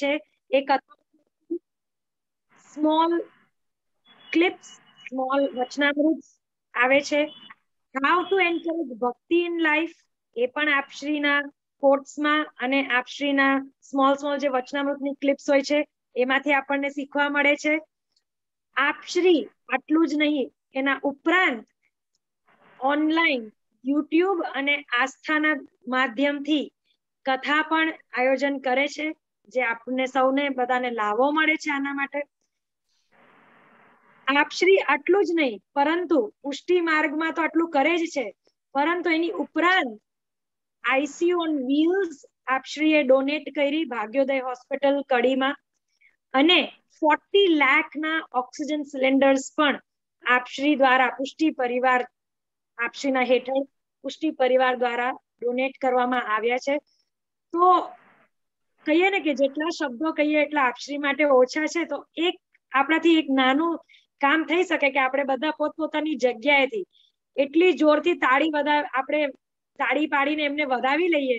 છે એ કથા small clips, small વચનામૃત આવે છે. હાઉ ટુ એન્કરેજ ભક્તિ ઇન લાઈફ એ પણ આપશ્રીના કોર્ટ્સમાં અને આપશ્રીના સ્મોલ જે વચનામૃતની ક્લિપ્સ હોય છે એમાંથી આપણને શીખવા મળે છે. આપશ્રી આટલું જ નહીં, એના ઉપરાંત ઓનલાઈન યુટ્યુબ અને આસ્થાના માધ્યમથી કથા પણ આયોજન કરે છે, જે આપણને સૌને બધાને લાભો મળે છે. આના માટે આપશ્રી આટલું જ નહીં, પરંતુ પુષ્ટિ માર્ગમાં તો આટલું કરે જ છે, પરંતુ એની ઉપરાંત આઈસીયુ ઓન વ્હીલ્સ આપશ્રીએ ડોનેટ કરી ભાગ્યોદય હોસ્પિટલ કડીમાં, અને 40 લાખના ઓક્સિજન સિલિન્ડર્સ પણ આપશ્રી દ્વારા પુષ્ટિ પરિવાર આપશ્રીના હેઠળ પુષ્ટિ પરિવાર દ્વારા ડોનેટ કરવામાં આવ્યા છે. તો કહીએ ને કે જેટલા શબ્દો કહીએ એટલા આપશ્રી માટે ઓછા છે. તો એક આપણાથી એક નાનું કામ થઈ શકે કે આપણે બધા પોતપોતાની જગ્યાએથી એટલી જોરથી આપણે તાળી પાડીને એમને વધાવી લઈએ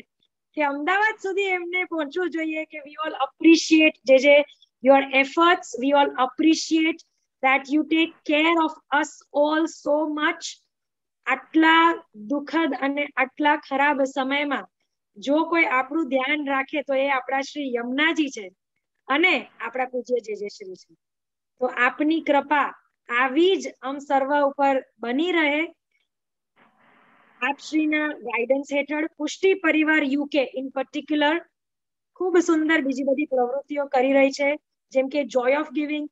કે અમદાવાદ સુધી એમને પહોંચવું જોઈએ કે we all appreciate your efforts, we all appreciate that you take care of us all so much. આટલા દુઃખદ અને આટલા ખરાબ સમયમાં જો કોઈ આપણું ધ્યાન રાખે તો એ આપણા શ્રી યમુનાજી છે અને આપણા પૂજ્ય જે શ્રી છે. તો આપની કૃપા આવી જ સર્વ ઉપર બની રહે. આપશ્રીના ગાઈડન્સ હેઠળ પુષ્ટિ પરિવાર યુકે ઇન પર્ટિક્યુલર ખૂબ સુંદર બીજી બધી પ્રવૃત્તિઓ કરી રહી છે, જેમ કે joy of giving,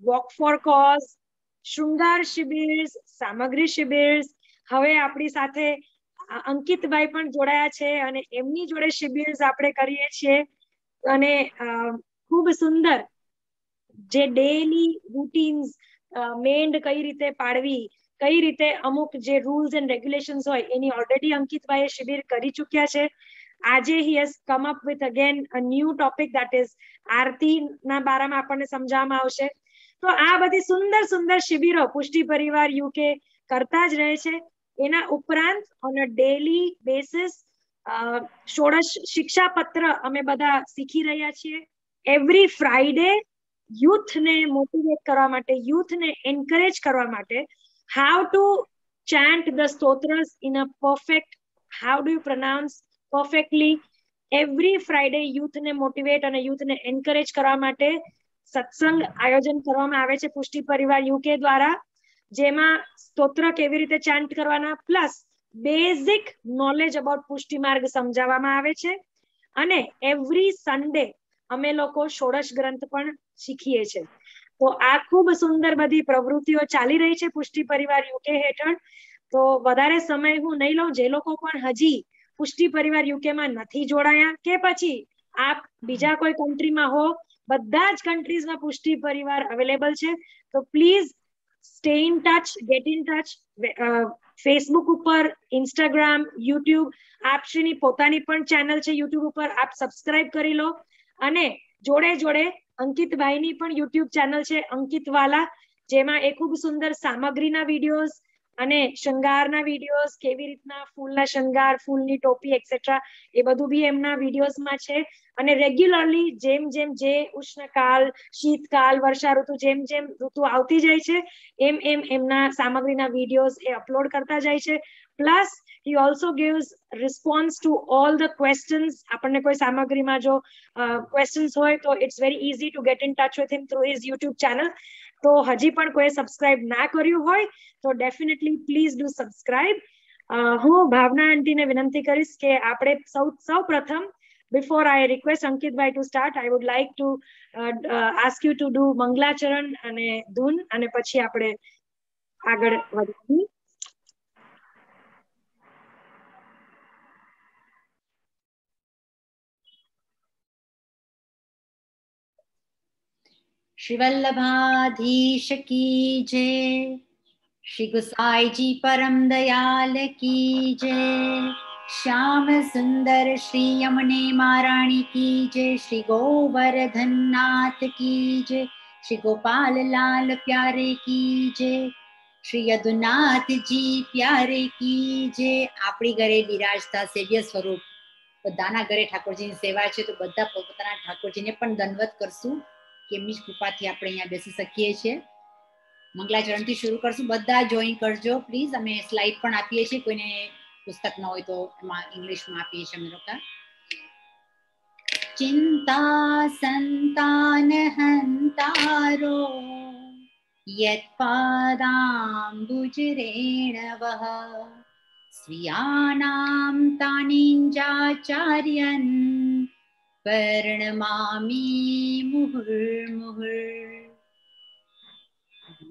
walk for cause, શૃંગાર શિબિર, સામગ્રી શિબિર. હવે આપણી સાથે અંકિતભાઈ પણ જોડાયા છે અને એમની જોડે શિબિર આપણે કરીએ છીએ. અને ખૂબ સુંદર જે ડેલી રૂટીન્સ મેન્ડ કઈ રીતે પાડવી, કઈ રીતે અમુક જે રૂલ્સ એન્ડ રેગ્યુલેશન્સ હોય એની ઓલરેડી અંકિતભાઈએ શિબિર કરી ચૂક્યા છે. આજે he has come up with again a new topic, that is આરતી ના બારામાં આપણને સમજાવવામાં આવશે. તો આ બધી સુંદર સુંદર શિબિરો પુષ્ટિ પરિવાર યુકે કરતા જ રહે છે. એના ઉપરાંત on a daily basis ષોડશ Shikshapatra અમે બધા શીખી રહ્યા છીએ. એવરી ફ્રાઈડે યુથને મોટિવેટ કરવા માટે, યુથને એન્કરેજ કરવા માટે, how to chant the stotras in a perfect, how do you pronounce perfectly. Every Friday યુથને મોટિવેટ અને યુથને એન્કરેજ કરવા માટે સત્સંગ આયોજન કરવામાં આવે છે પુષ્ટિ પરિવાર યુકે દ્વારા, જેમાં સ્તોત્ર કેવી રીતે ચાન્ટ કરવાના પ્લસ બેઝિક નોલેજ અબાઉટ પુષ્ટિ માર્ગ સમજાવવામાં આવે છે. અને એવરી સન્ડે અમે લોકો ષોડશ ગ્રંથ પણ શીખીએ છીએ. તો આ ખૂબ સુંદર બધી પ્રવૃત્તિઓ ચાલી રહી છે પુષ્ટિ પરિવાર યુકે હેઠળ. તો વધારે સમય હું નહીં લઉં. જે લોકો પણ હજી પુષ્ટિ પરિવાર યુકેમાં નથી જોડાયા કે પછી આપ બીજા કોઈ કન્ટ્રીમાં હો, બધા જ કન્ટ્રીઝમાં પુષ્ટિ પરિવાર અવેલેબલ છે. તો please stay in touch, get in touch. Facebook ઉપર, ઇન્સ્ટાગ્રામ, યુટ્યુબ, આપશ્રીની પોતાની પણ ચેનલ છે યુટ્યુબ ઉપર, આપ સબસ્ક્રાઇબ કરી લો. અને જોડે જોડે અંકિતભાઈની પણ યુટ્યુબ ચેનલ છે અંકિતવાલા, જેમાં એ ખૂબ સુંદર સામગ્રીના વિડીયોઝ અને શૃંગારના વિડીયોઝ, કેવી રીતના ફૂલના શૃંગાર, ફૂલની ટોપી એક્સેટ્રા, એ બધું બી એમના વિડીયોઝમાં છે. અને રેગ્યુલરલી જેમ જેમ જે ઉષ્ણકાળ, શીતકાળ, વર્ષા ઋતુ જેમ જેમ ઋતુ આવતી જાય છે એમ એમ એમના સામગ્રીના વિડીયોઝ એ અપલોડ કરતા જાય છે. Plus he also gives response to all the questions. આપણને કોઈ સામગ્રીમાં જો questions હોય તો it's very easy to get in touch with him through his YouTube channel. તો હજી પણ કોઈ સબસ્ક્રાઇબ ના કર્યું હોય તો ડેફિનેટલી પ્લીઝ ડુ સબસ્ક્રાઇબ. હું ભાવના આંટીને વિનંતી કરીશ કે આપણે સૌ પ્રથમ, before I request Ankit bhai to start, I would like to ask you to do મંગલાચરણ અને ધૂન, અને પછી આપણે આગળ વધીએ. श्री वल्लभाधीश की जय, श्री गुसाई जी परम दयाल की जय, श्याम सुंदर श्री यमुने महारानी की जय, श्री गोवर्धन नाथ की जय, श्री गोपाल लाल प्यारे की जय, श्री यदुनाथ जी प्यारे की जय. આપણી ઘરે બિરાજતા સેવ્ય સ્વરૂપ બધાના ઘરે ઠાકોરજીની સેવા છે તો બધા પોતાના ઠાકોરજીને પણ દંડવત કરશું કે એમની કૃપાથી આપણે અહીંયા બેસી શકીએ છીએ. મંગલાચરણથી શરૂ કરશું. બધા જોઈન કરજો પ્લીઝ. અમે સ્લાઇડ પણ આપીએ છીએ, કોઈને પુસ્તક ન હોય તો એમાં ઇંગ્લિશમાં આપીએ છીએ અમે લોકો. ચિંતા સંતાન હંતારો યત્પાદાંબુજરેણવઃ સ્વીયાનાં તાનિંજાચાર્યन् વર્ણમામી મુહુર્મુહુર્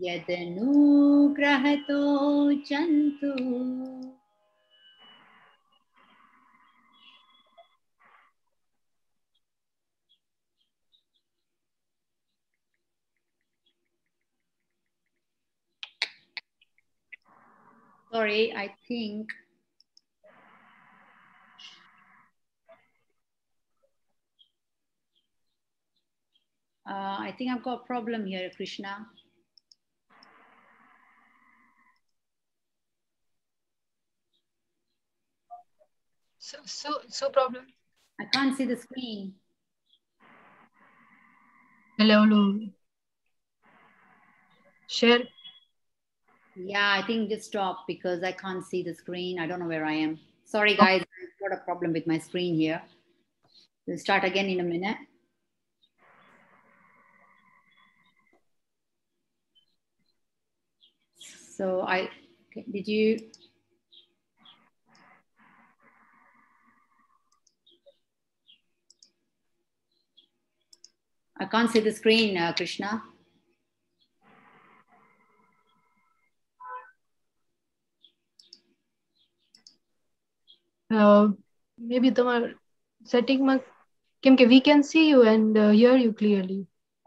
યદનુગ્રહતો જંતુ. Sorry, I think I've got a problem here, Krishna. So problem. I can't see the screen. Hello. Share. Yeah, I think just stop because I can't see the screen. I don't know where I am. Sorry, guys. I've got a problem with my screen here. We'll start again in a minute. So did you? I can't see the screen, Krishna. Maybe the setting we can see you and hear you clearly.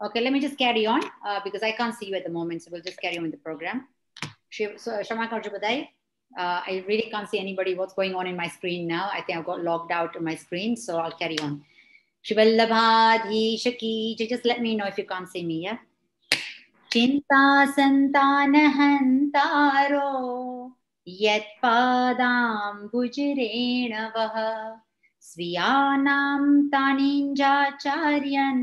Okay, let me just carry on because I can't see you at the moment, so we'll just carry on with the program. So Shama Karju Badai, I really can't see anybody what's going on in my screen now. I think I've got logged out on my screen, so I'll carry on. Shivallabhadhi Shaki, just let me know if you can't see me, yeah? Chinta santana hantaro yatpadam bujrenavaha sviyanam taninjacharyan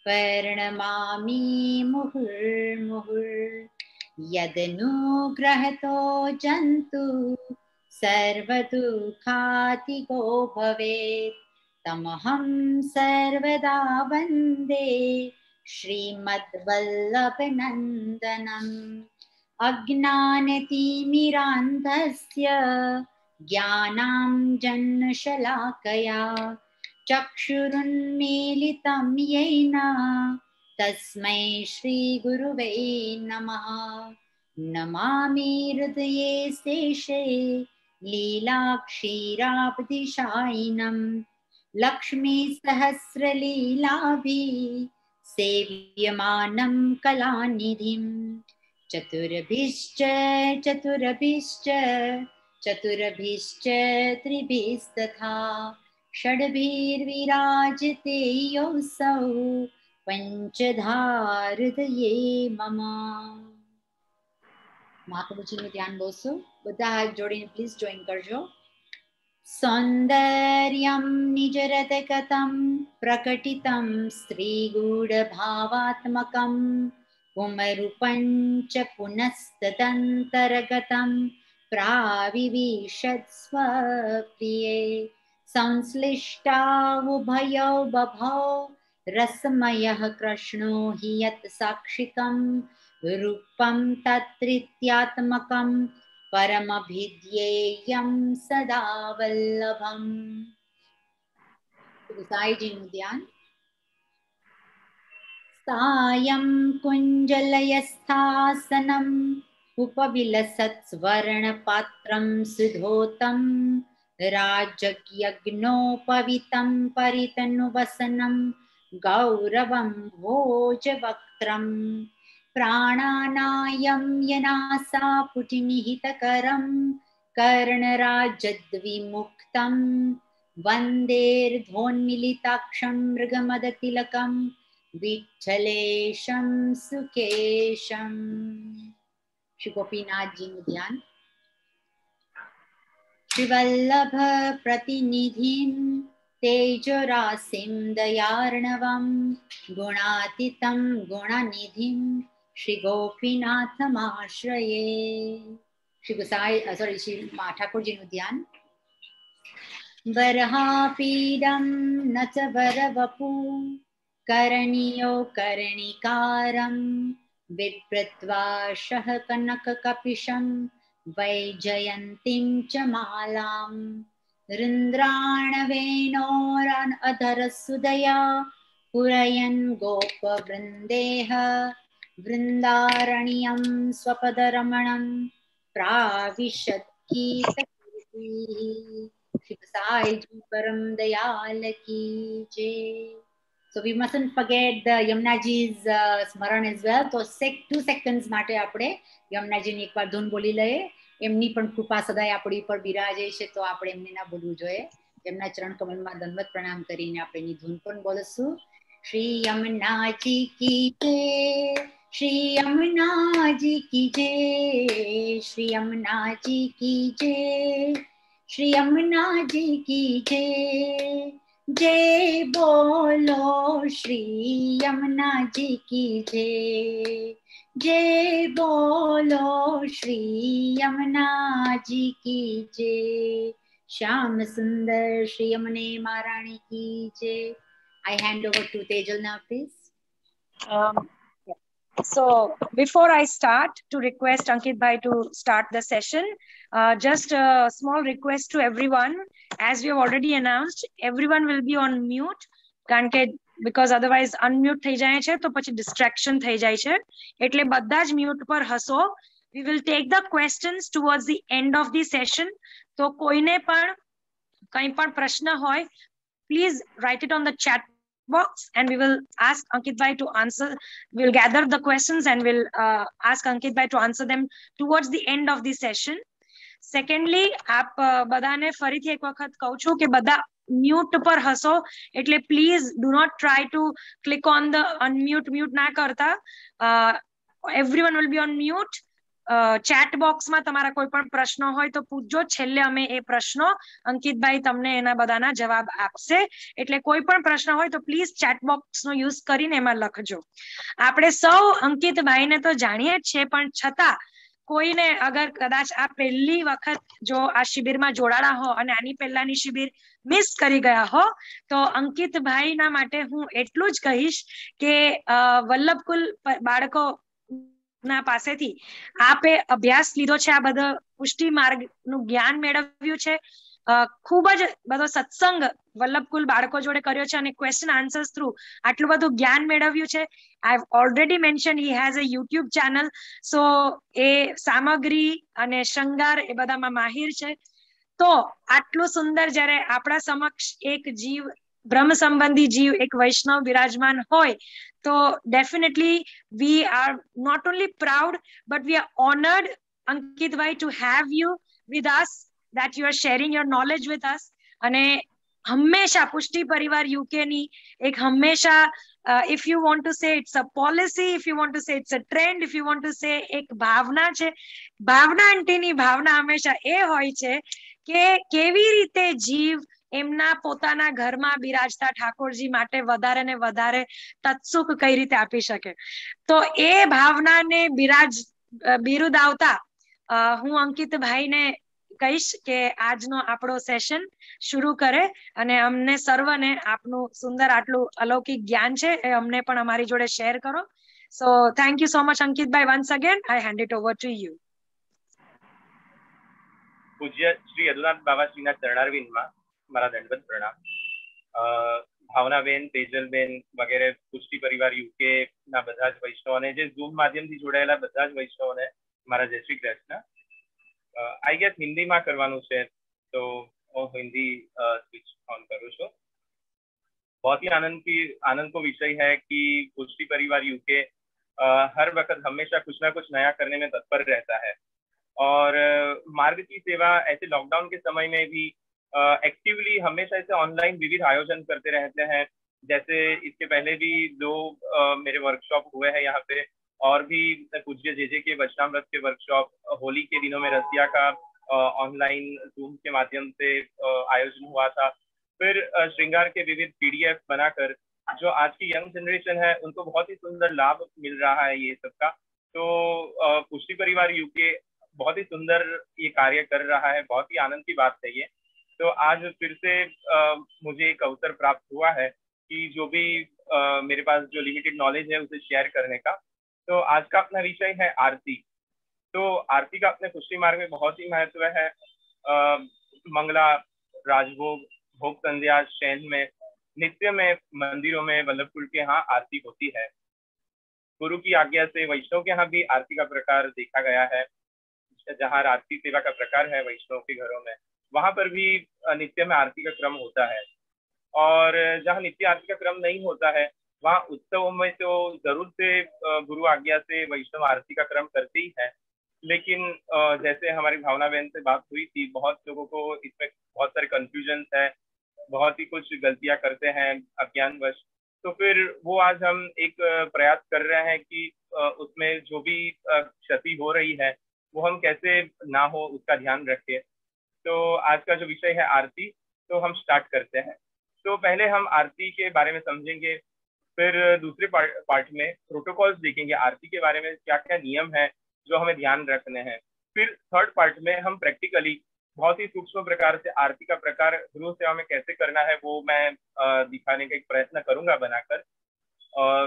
varnamami muhurmuhur yadanugrahato jantu sarvadukhatigo bhavet tamaham sarvada vande श्रीमद्वल्लभनन्दनम् अज्ञानतिमिरान्धस्य ज्ञानाञ्जनशलाकया चक्षुरुन्मीलितं येन तस्मै श्रीगुरुवे नमः. नमामि हृदये शेषे लीलाक्षीराब्धिशायिनम् लक्ष्मीसहस्रलीलाभिः सेव्यमानं कलानिधिं चतुरभिश्च त्रिभिस्तथा षड्भिर्विराजते योऽसौ पंचधाहृदये मम. મહાપ્રભુજીનું ધ્યાન બોલશો બધા હાથ જોડીને પ્લીઝ જોઈન કરજો. सौन्दर्यं निजरतगतं प्रकटितं स्त्रीगूढभावात्मकं पुमरूपं च पुनस्तदन्तर्गतं प्राविविशत्स्वप्रिये संश्लिष्टा उभयौ बभौ रसमयः कृष्णो हि यत् साक्षिकं रूपं तत्त्रित्यात्मकं परमभिध्येयं सदा वल्लभम्. साईजीનું ધ્યાન. सायं कुञ्जलयस्थासनम् उपविलसत्स्वर्णपात्रं सुधोतं राजयज्ञोपवितं परितनुवसनं गौरवं भोजवक्त्रं प्राणानायं यनासा पुटिनिहितकरं कर्णराजद्विमुक्तं वन्देर्ध्वोन्मिलिताक्षं मृगमदतिलकं विठ्ठलेशं सुकेशम्. श्री गोपीनाथ जी નું ધ્યાન. श्रीवल्लभ प्रतिनिधिं तेजोराशिं दयार्णवं गुणातीतं गुणनिधिं श्री गोपीनाथमाश्रये. श्री गोसाई सॉरी श्री ठाकुर जी નું ધ્યાન. वरहापीडं न च वरवपु करणीयो करणिकारं बिभ्रत्वा शह कनककपिशं वैजयन्तीं च मालां रुन्द्राणवेणोरधरसुदया पुरयन् गोपवृन्देह वृन्दारण्यं स्वपदरमणं प्राविशद्गीतकीर्तिः. Shri Sai Ji Param Dayal Ki Jai. So we mustn't forget the Yamnaji's Smaran as well. So 2 seconds માટે આપણે યમુનાજીની એકવાર ધૂન બોલી લઈએ. એમની પણ કૃપા સદાય આપણી ઉપર બિરાજે છે, તો આપણે એમને ના ભૂલવું જોઈએ. એમના ચરણ કમલમાં દંડવત પ્રણામ કરીને આપણે એની ધૂન પણ બોલશું. શ્રી યમુનાજી કી જય, શ્રી યમુનાજી કી જય, શ્રી યમુનાજી की जय, श्री यमुना जी की जय. जय बोलो श्री यमुना जी की जय, जय बोलो श्री यमुना जी की जय. श्याम सुंदर श्री यमुने महारानी की जय. I hand over to Tejal now, please. So before I start, to request Ankit Bhai to start the session, just a small request to everyone. As we have already announced, everyone will be on mute, because otherwise unmute થઈ જાય છે તો પછી distraction થઈ જાય છે. એટલે બધા જ mute પર હસો. We will take the questions towards the end of the session. તો કોઈને પણ કંઈ પણ પ્રશ્ન હોય, please write it on the chat box and we will ask Ankit Bhai to answer. We will gather the questions and we'll ask Ankit Bhai to answer them towards the end of the session. Secondly, આપ બધાને ફરીથી એક વખત કહું છું કે બધા mute પર હસો, એટલે please do not try to click on the unmute, mute ના કરતા. Everyone will be on mute. Chat બોક્સમાં તમારા કોઈ પણ પ્રશ્નો હોય તો પૂછજો. છેલ્લે અમે એ પ્રશ્નો અંકિતભાઈ તમને એના બધાના જવાબ આપશે. એટલે કોઈ પણ પ્રશ્ન હોય તો પ્લીઝ ચેટ બોક્સનો યુઝ કરીને એમાં લખજો. આપણે સૌ અંકિતભાઈને તો જાણીએ જ છે, પણ છતાં કોઈને અગર કદાચ આ પહેલી વખત જો આ શિબિરમાં જોડાણા હો અને આની પહેલાની શિબિર મિસ કરી ગયા હો, તો અંકિતભાઈના માટે હું એટલું જ કહીશ કે વલ્લભકુલ બાળકો ના પાસેથી આપે અભ્યાસ લીધો છે, આ બધા પુષ્ટિ માર્ગનું જ્ઞાન મેળવ્યું છે. ખૂબ જ બધો સત્સંગ વલ્લભકુલ બાળકો જોડે કર્યો છે અને ક્વેશ્ચન આન્સર્સ થ્રુ આટલું બધું જ્ઞાન મેળવ્યું છે. I have already mentioned he has a YouTube channel. So એ સામગ્રી અને શૃંગાર એ બધામાં માહિર છે. તો આટલું સુંદર જ્યારે આપણા સમક્ષ એક જીવ, બ્રહ્મ સંબંધી જીવ, એક વૈષ્ણવ વિરાજમાન હોય, તો definitely we are not only proud but we are honored, Ankit Bhai, to have you with us, that you are sharing your knowledge with us. અને હંમેશા પુષ્ટિ પરિવાર UK ની એક હંમેશા if you want to say it's a policy, if you want to say it's a trend, if you want to say એક ભાવના છે, ભાવના આંટીની ભાવના હંમેશા એ હોય છે કે કેવી રીતે જીવ એમના પોતાના ઘરમાં બિરાજતા ઠાકોરજી માટે વધારે ને વધારે તત્સુખ કઈ રીતે આપી શકે. તો એ ભાવનાને બિરુદાવતા હું અંકિત ભાઈને કહીશ કે આજનો આપણો સેશન શરૂ કરે અને અમને સર્વને આપનું સુંદર આટલું અલૌકિક જ્ઞાન છે એ અમને પણ અમારી જોડે શેર કરો. So thank you so much, Ankit Bhai. Once again, I hand it over to you. પૂજ્ય શ્રી યદુનાથ બાવાશ્રીના ચરણારવિંદમાં મારા દંડવત પ્રણામ. ભાવનાબેન, તેજલબેન વગેરે પુષ્ટિ પરિવાર UK ના બધા જ વૈષ્ણવોને, જે ઝૂમ માધ્યમથી જોડાયેલા બધા જ વૈષ્ણવોને મારા જય શ્રી કૃષ્ણ. આઈ ગેસ હિન્દીમાં કરવાનું છે, તો હું હિન્દી સ્વિચ ઓન કરું છું. बहुत ही आनंद को विषय है कि पुष्टि परिवार UK हर वक्त हमेशा कुछ ना कुछ नया करने में तत्पर रहता है और मार्ग की सेवा ऐसे लॉकडाउन के समय में भी एक्टिवली हमेशा ऐसे ऑनलाइन विविध आयोजन करते रहते हैं. जैसे इसके पहले भी 2 मेरे वर्कशॉप हुए हैं यहाँ पे, और भी पूज्य JJ के वचनामृत के वर्कशॉप, होली के दिनों में रसिया का ऑनलाइन जूम के माध्यम से आयोजन हुआ था। फिर श्रृंगार के विविध PDF बनाकर जो आज की यंग जनरेशन है उनको बहुत ही सुंदर लाभ मिल रहा है ये सबका। तो पुष्टि परिवार यूके बहुत ही सुंदर ये कार्य कर रहा है, बहुत ही आनंद की बात है ये। तो आज फिर से मुझे एक अवसर प्राप्त हुआ है कि जो भी मेरे पास जो लिमिटेड नॉलेज है उसे शेयर करने का। तो आज का अपना विषय है आरती। तो आरती का अपने पुष्टि मार्ग में बहुत ही महत्व है। मंगला, राजभोग, भोग संध्या, शयन में, नित्य में मंदिरों में वल्लभकुल के यहाँ आरती होती है। गुरु की आज्ञा से वैष्णव के यहाँ भी आरती का प्रकार देखा गया है। जहाँ आरती सेवा का प्रकार है वैष्णव के घरों में, वहां पर भी नित्य में आरती का क्रम होता है। और जहाँ नित्य आरती का क्रम नहीं होता है वहाँ उत्सवों में तो जरूर से गुरु आज्ञा से वैष्णव आरती का क्रम करते ही है। लेकिन जैसे हमारी भावना बहन से बात हुई थी, बहुत लोगों को इसमें बहुत सारे कंफ्यूजन है, बहुत ही कुछ गलतियां करते हैं अज्ञानवश। तो फिर वो आज हम एक प्रयास कर रहे हैं कि उसमें जो भी क्षति हो रही है वो हम कैसे ना हो उसका ध्यान रखें। तो आज का जो विषय है आरती, तो हम स्टार्ट करते हैं। तो पहले हम आरती के बारे में समझेंगे, फिर दूसरे पार्ट में प्रोटोकॉल्स देखेंगे, आरती के बारे में क्या क्या नियम है जो हमें ध्यान रखने हैं। फिर थर्ड पार्ट में हम प्रैक्टिकली बहुत ही सूक्ष्म प्रकार से आरती का प्रकार गुरु सेवा में कैसे करना है वो मैं दिखाने का एक प्रयत्न करूंगा बनाकर।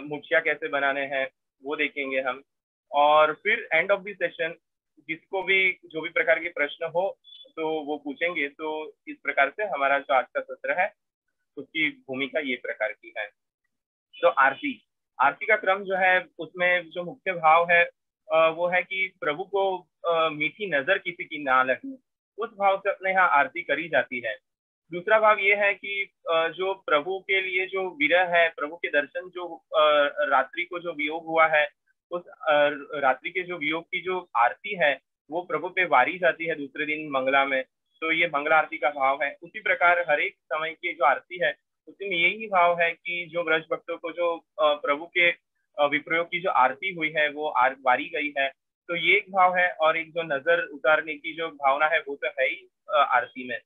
मुखिया कैसे बनाने हैं वो देखेंगे हम। और फिर एंड ऑफ द सेशन जिसको भी जो भी प्रकार के प्रश्न हो तो वो पूछेंगे। तो इस प्रकार से हमारा जो आज का सत्र है उसकी भूमिका ये प्रकार की है। तो आरती का क्रम जो है उसमें जो मुख्य भाव है वो है कि प्रभु को मीठी नजर किसी की ना लगे, उस भाव से अपने यहाँ आरती करी जाती है। दूसरा भाव ये है कि जो प्रभु के लिए जो विरह है, प्रभु के दर्शन जो रात्रि को जो वियोग हुआ है, उस रात्रि के जो वियोग की जो आरती है वो प्रभु पे वारी जाती है दूसरे दिन मंगला में। तो ये मंगला आरती का भाव है। उसी प्रकार हर एक समय की जो आरती है उसमें यही भाव है कि जो ब्रज भक्तों को जो प्रभु के विप्रयोग की जो आरती हुई है वो वारी गई है। तो ये एक भाव है। और एक जो नजर उतारने की जो भावना है वो तो है ही आरती में।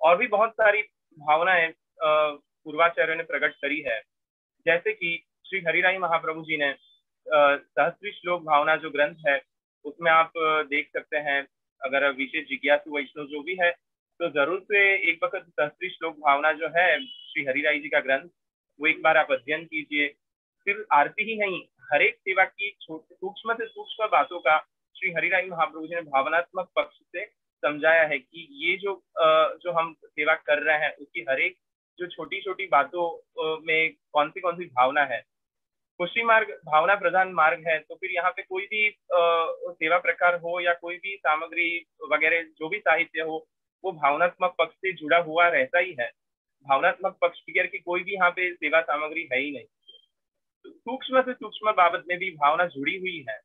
और भी बहुत सारी भावनाएं पूर्वाचार्यों ने प्रकट करी है, जैसे कि श्री हरिराई महाप्रभु जी ने सहस्त्री श्लोक भावना जो ग्रंथ है उसमें आप देख सकते हैं। अगर विशेष जिज्ञासु वैष्णव जो भी है तो जरूर से एक वक्त सहस्त्री श्लोक भावना जो है श्री हरिराई जी का ग्रंथ वो एक बार आप अध्ययन कीजिए। सिर्फ आरती ही नहीं, हर एक सेवा की सूक्ष्म से सूक्ष्म बातों का श्री हरिराई महाप्रभु जी ने भावनात्मक पक्ष से समझाया है कि ये जो हम सेवा कर रहे हैं उसकी हर एक जो छोटी छोटी बातों में कौन सी भावना है। पुष्टि मार्ग भावना प्रधान मार्ग है। तो फिर यहाँ पे कोई भी सेवा प्रकार हो या कोई भी सामग्री वगैरह जो भी साहित्य हो वो भावनात्मक पक्ष से जुड़ा हुआ रहता ही है। भावनात्मक पक्ष बगैर की कोई भी यहाँ पे सेवा सामग्री है ही नहीं। सूक्ष्म से सूक्ष्म बाबत में भी भावना जुड़ी हुई है।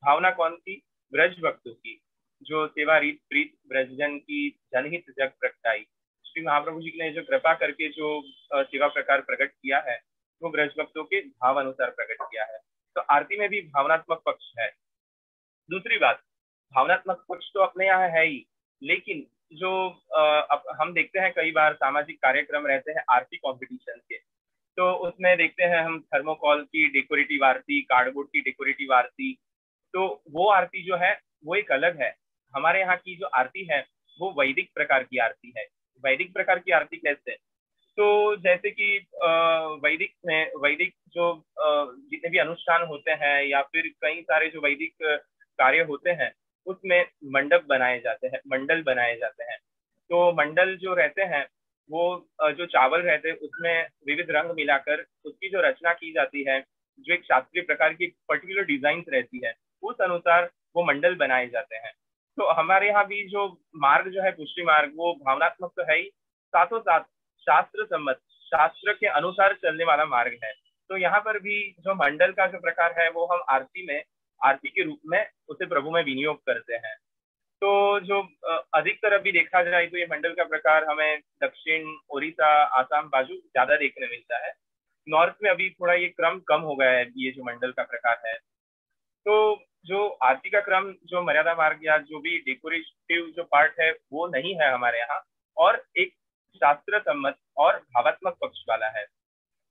भावना कौन सी? ब्रज भक्तों की, जो सेवा रीत प्रीत ब्रजजन की जनहित जग प्रगटाई। श्री महाप्रभु जी ने जो कृपा करके जो सेवा प्रकार प्रकट किया है वो ब्रज भक्तों के भाव अनुसार प्रकट किया है। तो आरती में भी भावनात्मक पक्ष है। दूसरी बात, भावनात्मक पक्ष तो अपने यहाँ है ही, लेकिन जो अब हम देखते हैं कई बार सामाजिक कार्यक्रम रहते हैं आरती कॉम्पिटिशन के, तो उसमें देखते हैं हम थर्मोकॉल की डेकोरेटिव आरती, कार्डबोर्ड की डेकोरेटिव आरती। तो वो आरती जो है वो एक अलग है। हमारे यहाँ की जो आरती है वो वैदिक प्रकार की आरती है। वैदिक प्रकार की आरती कैसे? तो जैसे कि वैदिक जो जितने भी अनुष्ठान होते हैं या फिर कई सारे जो वैदिक कार्य होते हैं उसमें मंडप बनाए जाते हैं, मंडल बनाए जाते हैं। तो मंडल जो रहते हैं वो जो चावल रहते हैं उसमें विविध रंग मिलाकर उसकी जो रचना की जाती है, जो एक शास्त्रीय प्रकार की पर्टिकुलर डिजाइन रहती है, उस अनुसार वो मंडल बनाए जाते हैं। तो हमारे यहाँ भी जो मार्ग जो है पुष्टि मार्ग वो भावनात्मक तो है ही, साथों साथ शास्त्र सम्मत, शास्त्र के अनुसार चलने वाला मार्ग है। तो यहाँ पर भी जो मंडल का जो प्रकार है वो हम आरती के रूप में उसे प्रभु में विनियोग करते हैं। तो जो अधिकतर अभी देखा जाए तो ये मंडल का प्रकार हमें दक्षिण ओडिशा आसाम बाजू ज्यादा देखने मिलता है। नॉर्थ में अभी थोड़ा ये क्रम कम हो गया है ये जो मंडल का प्रकार है। तो जो आरती का क्रम, जो मर्यादा मार्ग या जो भी डेकोरेटिव जो पार्ट है वो नहीं है हमारे यहाँ, और एक शास्त्र सम्मत और भावात्मक पक्ष वाला है।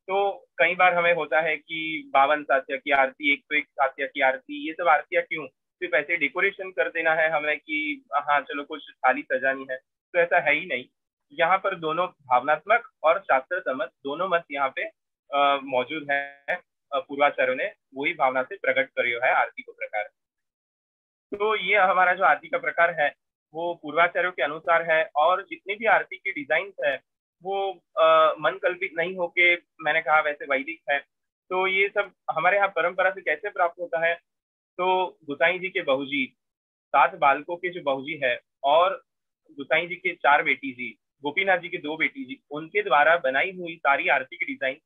तो कई बार हमें होता है कि 52 सात्या की आरती, 101 सात्या की आरती, ये सब आरतियां क्यों, सिर्फ ऐसे डेकोरेशन कर देना है हमें कि हाँ चलो कुछ थाली सजानी है, तो ऐसा है ही नहीं। यहाँ पर दोनों भावनात्मक और शास्त्र सम्मत दोनों मत यहाँ पे मौजूद है। पूर्वाचार्यों ने वही भावना से प्रकट करियो है आरती को प्रकार। तो ये हमारा जो आरती का प्रकार है वो पूर्वाचार्यों के अनुसार है, और जितनी भी आरती की डिजाइन है वो मन कल्पित नहीं होके, मैंने कहा वैसे वैदिक है। तो ये सब हमारे यहाँ परंपरा से कैसे प्राप्त होता है, तो गुसाई जी के बहुजी, 7 बालकों के जो बहुजी है, और गुसाई जी के 4 बेटी जी, गोपीनाथ जी के 2 बेटी जी, उनके द्वारा बनाई हुई सारी आरती की डिजाइन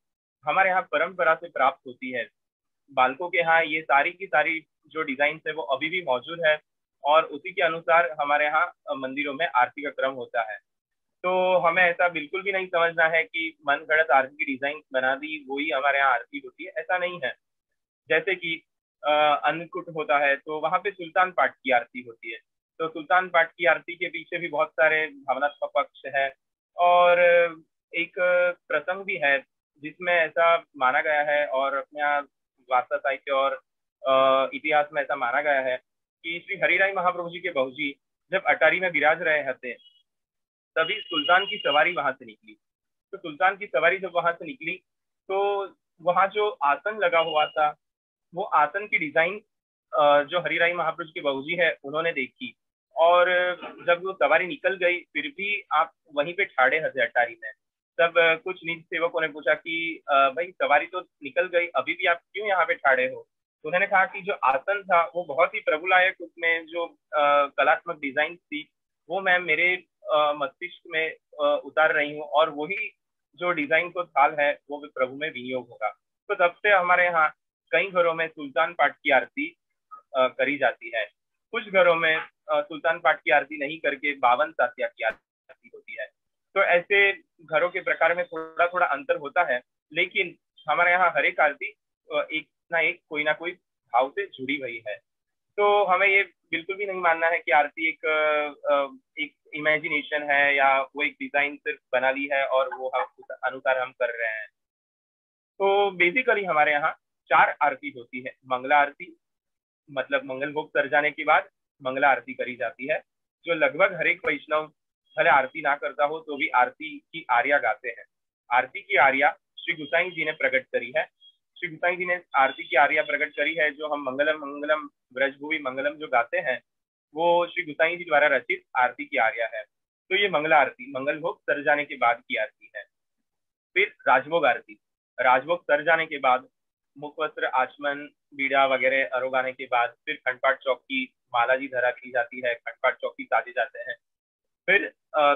हमारे यहाँ परंपरा से प्राप्त होती है। बालकों के यहाँ ये सारी की सारी जो डिजाइन है वो अभी भी मौजूद है, और उसी के अनुसार हमारे यहाँ मंदिरों में आरती का क्रम होता है। तो हमें ऐसा बिल्कुल भी नहीं समझना है कि मन गढ़ंत आरती की डिजाइन बना दी वही हमारे यहाँ आरती होती है, ऐसा नहीं है। जैसे कि अन्नकूट होता है तो वहां पे सुल्तान पाठ की आरती होती है, तो सुल्तान पाठ की आरती के पीछे भी बहुत सारे भावनात्मक पक्ष है, और एक प्रसंग भी है जिसमें ऐसा माना गया है, और अपने यहाँ वार्ता साहित्य और इतिहास में ऐसा माना गया है कि श्री हरिराय महाप्रभु जी के बहुजी जब अटारी में विराज रहे थे तभी सुल्तान की सवारी वहां से निकली। तो सुल्तान की सवारी जब वहां से निकली तो वहां जो आसन लगा हुआ था वो आसन की डिजाइन जो हरिराय महाप्रभु के बहुजी है उन्होंने देखी, और जब वो सवारी निकल गई फिर भी आप वहीं पे ठाड़े हथे अटारी में। तब कुछ निज सेवकों ने पूछा कि भाई सवारी तो निकल गई, अभी भी आप क्यों यहाँ पे ठाड़े हो। तो उन्होंने कहा कि जो आसन था वो बहुत ही प्रभुलायक, उसमें जो कलात्मक डिजाइन थी वो मैं मेरे मस्तिष्क में उतार रही हूँ, और वही जो डिजाइन को थाल है वो प्रभु में विनियोग होगा। तो तब से हमारे यहाँ कई घरों में सुल्तान पाठ की आरती करी जाती है। कुछ घरों में सुल्तान पाठ की आरती नहीं करके 52 सात्या की आरती होती है। तो ऐसे घरों के प्रकार में थोड़ा थोड़ा अंतर होता है, लेकिन हमारे यहाँ हर एक आरती एक ना एक कोई ना कोई भाव से जुड़ी हुई है। तो हमें ये बिल्कुल भी नहीं मानना है कि आरती एक इमेजिनेशन है या वो एक डिजाइन सिर्फ बना ली है और वो हम उस अनुसार हम कर रहे हैं। तो बेसिकली हमारे यहाँ 4 आरती होती है। मंगला आरती मतलब मंगल भोग कर जाने के बाद मंगला आरती करी जाती है, जो लगभग हर एक वैष्णव भले आरती ना करता हो तो भी आरती की आर्या गाते हैं। आरती की आर्या श्री गुसाई जी ने प्रकट करी है। श्री गुसाई जी ने आरती की आर्या प्रकट करी है। जो हम मंगलम मंगलम ब्रजभुवि मंगलम जो गाते हैं वो श्री गुसाई जी द्वारा रचित आरती की आर्या है। तो ये मंगला आरती मंगल भोग सर जाने के बाद की आरती है। फिर राजभोग आरती, राजभोग सर जाने के बाद मुखवस्त्र आचमन बीड़ा वगैरह अरोगाने के बाद फिर खंडपाठ चौकी माला जी धरा की जाती है, खंडपाठ चौकी साजे जाते हैं। फिर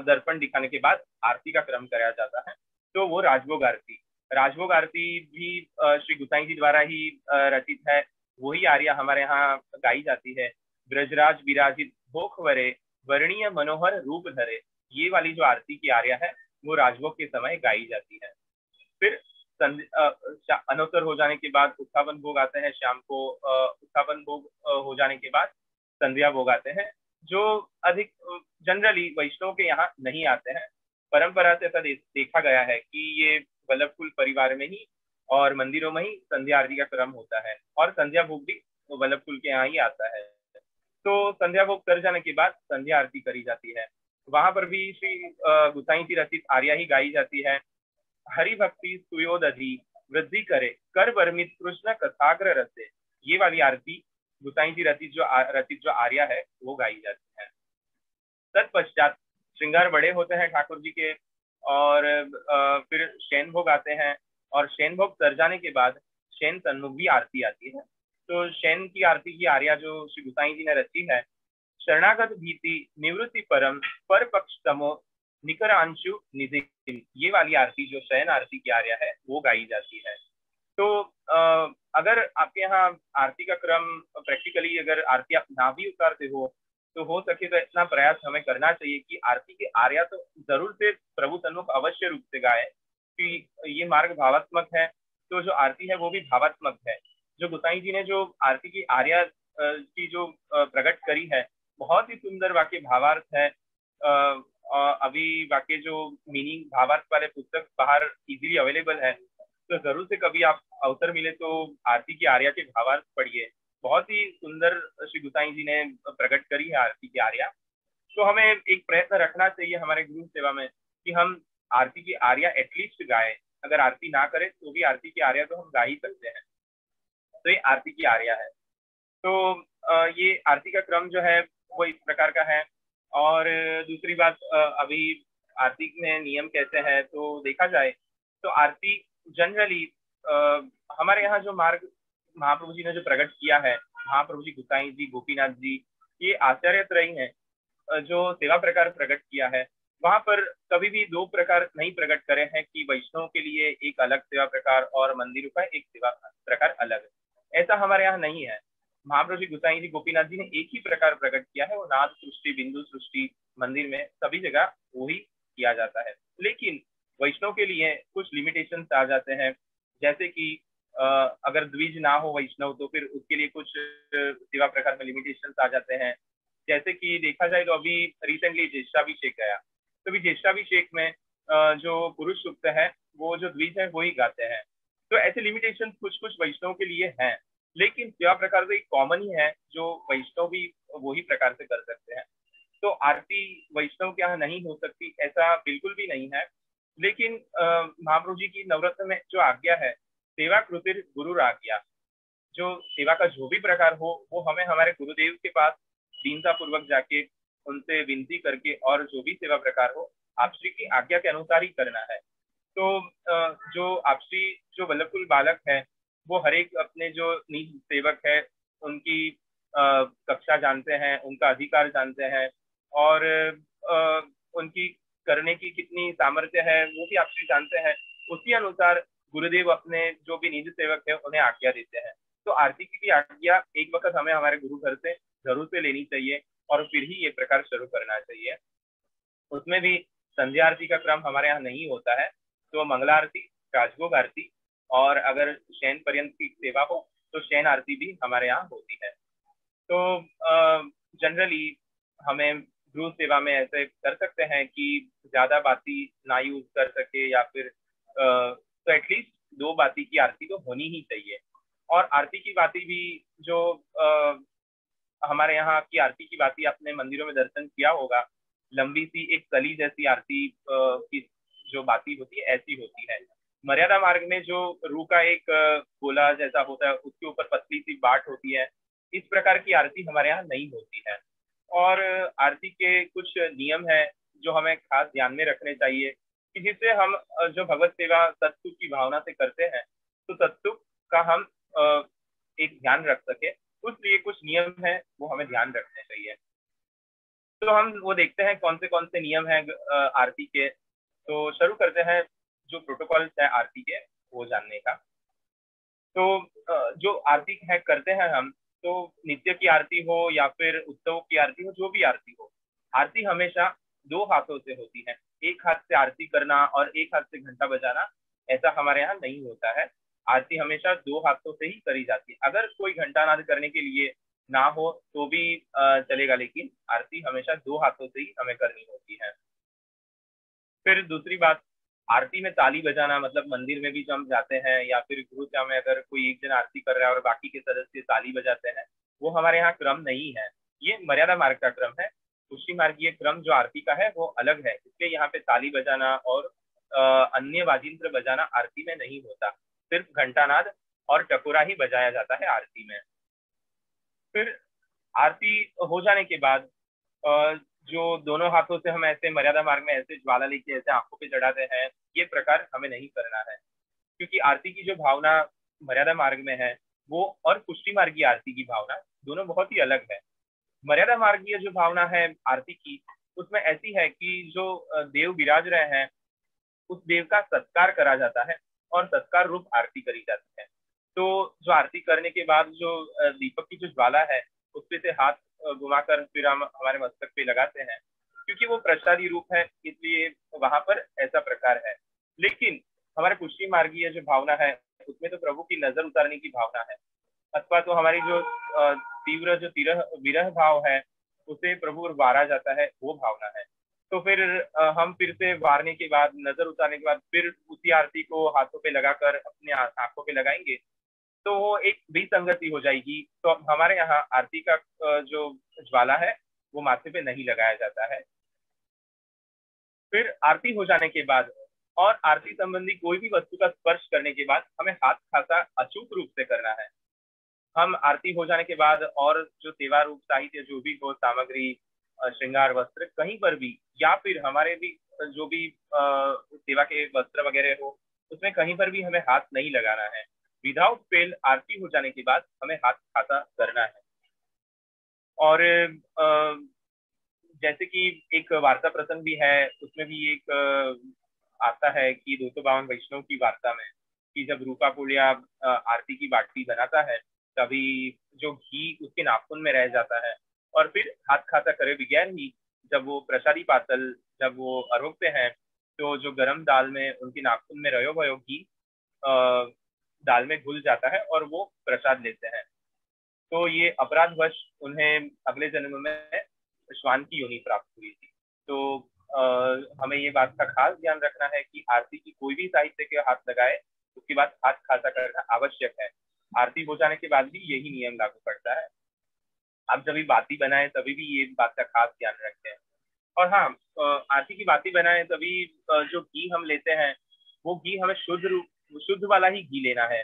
दर्पण दिखाने के बाद आरती का क्रम कराया जाता है, तो वो राजभोग आरती। राजभोग आरती भी श्री गुसाई जी द्वारा ही रचित है, वही आर्या हमारे यहाँ गाई जाती है। ब्रजराज विराजित भोख वरे वर्णीय मनोहर रूप धरे, ये वाली जो आरती की आर्या है वो राजभोग के समय गाई जाती है। फिर अनवसर हो जाने के बाद उत्थापन भोग आते हैं। शाम को उत्थापन भोग हो जाने के बाद संध्या भोग आते हैं, जो अधिक जनरली वैष्णव के यहाँ नहीं आते हैं। परंपरा से ऐसा देखा गया है कि ये वल्लभकुल परिवार में ही और मंदिरों में ही संध्या आरती का क्रम होता है, और संध्या भोग भी वल्लभकुल के यहाँ ही आता है। तो संध्या भोग कर जाने के बाद संध्या आरती करी जाती है। वहां पर भी श्री गुसाई जी रचित आर्या ही गाई जाती है। हरि भक्ति सुयोदधि वृद्धि करे कर वर्मित कृष्ण कथाग्र रसे, ये वाली आरती गुसाई जी रचित जो आर्या है वो गाई जाती है। तत्पश्चात श्रृंगार बड़े होते हैं ठाकुर जी के, और फिर शयन भोग आते हैं, और शयन भोग सर जाने के बाद शयन सन्मुख भी आरती आती है। तो शयन की आरती की आर्या जो श्री गुसाई जी ने रची है, शरणागत भीति निवृत्ति परम पर पक्ष तमो निकरांशु निधि, ये वाली आरती जो शयन आरती की आर्या है वो गाई जाती है। तो अगर आपके यहाँ आरती का क्रम प्रैक्टिकली अगर आरती आप ना भी उतारते हो सके तो इतना प्रयास हमें करना चाहिए कि आरती की आर्या तो जरूर से प्रभु सन्मुख अवश्य रूप से गाए, कि ये मार्ग भावात्मक है तो जो आरती है वो भी भावात्मक है। जो गुसाई जी ने जो आरती की आर्या की जो प्रकट करी है, बहुत ही सुंदर वाक्य भावार्थ है। अभी वाक्य जो मीनिंग भावार्थ वाले पुस्तक बाहर इजीली अवेलेबल है, तो जरूर से कभी आप अवसर मिले तो आरती की आर्या के भावार्थ पढ़िए। बहुत ही सुंदर श्री गुसाई जी ने प्रकट करी है आरती की आर्या। तो हमें एक प्रयत्न रखना चाहिए हमारे गुरु सेवा में कि हम आरती की आर्या एटलीस्ट गाएं। अगर आरती ना करें तो भी आरती की आर्या तो हम गा ही सकते हैं। तो ये आरती की आर्या है। तो ये आरती का क्रम जो है वो इस प्रकार का है। और दूसरी बात, अभी आरती में नियम कैसे हैं, तो देखा जाए तो आरती जनरली हमारे यहाँ जो मार्ग महाप्रभु जी ने जो प्रकट किया है, महाप्रभु जी, गुसाई जी, गोपीनाथ जी, ये आचार्य त्रयी हैं जो सेवा प्रकार प्रकट किया है। वहां पर कभी भी दो प्रकार नहीं प्रकट करे हैं कि वैष्णव के लिए एक अलग सेवा प्रकार और मंदिरों का एक सेवा प्रकार अलग। ऐसा हमारे यहाँ नहीं है। महाप्रभु जी, गुसाई जी, गोपीनाथ जी ने एक ही प्रकार प्रकट किया है, वो नाद सृष्टि, बिंदु सृष्टि, मंदिर में सभी जगह वही किया जाता है। लेकिन वैष्णव के लिए कुछ लिमिटेशंस आ जाते हैं, जैसे कि अगर द्विज ना हो वैष्णव तो फिर उसके लिए कुछ सेवा प्रकार में लिमिटेशंस आ जाते हैं। जैसे कि देखा जाए तो अभी रिसेंटली ज्येष्ठाभिषेक गया, तो अभी ज्येष्ठाभिषेक में जो पुरुष सूक्त है वो जो द्विज है वही गाते हैं। तो ऐसे लिमिटेशन कुछ कुछ वैष्णव के लिए हैं, लेकिन सेवा प्रकार से एक कॉमन ही है जो वैष्णव भी वही प्रकार से कर सकते हैं। तो आरती वैष्णव के यहाँ नहीं हो सकती ऐसा बिल्कुल भी नहीं है। लेकिन महाप्रभु जी की नवरत्न में जो आज्ञा है, सेवा कृतिर गुरु आज्ञा, जो सेवा का जो भी प्रकार हो वो हमें हमारे गुरुदेव के पास दीनता पूर्वक जाके उनसे विनती करके और जो भी सेवा प्रकार हो आपश्री की आज्ञा के अनुसार ही करना है। तो जो आपश्री जो वल्लभकुल बालक है वो हर एक अपने जो निज सेवक है उनकी कक्षा जानते हैं, उनका अधिकार जानते हैं और उनकी करने की कितनी सामर्थ्य है वो भी आपश्री जानते हैं। उसी अनुसार गुरुदेव अपने जो भी निज सेवक है उन्हें आज्ञा देते हैं। तो आरती की भी आज्ञा एक वक्त हमें हमारे गुरु घर से जरूर से लेनी चाहिए और फिर ही ये प्रकार शुरू करना चाहिए। उसमें भी संध्या आरती का क्रम हमारे यहाँ नहीं होता है, तो मंगला आरती, राजभोग आरती और अगर शयन पर्यंत की सेवा हो तो शयन आरती भी हमारे यहाँ होती है। तो जनरली हमें गुरु सेवा में ऐसे कर सकते हैं कि ज्यादा बाती ना यूज कर सके या फिर तो एटलीस्ट 2 बाती की आरती तो होनी ही चाहिए। और आरती की बाती भी जो हमारे यहाँ की आरती की बाती आपने मंदिरों में दर्शन किया होगा, लंबी सी एक कली जैसी आरती की जो बाती होती है ऐसी होती है। मर्यादा मार्ग में जो रू का एक गोला जैसा होता है उसके ऊपर पतली सी बाट होती है, इस प्रकार की आरती हमारे यहाँ नहीं होती है। और आरती के कुछ नियम है जो हमें खास ध्यान में रखने चाहिए कि जिससे हम जो भगवत सेवा सत्सुख की भावना से करते हैं तो सत्सुख का हम एक ध्यान रख सके, उसलिए कुछ नियम है वो हमें ध्यान रखने चाहिए। तो हम वो देखते हैं कौन से नियम हैं आरती के। तो शुरू करते हैं जो प्रोटोकॉल्स है आरती के वो जानने का। तो जो आरती है करते हैं हम, तो नित्य की आरती हो या फिर उत्सव की आरती हो, जो भी आरती हो, आरती हमेशा 2 हाथों से होती है। एक हाथ से आरती करना और एक हाथ से घंटा बजाना ऐसा हमारे यहाँ नहीं होता है। आरती हमेशा 2 हाथों से ही करी जाती है। अगर कोई घंटा नाद करने के लिए ना हो तो भी चलेगा, लेकिन आरती हमेशा 2 हाथों से ही हमें करनी होती है। फिर दूसरी बात, आरती में ताली बजाना, मतलब मंदिर में भी जब हम जाते हैं या फिर गुरुद्वारा में अगर कोई एक जन आरती कर रहा है और बाकी के सदस्य ताली बजाते हैं, वो हमारे यहाँ क्रम नहीं है। ये मर्यादा मार्ग का क्रम है। पुष्टि मार्गीय क्रम जो आरती का है वो अलग है, इसलिए यहाँ पे ताली बजाना और अन्य वाजिंत्र बजाना आरती में नहीं होता। सिर्फ घंटानाद और टकोरा ही बजाया जाता है आरती में। फिर आरती हो जाने के बाद जो दोनों हाथों से हम ऐसे मर्यादा मार्ग में ऐसे ज्वाला लेके ऐसे आंखों पे चढ़ाते हैं, ये प्रकार हमें नहीं करना है, क्योंकि आरती की जो भावना मर्यादा मार्ग में है वो और पुष्टि मार्ग की आरती की भावना दोनों बहुत ही अलग है। मर्यादा मार्गीय जो भावना है आरती की, उसमें ऐसी है कि जो देव विराज रहे हैं उस देव का सत्कार करा जाता है और सत्कार रूप आरती करी जाती है। तो जो आरती करने के बाद जो दीपक की जो ज्वाला है उसपे से हाथ घुमाकर फिर हम हमारे मस्तक पे लगाते हैं, क्योंकि वो प्रसादी रूप है, इसलिए वहां पर ऐसा प्रकार है। लेकिन हमारे पुष्टि मार्गीय जो भावना है उसमें तो प्रभु की नजर उतारने की भावना है अथवा तो हमारी जो तीव्र जो विरह भाव है उसे प्रभु वारा जाता है, वो भावना है। तो फिर हम फिर से वारने के बाद, नजर उतारने के बाद फिर उसी आरती को हाथों पे लगाकर अपने आंखों पे लगाएंगे, तो वो एक विसंगति हो जाएगी। तो हमारे यहाँ आरती का जो ज्वाला है वो माथे पे नहीं लगाया जाता है। फिर आरती हो जाने के बाद और आरती संबंधी कोई भी वस्तु का स्पर्श करने के बाद हमें हाथ खासा अचूक रूप से करना है। हम आरती हो जाने के बाद और जो सेवा रूप साहित्य जो भी हो, सामग्री, श्रृंगार वस्त्र कहीं पर भी, या फिर हमारे भी जो भी सेवा के वस्त्र वगैरह हो, उसमें कहीं पर भी हमें हाथ नहीं लगाना है। विदाउट फेल आरती हो जाने के बाद हमें हाथ खाता करना है। और जैसे कि एक वार्ता प्रसंग भी है, उसमें भी एक आता है कि 252 वैष्णव की वार्ता में कि जब रूपा पुलिया आरती की बाटी बनाता है, तभी जो घी उसके नाखून में रह जाता है और फिर हाथ खाता करे बगैर ही जब वो प्रसादी पातल जब वो अरोगते हैं, तो जो गरम दाल में उनके नाखून में रयो भयो घी दाल में घुल जाता है और वो प्रसाद लेते हैं। तो ये अपराधवश उन्हें अगले जन्म में श्वान की योनि प्राप्त हुई थी। तो हमें ये बात का खास ध्यान रखना है कि आरती की कोई भी साहित्य के हाथ लगाए उसके बाद हाथ खासा करना आवश्यक है। आरती हो जाने के बाद भी यही नियम लागू पड़ता है। आप जब भी बाती बनाए तभी भी ये बात का खास ध्यान रखते हैं। और हाँ, आरती की बाती बनाए तभी जो घी हम लेते हैं वो घी हमें शुद्ध वाला ही घी लेना है।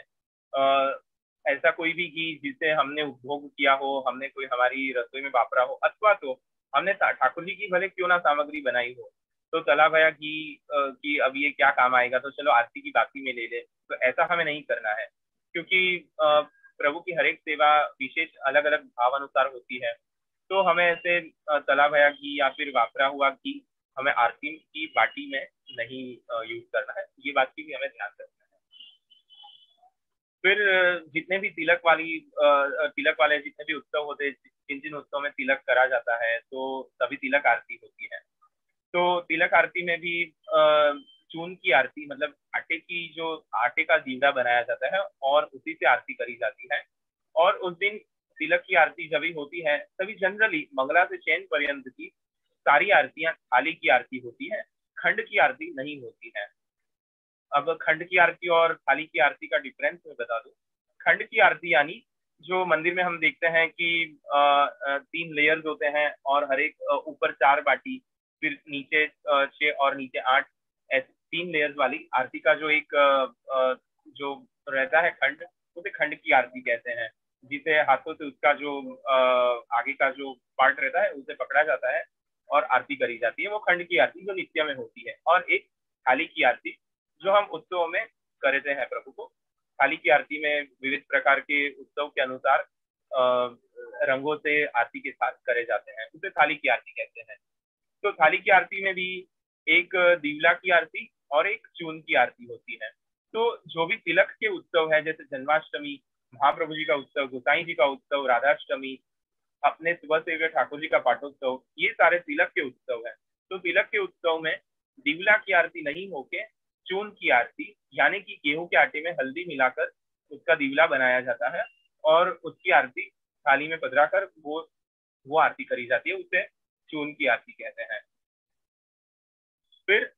ऐसा कोई भी घी जिसे हमने उपभोग किया हो, हमने कोई हमारी रसोई में वापरा हो, अथवा तो हमने ठाकुर जी की भले क्यों ना सामग्री बनाई हो, तो तला भया घी कि अब ये क्या काम आएगा, तो चलो आरती की बाती में ले ले, तो ऐसा हमें नहीं करना है। क्योंकि प्रभु की हर एक सेवा विशेष अलग अलग भाव अनुसार होती है। तो हमें ऐसे तला भया घी या फिर वापरा हुआ घी हमें आरती की बाटी में नहीं यूज करना है। ये बात की भी हमें ध्यान रखना है। फिर जितने भी तिलक वाले जितने भी उत्सव होते हैं, जिन उत्सव में तिलक करा जाता है, तो तभी तिलक आरती होती है। तो तिलक आरती में भी चून की आरती, मतलब आटे का दीवड़ा बनाया जाता है और उसी से आरती करी जाती है। और उस दिन तिलक की आरती जब भी होती है तभी जनरली मंगला से चैन पर्यंत की सारी आरतियां थाली की आरती होती है, खंड की आरती नहीं होती है। अब खंड की आरती और थाली की आरती का डिफरेंस मैं बता दूं। खंड की आरती यानी जो मंदिर में हम देखते हैं कि 3 लेयर्स होते हैं और हर एक ऊपर 4 बाटी, फिर नीचे 6 और नीचे 8, ऐसे 3 लेयर्स वाली आरती का जो एक जो रहता है खंड, उसे खंड की आरती कहते हैं। जिसे हाथों से उसका जो आगे का जो पार्ट रहता है उसे पकड़ा जाता है और आरती करी जाती है। वो खंड की आरती जो नित्य में होती है। और एक थाली की आरती जो हम उत्सव में करते हैं प्रभु को। थाली की आरती में विविध प्रकार के उत्सव के अनुसार रंगों से आरती के साथ करे जाते हैं, उसे थाली की आरती कहते हैं। तो थाली की आरती में भी एक दीवला की आरती और एक चून की आरती होती है। तो जो भी तिलक के उत्सव है, जैसे जन्माष्टमी, महाप्रभु जी का उत्सव, गोसाई जी का उत्सव, राधाष्टमी, अपने सुबह से ठाकुर जी का पाठोत्सव, ये सारे तिलक के उत्सव है। तो तिलक के उत्सव में दीवला की आरती नहीं होके चून की आरती, यानी कि गेहूं के आटे में हल्दी मिलाकर उसका दीवला बनाया जाता है और उसकी आरती थाली में पधराकर वो आरती करी जाती है, उसे चून की आरती कहते हैं। फिर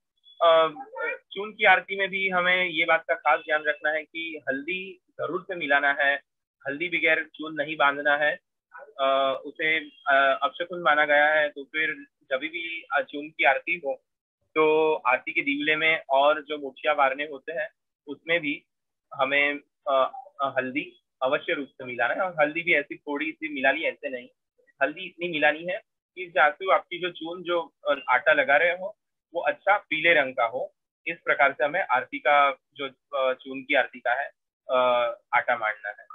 चून की आरती में भी हमें ये बात का खास ध्यान रखना है कि हल्दी जरूर से मिलाना है, हल्दी बगैर चून नहीं बांधना है, उसे अपशकुन माना गया है। तो फिर जब भी चून की आरती हो तो आरती के दीवले में और जो मुठिया वारने होते हैं उसमें भी हमें हल्दी अवश्य रूप से मिलाना है। और हल्दी भी ऐसी थोड़ी सी मिलानी, ऐसे नहीं, हल्दी इतनी मिलानी है कि जासू आपकी जो चून जो आटा लगा रहे हो वो अच्छा पीले रंग का हो। इस प्रकार से हमें आरती का जो चून की आरती का है आटा मारना है।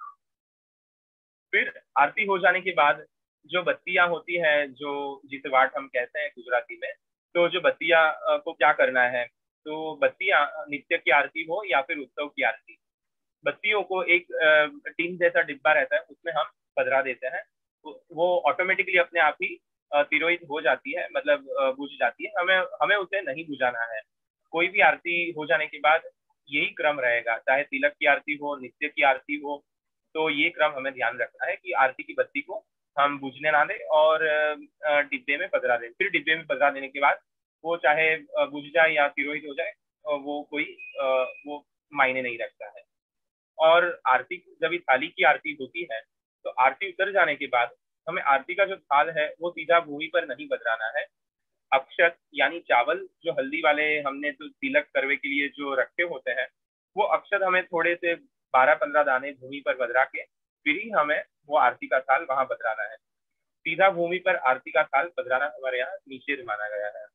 फिर आरती हो जाने के बाद जो बत्तियां होती है, जो जिसे वाट हम कहते हैं गुजराती में, तो जो बत्तियां को क्या करना है, तो बत्तियां नित्य की आरती हो या फिर उत्सव की आरती, बत्तियों को एक टीन जैसा डिब्बा रहता है उसमें हम पधरा देते हैं। वो ऑटोमेटिकली अपने आप ही तिरोहित हो जाती है, मतलब बुझ जाती है। हमें उसे नहीं बुझाना है। कोई भी आरती हो जाने के बाद यही क्रम रहेगा, चाहे तिलक की आरती हो, नित्य की आरती हो, तो ये क्रम हमें ध्यान रखना है कि आरती की बत्ती को हम बुझने ना दें और डिब्बे में पधरा दें। फिर डिब्बे में पधरा देने के बाद वो चाहे बुझ जाए या तिरोहित हो जाए, वो कोई वो मायने नहीं रखता है। और आरती, जब इस थाली की आरती होती है तो आरती उतर जाने के बाद हमें आरती का जो थाल है वो सीधा भूमि पर नहीं बदराना है। अक्षत यानी चावल, जो हल्दी वाले हमने तो तिलक करवे के लिए जो रखे होते हैं, वो अक्षत हमें थोड़े से 12-15 दाने भूमि पर बदरा के फिर ही हमें वो आरती का थाल वहां बदराना है। सीधा भूमि पर आरती का थाल बदराना हमारे यहाँ निषेध माना गया है।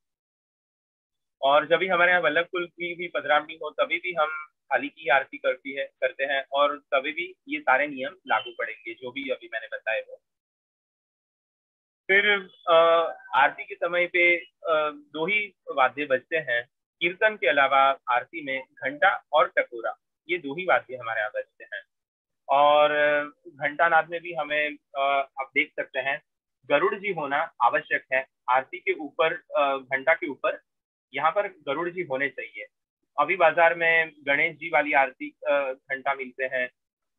और जब भी हमारे यहाँ वल्लभ कुल की भी पधरावनी हो तभी भी हम थाली की आरती करते हैं, और तभी भी ये सारे नियम लागू पड़ेंगे जो भी अभी मैंने बताए वो। फिर आरती के समय पे दो ही वाद्य बजते हैं। कीर्तन के अलावा आरती में घंटा और टकोरा, ये दो ही वाद्य हमारे यहाँ बजते हैं। और घंटा नाद में भी हमें आप देख सकते हैं गरुड़ जी होना आवश्यक है। आरती के ऊपर, घंटा के ऊपर यहाँ पर गरुड़ जी होने चाहिए। अभी बाजार में गणेश जी वाली आरती घंटा मिलते हैं,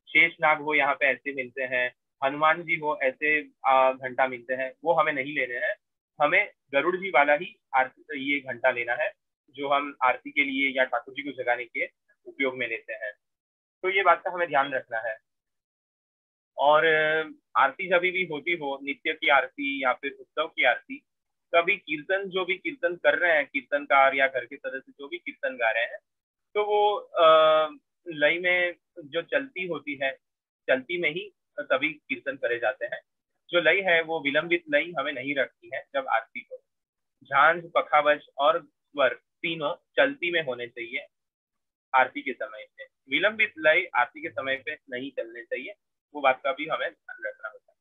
शेषनाग हो यहाँ पे ऐसे मिलते हैं, हनुमान जी हो ऐसे घंटा मिलते हैं, वो हमें नहीं लेने हैं। हमें गरुड़ जी वाला ही ये घंटा लेना है जो हम आरती के लिए या ठाकुर जी को जगाने के उपयोग में लेते हैं। तो ये बात का हमें ध्यान रखना है। और आरती जब भी होती हो, नित्य की आरती या फिर उत्सव की आरती, तभी कीर्तन, जो भी कीर्तन कर रहे हैं कीर्तनकार या घर के सदस्य जो भी कीर्तन गा रहे हैं, तो वो लय में जो चलती होती है, चलती में ही तभी कीर्तन करे जाते हैं। जो लय है वो विलंबित लय हमें नहीं रखती है जब आरती हो। झांझ, पखावज और स्वर तीनों चलती में होने चाहिए आरती के समय पे। विलंबित लय आरती के समय पे नहीं चलने चाहिए, वो बात का भी हमें ध्यान रखना होता है।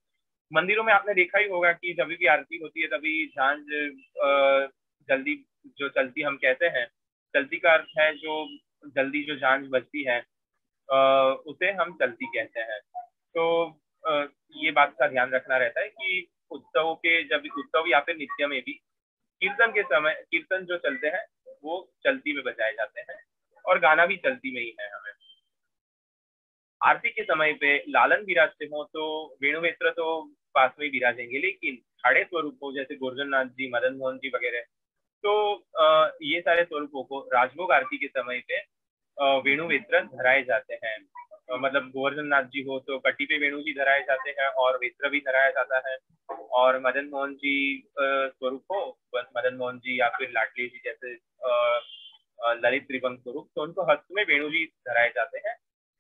मंदिरों में आपने देखा ही होगा कि जब भी आरती होती है तभी झांझ जल्दी, जो चलती हम कहते हैं, चलती का अर्थ है जो जल्दी जो झांझ बजती है उसे हम चलती कहते हैं। तो ये बात का ध्यान रखना रहता है कि उत्सव के, जब उत्सव या फिर नित्य में भी कीर्तन के समय कीर्तन जो चलते हैं वो चलती में बजाए जाते हैं और गाना भी चलती में ही है। हमें आरती के समय पे लालन विराजते हो तो वेणुवेत्र तो पास में ही विराजेंगे, लेकिन खड़े स्वरूप हो जैसे गोवर्धननाथ जी, मदन मोहन जी वगैरह, तो ये सारे स्वरूपों को राजभोग आरती के समय पे वेणुवेत्र धराए जाते हैं। मतलब गोवर्धननाथ जी हो तो कटी पे वेणु जी धराए जाते हैं और वेत्र भी धराया जाता है। और मदन मोहन जी स्वरूप हो, मदन मोहन जी या फिर लाडली जी जैसे ललित त्रिभंग स्वरूप, तो उनको हस्त में वेणु जी धराए जाते हैं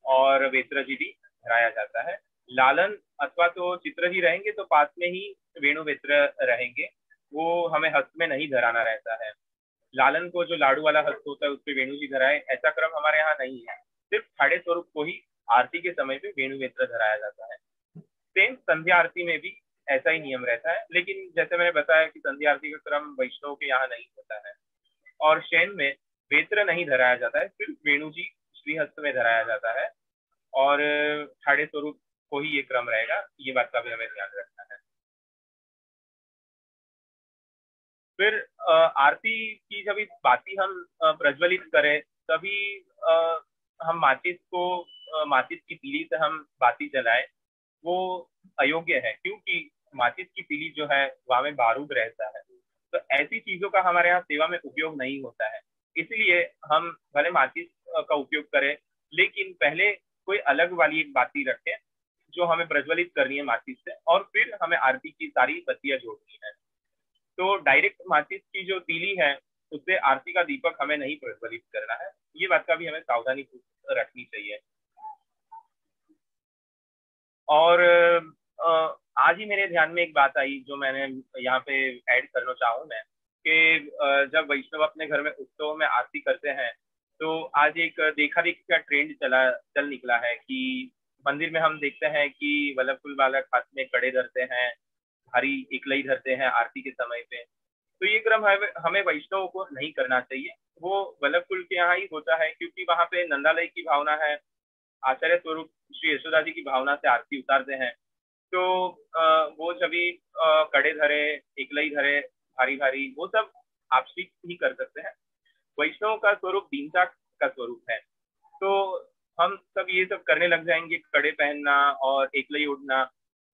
और वेत्र जी भी धराया जाता है। लालन अथवा तो चित्र जी रहेंगे तो पास में ही वेणु वेत्र रहेंगे, वो हमें हस्त में नहीं धराना रहता है। लालन को जो लाडू वाला हस्त होता है उस पर वेणु जी धराए, ऐसा क्रम हमारे यहाँ नहीं है। सिर्फ खड़े स्वरूप को ही आरती के समय पे वेणु वेत्र धराया जाता है। सेम संध्या आरती में भी ऐसा ही नियम रहता है, लेकिन जैसे मैंने बताया कि संध्या आरती का क्रम वैष्णव के यहाँ नहीं होता है। और शयन में वेत्र नहीं धराया जाता है, सिर्फ वेणु जी श्रीहस्त में धराया जाता है और खड़े स्वरूप को ही ये क्रम रहेगा। ये बात का भी हमें ध्यान रखना है। फिर आरती की जब बाती हम प्रज्वलित करें तभी हम माचिस की तीली से हम बाती जलाएं, वो अयोग्य है, क्योंकि माचिस की तीली जो है वहां में बारूद रहता है। तो ऐसी चीजों का हमारे यहाँ सेवा में उपयोग नहीं होता है। इसलिए हम भले माचिस का उपयोग करें, लेकिन पहले कोई अलग वाली एक बाती रखें जो हमें प्रज्वलित करनी है माचिस से, और फिर हमें आरती की सारी बत्तियां जोड़नी है। तो डायरेक्ट माचिस की जो तीली है उससे आरती का दीपक हमें नहीं प्रज्वलित करना है। ये बात का भी हमें सावधानी रखनी चाहिए। और आज ही मेरे ध्यान में एक बात आई जो मैंने यहाँ पे ऐड करना चाहूँ मैं, कि जब वैष्णव अपने घर में उत्सव में आरती करते हैं तो आज एक देखा देखी का ट्रेंड चल निकला है कि मंदिर में हम देखते हैं कि वल्लभ कुल बालक हाथ में कड़े धरते हैं, भारी एकलई धरते हैं आरती के समय पे। तो ये क्रम हमें वैष्णव को नहीं करना चाहिए। वो वल्लभ कुल के यहाँ ही होता है, क्योंकि वहां पे नंदालय की भावना है, आचार्य स्वरूप श्री यशोदा जी की भावना से आरती उतारते हैं। तो वो सभी कड़े धरे, एकलई धरे, भारी भारी, वो सब आप ही कर सकते हैं। वैष्णव का स्वरूप दीनता का स्वरूप है। तो हम सब ये सब करने लग जाएंगे, कड़े पहनना और एकलई उड़ना,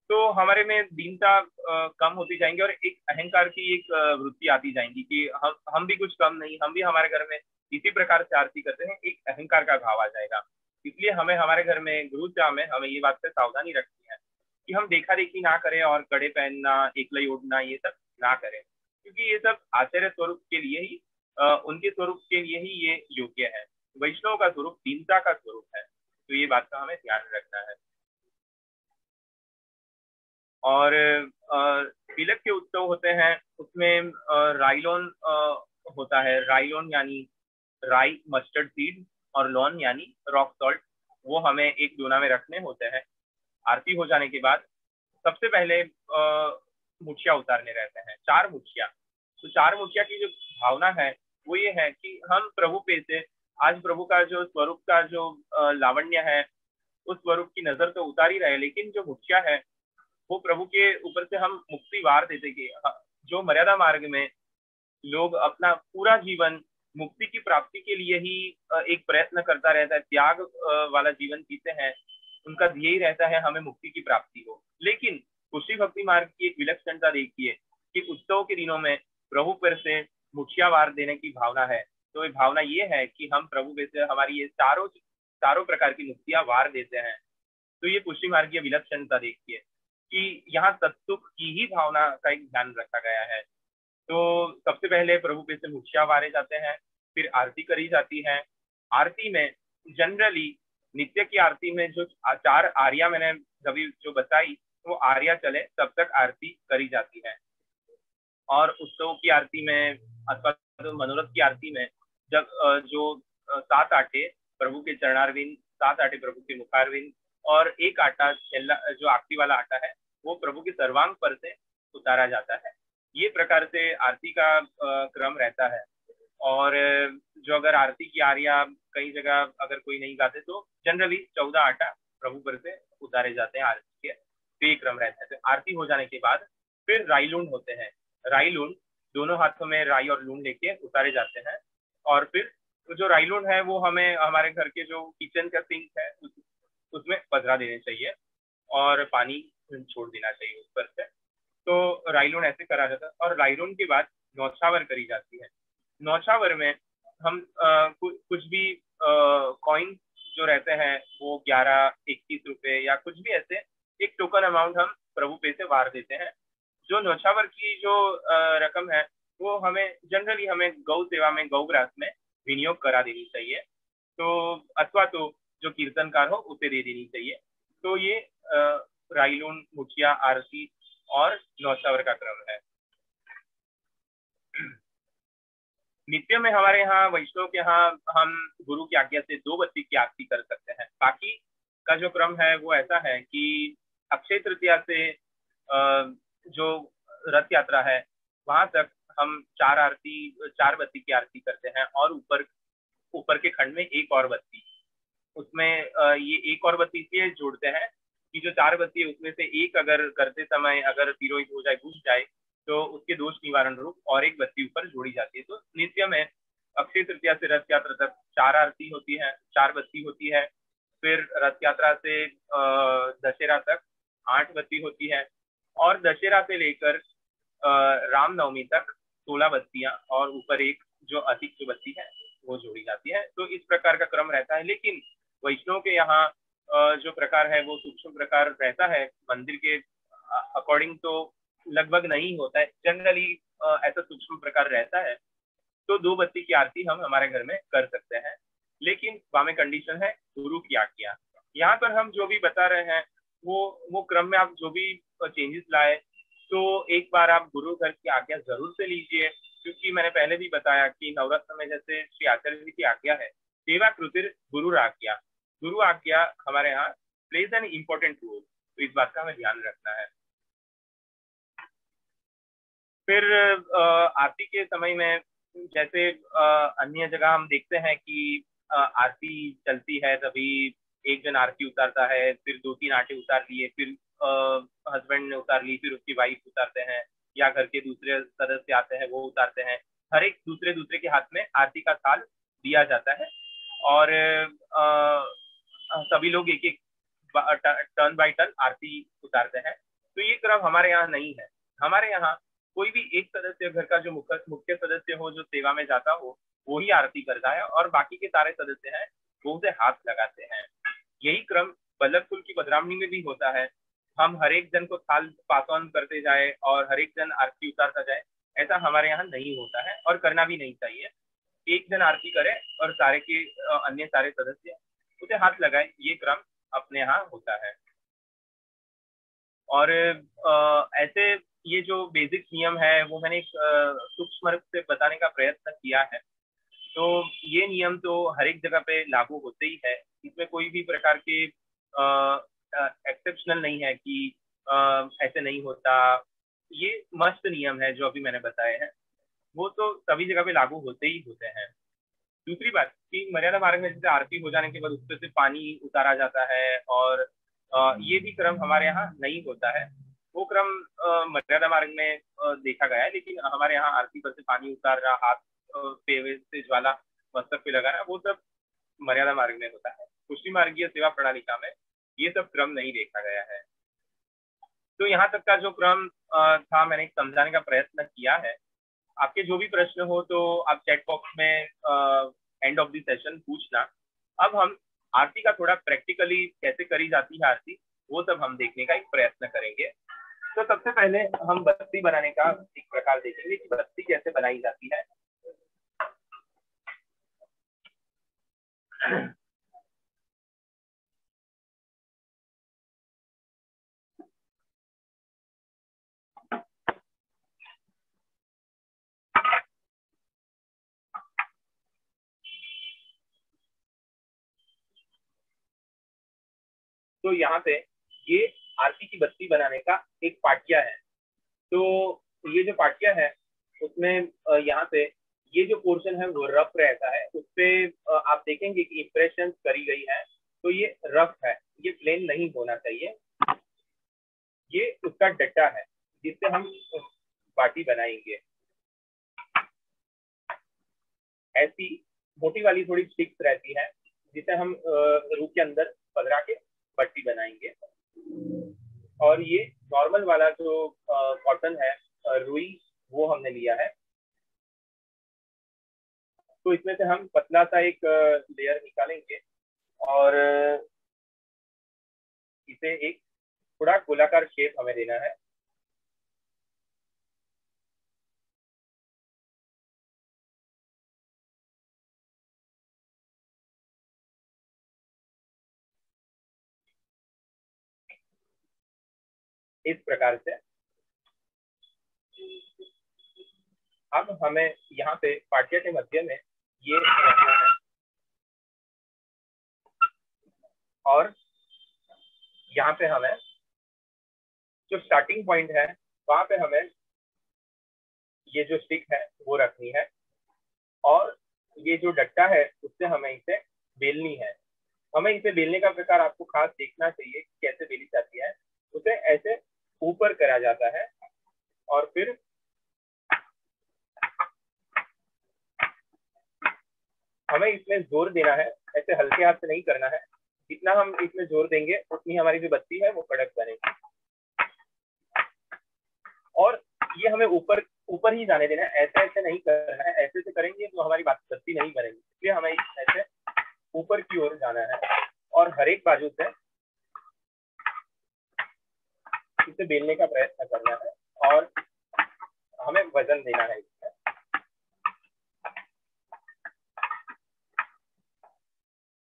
तो हमारे में दीनता कम होती जाएंगी और एक अहंकार की एक वृत्ति आती जाएंगी कि हम भी कुछ कम नहीं, हम भी हमारे घर में इसी प्रकार से आरती करते हैं, एक अहंकार का भाव आ जाएगा। इसलिए हमें हमारे घर में गुरुद्वारा में हमें ये बात से सावधानी रखनी है कि हम देखा देखी ना करें और कड़े पहनना, एकलई उड़ना ये सब ना करें, क्योंकि ये सब आचार्य स्वरूप के लिए ही उनके स्वरूप के लिए ही ये योग्य है। वैष्णव का स्वरूप दीनता का स्वरूप है, तो ये बात का हमें ध्यान रखना है। और तिलक के उत्सव होते हैं, उसमें राइलोन होता है। राइलोन यानी राई मस्टर्ड सीड और लॉन यानी रॉक सॉल्ट, वो हमें एक दोना में रखने होते हैं। आरती हो जाने के बाद सबसे पहले मुठिया उतारने रहते हैं, 4 मुठिया। तो 4 मुठिया की जो भावना है वो ये है कि हम प्रभु पे से आज प्रभु का जो स्वरूप का जो लावण्य है उस स्वरूप की नजर तो उतार ही रहे, लेकिन जो मुठिया है वो प्रभु के ऊपर से हम मुक्ति वार देते कि जो मर्यादा मार्ग में लोग अपना पूरा जीवन मुक्ति की प्राप्ति के लिए ही एक प्रयत्न करता रहता है, त्याग वाला जीवन जीते हैं, उनका ध्येय रहता है हमें मुक्ति की प्राप्ति हो। लेकिन कुशी भक्ति मार्ग की एक विलक्षणता देखिए कि उत्सव के दिनों में प्रभु पर से मुठिया वार देने की भावना है। तो ये भावना ये है कि हम प्रभु पे से हमारी ये चारों प्रकार की मुक्तियां वार देते हैं। तो ये पुष्टि मार्ग की विलक्षणता देखिए कि यहाँ सत्सुख की ही भावना का एक ध्यान रखा गया है। तो सबसे पहले प्रभु पे से मुखिया वारे जाते हैं, फिर आरती करी जाती है। आरती में जनरली नित्य की आरती में जो 4 आर्या मैंने अभी जो बताई वो आर्या चले तब तक आरती करी जाती है। और उत्सव की आरती में अथवा तो मनोरथ की आरती में जब जो 7 आटे प्रभु के चरणारविंद, 7 आटे प्रभु के मुखारविंद और एक आटा जो आखिरी वाला आटा है वो प्रभु के सर्वांग पर से उतारा जाता है। ये प्रकार से आरती का क्रम रहता है। और जो अगर आरती की आर्या कई जगह अगर कोई नहीं गाते तो जनरली 14 आटा प्रभु पर से उतारे जाते हैं आरती के, तो ये क्रम रहता है। तो आरती हो जाने के बाद फिर राईलूंड होते हैं। राईलूंड दोनों हाथों में राई और लूंड लेके उतारे जाते हैं। और फिर जो राईलूंड है वो हमें हमारे घर के जो किचन का सिंक है उसमें पधरा देने चाहिए और पानी छोड़ देना चाहिए ऊपर से। तो राईलूंड ऐसे करा जाता है। और राईलूंड के बाद नौछावर करी जाती है। नौछावर में हम कुछ भी कॉइन जो रहते हैं वो 11-21 रुपए या कुछ भी ऐसे एक टोकन अमाउंट हम प्रभु पे से वार देते हैं। जो नौछावर की जो रकम है वो हमें जनरली हमें गौ सेवा में गौग्रास में विनियोग करा देनी चाहिए, तो अथवा तो जो कीर्तनकार हो उसे दे देनी चाहिए। तो ये राईलूंड, मुखिया, आरती और नौछावर का क्रम है। नित्य में हमारे यहाँ वैष्णव के यहाँ हम गुरु की आज्ञा से 2 बत्ती की आरती कर सकते हैं। बाकी का जो क्रम है वो ऐसा है कि अक्षय तृतीया से जो रथ यात्रा है वहां तक हम 4 बत्ती की आरती करते हैं और ऊपर के खंड में एक और बत्ती। उसमें ये एक और बत्ती इसलिए जोड़ते हैं कि जो 4 बत्ती है उसमें से एक अगर करते समय अगर तिरोहित हो जाए, बुझ जाए, तो उसके दोष निवारण रूप और एक बत्ती ऊपर जोड़ी जाती है। तो नित्य में अक्षय तृतीया से रथ यात्रा तक 4 आरती होती है, 4 बत्ती होती है। फिर रथ यात्रा से दशहरा तक 8 बत्ती होती है और दशहरा से लेकर रामनवमी तक 16 बत्तियां और ऊपर एक जो अधिक जो बत्ती है वो जोड़ी जाती है। तो इस प्रकार का क्रम रहता है। लेकिन वैष्णव के यहाँ जो प्रकार है वो सूक्ष्म प्रकार रहता है। मंदिर के अकॉर्डिंग तो लगभग नहीं होता है, जनरली ऐसा सूक्ष्म प्रकार रहता है। तो 2 बत्ती की आरती हम हमारे घर में कर सकते हैं, लेकिन वहाँ कंडीशन है गुरु की आज्ञा। यहाँ पर हम जो भी बता रहे हैं वो क्रम में आप जो भी चेंजेस लाए तो एक बार आप गुरु घर की आज्ञा जरूर से लीजिए, क्योंकि मैंने पहले भी बताया कि नवरत्न में जैसे श्री आचार्य जी की आज्ञा है, सेवा कृतिर गुरु आज्ञा। गुरु आज्ञा हमारे यहाँ प्लेज एन इम्पोर्टेंट रोल, तो इस बात का हमें ध्यान रखना है। फिर आरती के समय में जैसे अन्य जगह हम देखते हैं कि आरती चलती है तभी एक जन आरती उतारता है, फिर 2-3 आटे उतार लिए, फिर हस्बैंड ने उतार ली, फिर उसकी वाइफ उतारते हैं या घर के दूसरे सदस्य आते हैं वो उतारते हैं। हर एक दूसरे के हाथ में आरती का थाल दिया जाता है। और सभी लोग एक एक टर्न बाय टर्न आरती उतारते हैं। तो ये क्रम हमारे यहाँ नहीं है। हमारे यहाँ कोई भी एक सदस्य, घर का जो मुख्य सदस्य हो, जो सेवा में जाता हो, वो ही आरती करता है और बाकी के सारे सदस्य हैं वो उसे हाथ लगाते हैं। यही क्रम बल्लभ कुल की बदरामणी में भी होता है। हम हर एक जन को थाल पास ऑन करते जाए और हर एक जन आरती उतारता जाए, ऐसा हमारे यहाँ नहीं होता है और करना भी नहीं चाहिए। एक जन आरती करे और सारे के अन्य सारे सदस्य उसे हाथ लगाए, ये क्रम अपने यहाँ होता है। और ऐसे ये जो बेसिक नियम है वो मैंने एक सूक्ष्म रूप से बताने का प्रयत्न किया है। तो ये नियम तो हर एक जगह पे लागू होते ही है, इसमें कोई भी प्रकार के एक्सेप्शनल नहीं है कि ऐसे नहीं होता। ये मस्त नियम है जो अभी मैंने बताए हैं, वो तो सभी जगह पे लागू होते ही होते हैं। दूसरी बात कि मर्यादा मार्ग में जैसे आरती हो जाने के बाद उससे पानी उतारा जाता है, और ये भी क्रम हमारे यहाँ नहीं होता है। वो क्रम मर्यादा मार्ग में देखा गया है, लेकिन हमारे यहाँ आरती पर से पानी उतार रहा, हाथ पे से ज्वाला मस्तक पे लगाना, वो सब मर्यादा मार्ग में होता है। पुष्टि मार्गीय सेवा प्रणालिका में ये सब क्रम नहीं देखा गया है। तो यहाँ तक का जो क्रम था मैंने समझाने का प्रयत्न किया है। आपके जो भी प्रश्न हो तो आप चैट बॉक्स में एंड ऑफ द सेशन पूछना। अब हम आरती का थोड़ा प्रैक्टिकली कैसे करी जाती है आरती, वो सब हम देखने का एक प्रयत्न करेंगे। तो सबसे पहले हम बत्ती बनाने का एक प्रकार देखेंगे कि बत्ती कैसे बनाई जाती है। तो यहाँ पे ये आरती की बत्ती बनाने का एक पाटिया है। तो ये जो पाटिया है उसमें यहाँ पे ये जो पोर्शन है वो रफ रहता है, उस पे आप देखेंगे कि इंप्रेशन करी गई है। तो ये रफ है, ये प्लेन नहीं होना चाहिए। ये उसका डट्टा है जिससे हम पाटी बनाएंगे। ऐसी मोटी वाली थोड़ी स्टिक्स रहती है जिसे हम रूह के अंदर पधरा के पट्टी बनाएंगे। और ये नॉर्मल वाला जो कॉटन है रुई, वो हमने लिया है। तो इसमें से हम पतला सा एक लेयर निकालेंगे और इसे एक थोड़ा गोलाकार शेप हमें देना है। इस प्रकार से अब हमें यहाँ पे पाटिया के मध्य में ये रखना है और यहाँ पे हमें जो स्टार्टिंग पॉइंट है वहां पे हमें ये जो स्टिक है वो रखनी है और ये जो डट्टा है उससे हमें इसे बेलनी है। हमें इसे बेलने का प्रकार आपको खास देखना चाहिए कि कैसे बेली जाती है। उसे ऐसे ऊपर करा जाता है और फिर हमें इसमें जोर देना है, ऐसे हल्के हाथ से नहीं करना है। जितना हम इसमें जोर देंगे उतनी हमारी जो बत्ती है वो कड़क बनेगी। और ये हमें ऊपर ऊपर ही जाने देना है, ऐसे ऐसे नहीं करना है। ऐसे से करेंगे तो हमारी बत्ती नहीं बनेगी, इसलिए हमें ऐसे ऊपर की ओर जाना है और हर एक बाजू से इसे बेलने का प्रयत्न करना है और हमें वजन देना है इसमें।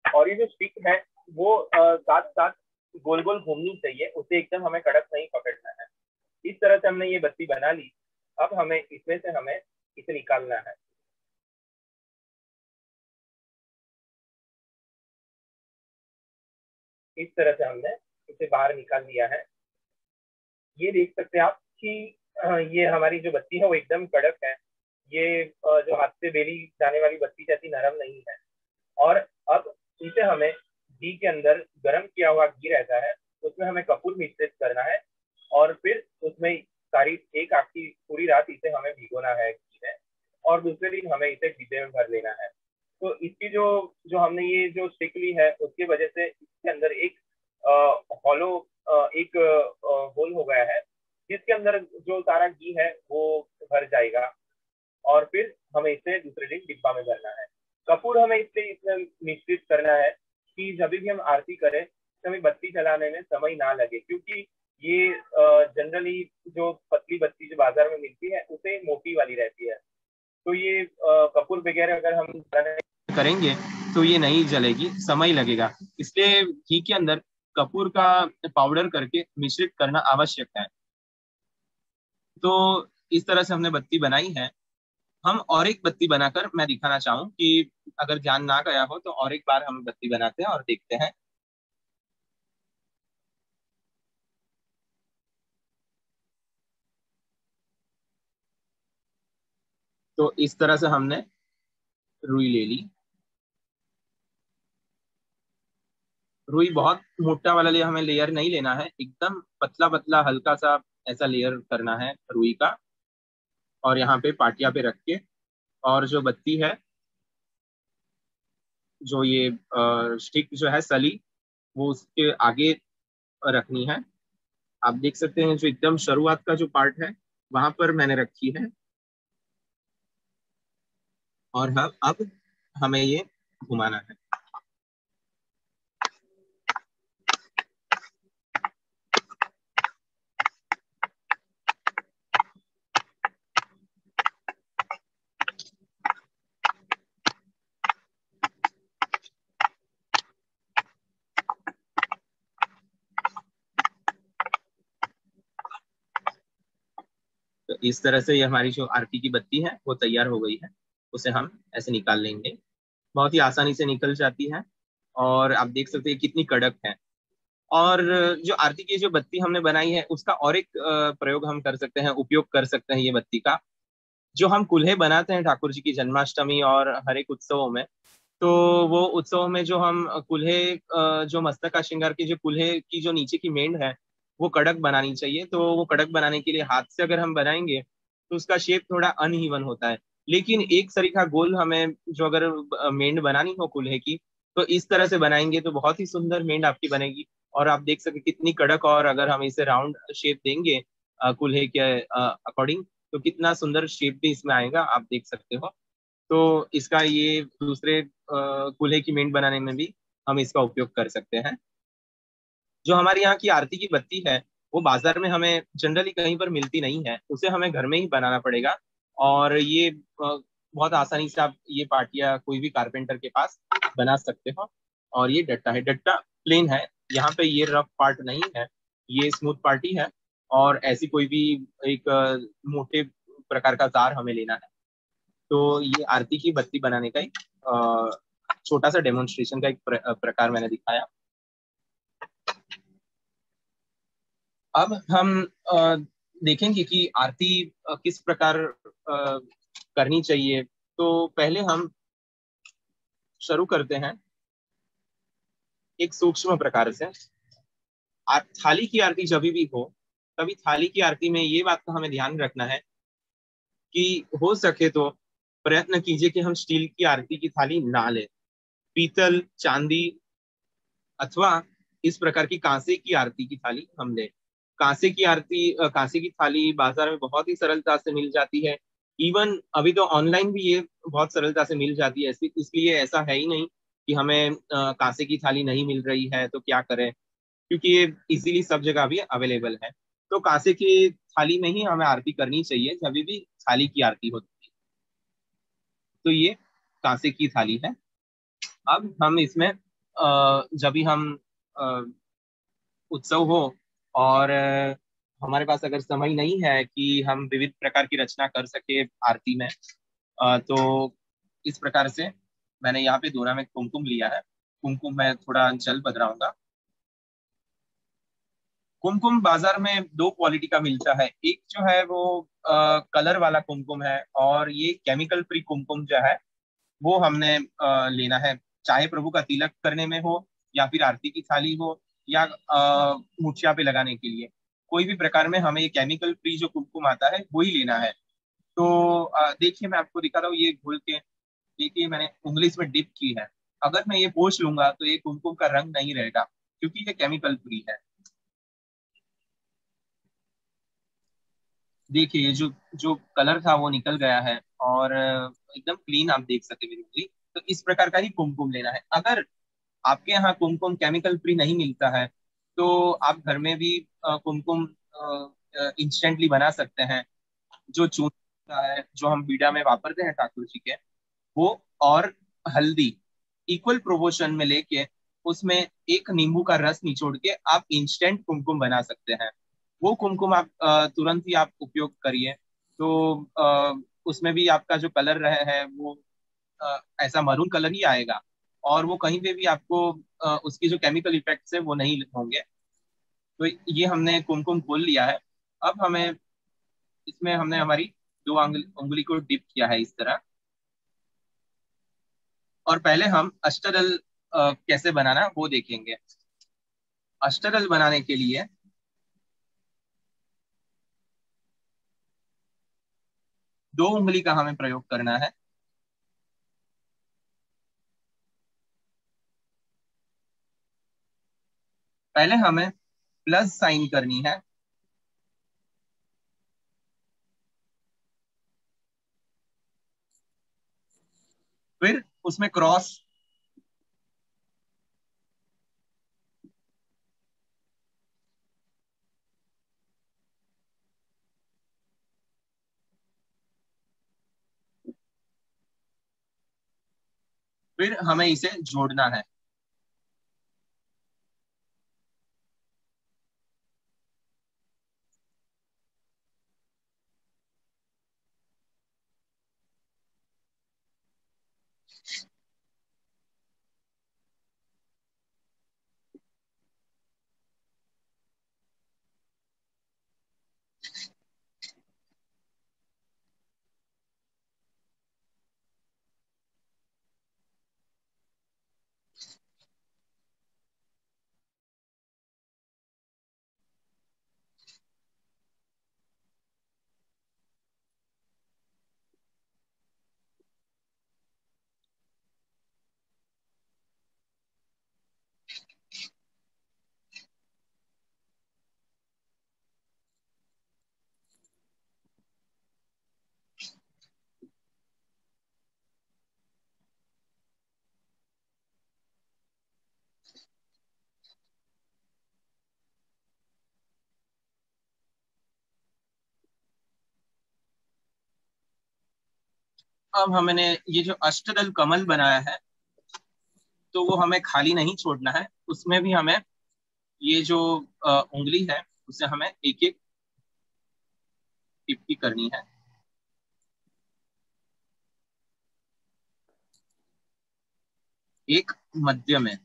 और ये जो स्टिक है वो साथ साथ गोल गोल घूमनी चाहिए, उसे एकदम हमें कड़क नहीं पकड़ना है। इस तरह से हमने ये बत्ती बना ली। अब हमें इसमें से हमें इसे निकालना है। इस तरह से हमने इसे बाहर निकाल लिया है। ये देख सकते हैं आप कि ये हमारी जो बत्ती है वो एकदम कड़क है। ये जो हाथ से बेली जाने वाली बत्ती जैसी नरम नहीं है। और अब इसे हमें घी के अंदर गर्म किया हुआ घी रहता है, उसमें हमें कपूर मिश्रित करना है और फिर उसमें सारी एक आपकी पूरी रात इसे हमें भिगोना है घी में और दूसरे दिन हमें इसे डिब्बे में भर लेना है। तो इसकी जो हमने ये जो स्टिक ली है उसकी वजह से के अंदर एक हॉलो एक होल हो गया है, जिसके अंदर जो सारा घी है वो भर जाएगा और फिर हमें इसे दूसरे दिन डिब्बा में भरना है। कपूर हमें इसलिए इसमें मिश्रित करना है कि जब भी हम आरती करें तो हमें बत्ती जलाने में समय ना लगे, क्योंकि ये जनरली जो पतली बत्ती जो बाजार में मिलती है उसे मोटी वाली रहती है, तो ये कपूर वगैरह अगर हम करेंगे तो ये नहीं जलेगी, समय लगेगा। इसलिए घी के अंदर कपूर का पाउडर करके मिश्रित करना आवश्यक है। तो इस तरह से हमने बत्ती बनाई है। हम और एक बत्ती बनाकर मैं दिखाना चाहूँ कि अगर ध्यान ना गया हो तो और एक बार हम बत्ती बनाते हैं और देखते हैं। तो इस तरह से हमने रुई ले ली। रुई बहुत मोटा वाला ले हमें लेयर नहीं लेना है, एकदम पतला पतला हल्का सा ऐसा लेयर करना है रुई का। और यहाँ पे पाटिया पे रख के, और जो बत्ती है, जो ये स्टिक जो है सली, वो उसके आगे रखनी है। आप देख सकते हैं जो एकदम शुरुआत का जो पार्ट है वहां पर मैंने रखी है। और हम अब हमें ये घुमाना है। तो इस तरह से ये हमारी जो आरती की बत्ती है वो तैयार हो गई है। उसे हम ऐसे निकाल लेंगे, बहुत ही आसानी से निकल जाती है। और आप देख सकते हैं कितनी कड़क है। और जो आरती की जो बत्ती हमने बनाई है उसका और एक प्रयोग हम कर सकते हैं, उपयोग कर सकते हैं ये बत्ती का। जो हम कुल्हे बनाते हैं ठाकुर जी की जन्माष्टमी और हर एक उत्सवों में, तो वो उत्सवों में जो हम कुल्हे जो मस्तक का श्रृंगार की जो कुल्हे की जो नीचे की मेंढ है वो कड़क बनानी चाहिए। तो वो कड़क बनाने के लिए हाथ से अगर हम बनाएंगे तो उसका शेप थोड़ा अनइवन होता है। लेकिन एक सरीखा गोल हमें जो अगर मेंढ बनानी हो कुल्हे की, तो इस तरह से बनाएंगे तो बहुत ही सुंदर मेंढ आपकी बनेगी। और आप देख सकते कितनी कड़क, और अगर हम इसे राउंड शेप देंगे कुल्हे के अकॉर्डिंग, तो कितना सुंदर शेप भी इसमें आएगा, आप देख सकते हो। तो इसका ये दूसरे कुल्हे की मेंढ बनाने में भी हम इसका उपयोग कर सकते हैं। जो हमारे यहाँ की आरती की बत्ती है वो बाजार में हमें जनरली कहीं पर मिलती नहीं है, उसे हमें घर में ही बनाना पड़ेगा। और ये बहुत आसानी से आप ये पार्टियां कोई भी कारपेंटर के पास बना सकते हो। और ये डट्टा है, डट्टा प्लेन है, यहाँ पे ये रफ पार्ट नहीं है, ये स्मूथ पार्टी है। और ऐसी कोई भी एक मोटे प्रकार का तार हमें लेना है। तो ये आरती की बत्ती बनाने का एक छोटा सा डेमोन्स्ट्रेशन का एक प्रकार मैंने दिखाया। अब हम देखेंगे कि आरती किस प्रकार करनी चाहिए। तो पहले हम शुरू करते हैं एक सूक्ष्म प्रकार से। थाली की आरती जब भी हो, तभी थाली की आरती में ये बात का हमें ध्यान रखना है कि हो सके तो प्रयत्न कीजिए कि हम स्टील की आरती की थाली ना लें। पीतल, चांदी अथवा इस प्रकार की कांसे की आरती की थाली हम लें। कांसे की थाली बाजार में बहुत ही सरलता से मिल जाती है। इवन अभी तो ऑनलाइन भी ये बहुत सरलता से मिल जाती है। इसलिए ऐसा है ही नहीं कि हमें कांसे की थाली नहीं मिल रही है तो क्या करें, क्योंकि ये इजीली सब जगह भी अवेलेबल है। तो कांसे की थाली में ही हमें आरती करनी चाहिए जब भी थाली की आरती होती है। तो ये कांसे की थाली है। अब हम इसमें जब भी हम उत्सव हो और हमारे पास अगर समय नहीं है कि हम विविध प्रकार की रचना कर सके आरती में, तो इस प्रकार से मैंने यहाँ पे दोना में कुमकुम लिया है। कुमकुम मैं थोड़ा जल बदराऊंगा। कुमकुम बाजार में दो क्वालिटी का मिलता है। एक जो है वो कलर वाला कुमकुम है, और ये केमिकल फ्री कुमकुम जो है वो हमने लेना है। चाहे प्रभु का तिलक करने में हो, या फिर आरती की थाली हो, या मूर्छिया पे लगाने के लिए, कोई भी प्रकार में हमें ये केमिकल फ्री जो कुमकुम आता है वही लेना है। तो देखिए मैं आपको दिखा रहा हूँ, ये घोल के देखिए मैंने उंगली इसमें डिप की है। अगर मैं ये पोंछ लूंगा तो ये कुमकुम का रंग नहीं रहेगा, क्योंकि ये केमिकल फ्री है। देखिए ये जो जो कलर था वो निकल गया है, और एकदम क्लीन आप देख सकते हैं मेरी उंगली। तो इस प्रकार का ही कुमकुम लेना है। अगर आपके यहाँ कुमकुम केमिकल फ्री नहीं मिलता है तो आप घर में भी कुमकुम इंस्टेंटली बना सकते हैं। जो चूना है जो हम बीड़ा में वापरते हैं ठाकुर जी के, वो और हल्दी इक्वल प्रोपोर्शन में लेके उसमें एक नींबू का रस निचोड़ के आप इंस्टेंट कुमकुम बना सकते हैं। वो कुमकुम आप तुरंत ही आप उपयोग करिए, तो उसमें भी आपका जो कलर रहे है वो ऐसा मरून कलर ही आएगा, और वो कहीं पे भी आपको उसकी जो केमिकल इफेक्ट्स है वो नहीं होंगे। तो ये हमने कुमकुम खोल लिया है। अब हमें इसमें हमने हमारी दो उंगली को डिप किया है इस तरह। और पहले हम अष्टदल कैसे बनाना वो देखेंगे। अष्टदल बनाने के लिए दो उंगली का हमें प्रयोग करना है। पहले हमें प्लस साइन करनी है, फिर उसमें क्रॉस, फिर हमें इसे जोड़ना है। अब हमने ये जो अष्टदल कमल बनाया है तो वो हमें खाली नहीं छोड़ना है, उसमें भी हमें ये जो उंगली है उसे हमें एक एक टिप्पी करनी है। एक मध्य में,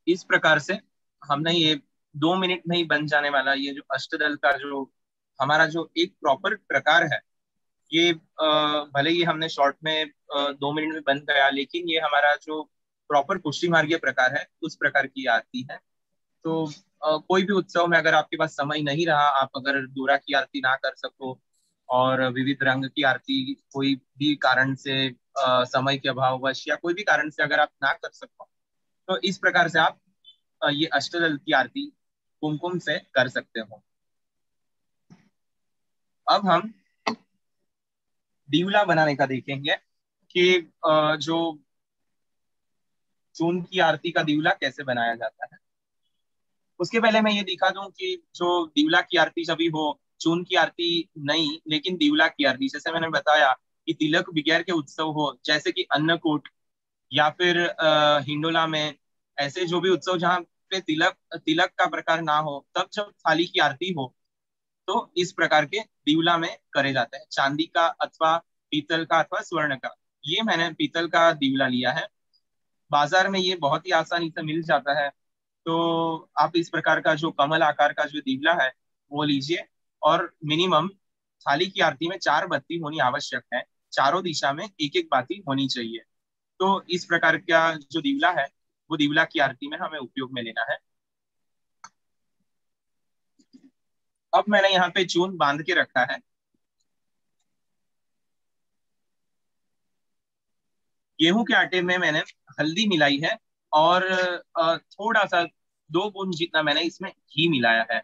इस प्रकार से हमने ये 2 मिनट में ही बन जाने वाला ये जो अष्टदल का जो हमारा जो एक प्रॉपर प्रकार है, ये भले ही हमने शॉर्ट में 2 मिनट में बन गया, लेकिन ये हमारा जो प्रॉपर पुष्टि मार्गीय प्रकार है उस प्रकार की आरती है। तो कोई भी उत्सव में अगर आपके पास समय नहीं रहा, आप अगर दोहरा की आरती ना कर सको और विविध रंग की आरती कोई भी कारण से समय के अभाववश या कोई भी कारण से अगर आप ना कर सको, तो इस प्रकार से आप ये अष्टदल की आरती कुमकुम से कर सकते हो। अब हम दीवला बनाने का देखेंगे कि जो चून की आरती का दीवला कैसे बनाया जाता है। उसके पहले मैं ये दिखा दूं कि जो दीवला की आरती जब भी हो, चून की आरती नहीं लेकिन दीवला की आरती, जैसे मैंने बताया कि तिलक बिगैर के उत्सव हो, जैसे कि अन्नकूट या फिर हिंडोला में, ऐसे जो भी उत्सव जहाँ पे तिलक तिलक का प्रकार ना हो, तब जब थाली की आरती हो तो इस प्रकार के दीवला में करे जाते हैं, चांदी का अथवा पीतल का अथवा स्वर्ण का। ये मैंने पीतल का दीवला लिया है, बाजार में ये बहुत ही आसानी से मिल जाता है। तो आप इस प्रकार का जो कमल आकार का जो दीवला है वो लीजिए, और मिनिमम थाली की आरती में 4 बत्ती होनी आवश्यक है, चारों दिशा में एक एक बाती होनी चाहिए। तो इस प्रकार का जो दीवला है वो दीवला की आरती में हमें उपयोग में लेना है। अब मैंने यहाँ पे चून बांध के रखा है। गेहूं के आटे में मैंने हल्दी मिलाई है, और थोड़ा सा 2 बूंद जितना मैंने इसमें घी मिलाया है।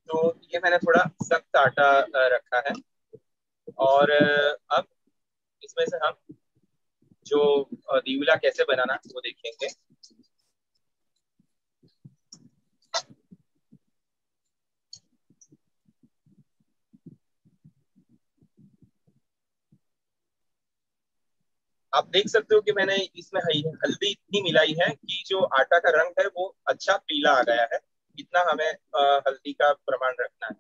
तो ये मैंने थोड़ा सख्त आटा रखा है, और अब इसमें से हम जो दीवला कैसे बनाना वो देखेंगे। आप देख सकते हो कि मैंने इसमें हल्दी इतनी मिलाई है कि जो आटा का रंग है वो अच्छा पीला आ गया है। इतना हमें हल्दी का प्रमाण रखना है।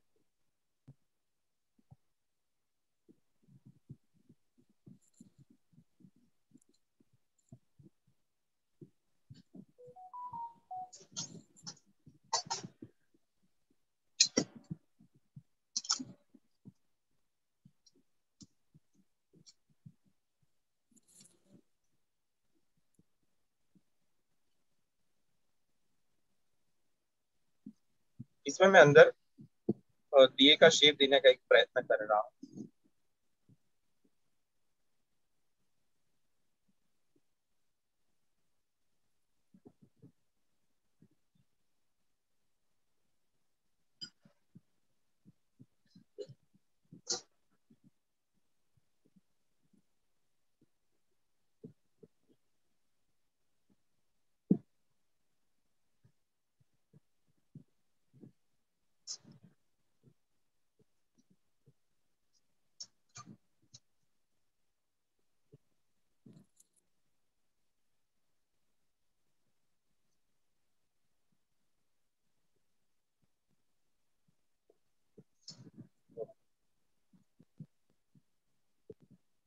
इसमें मैं अंदर दिए का शेप देने का एक प्रयत्न कर रहा हूँ।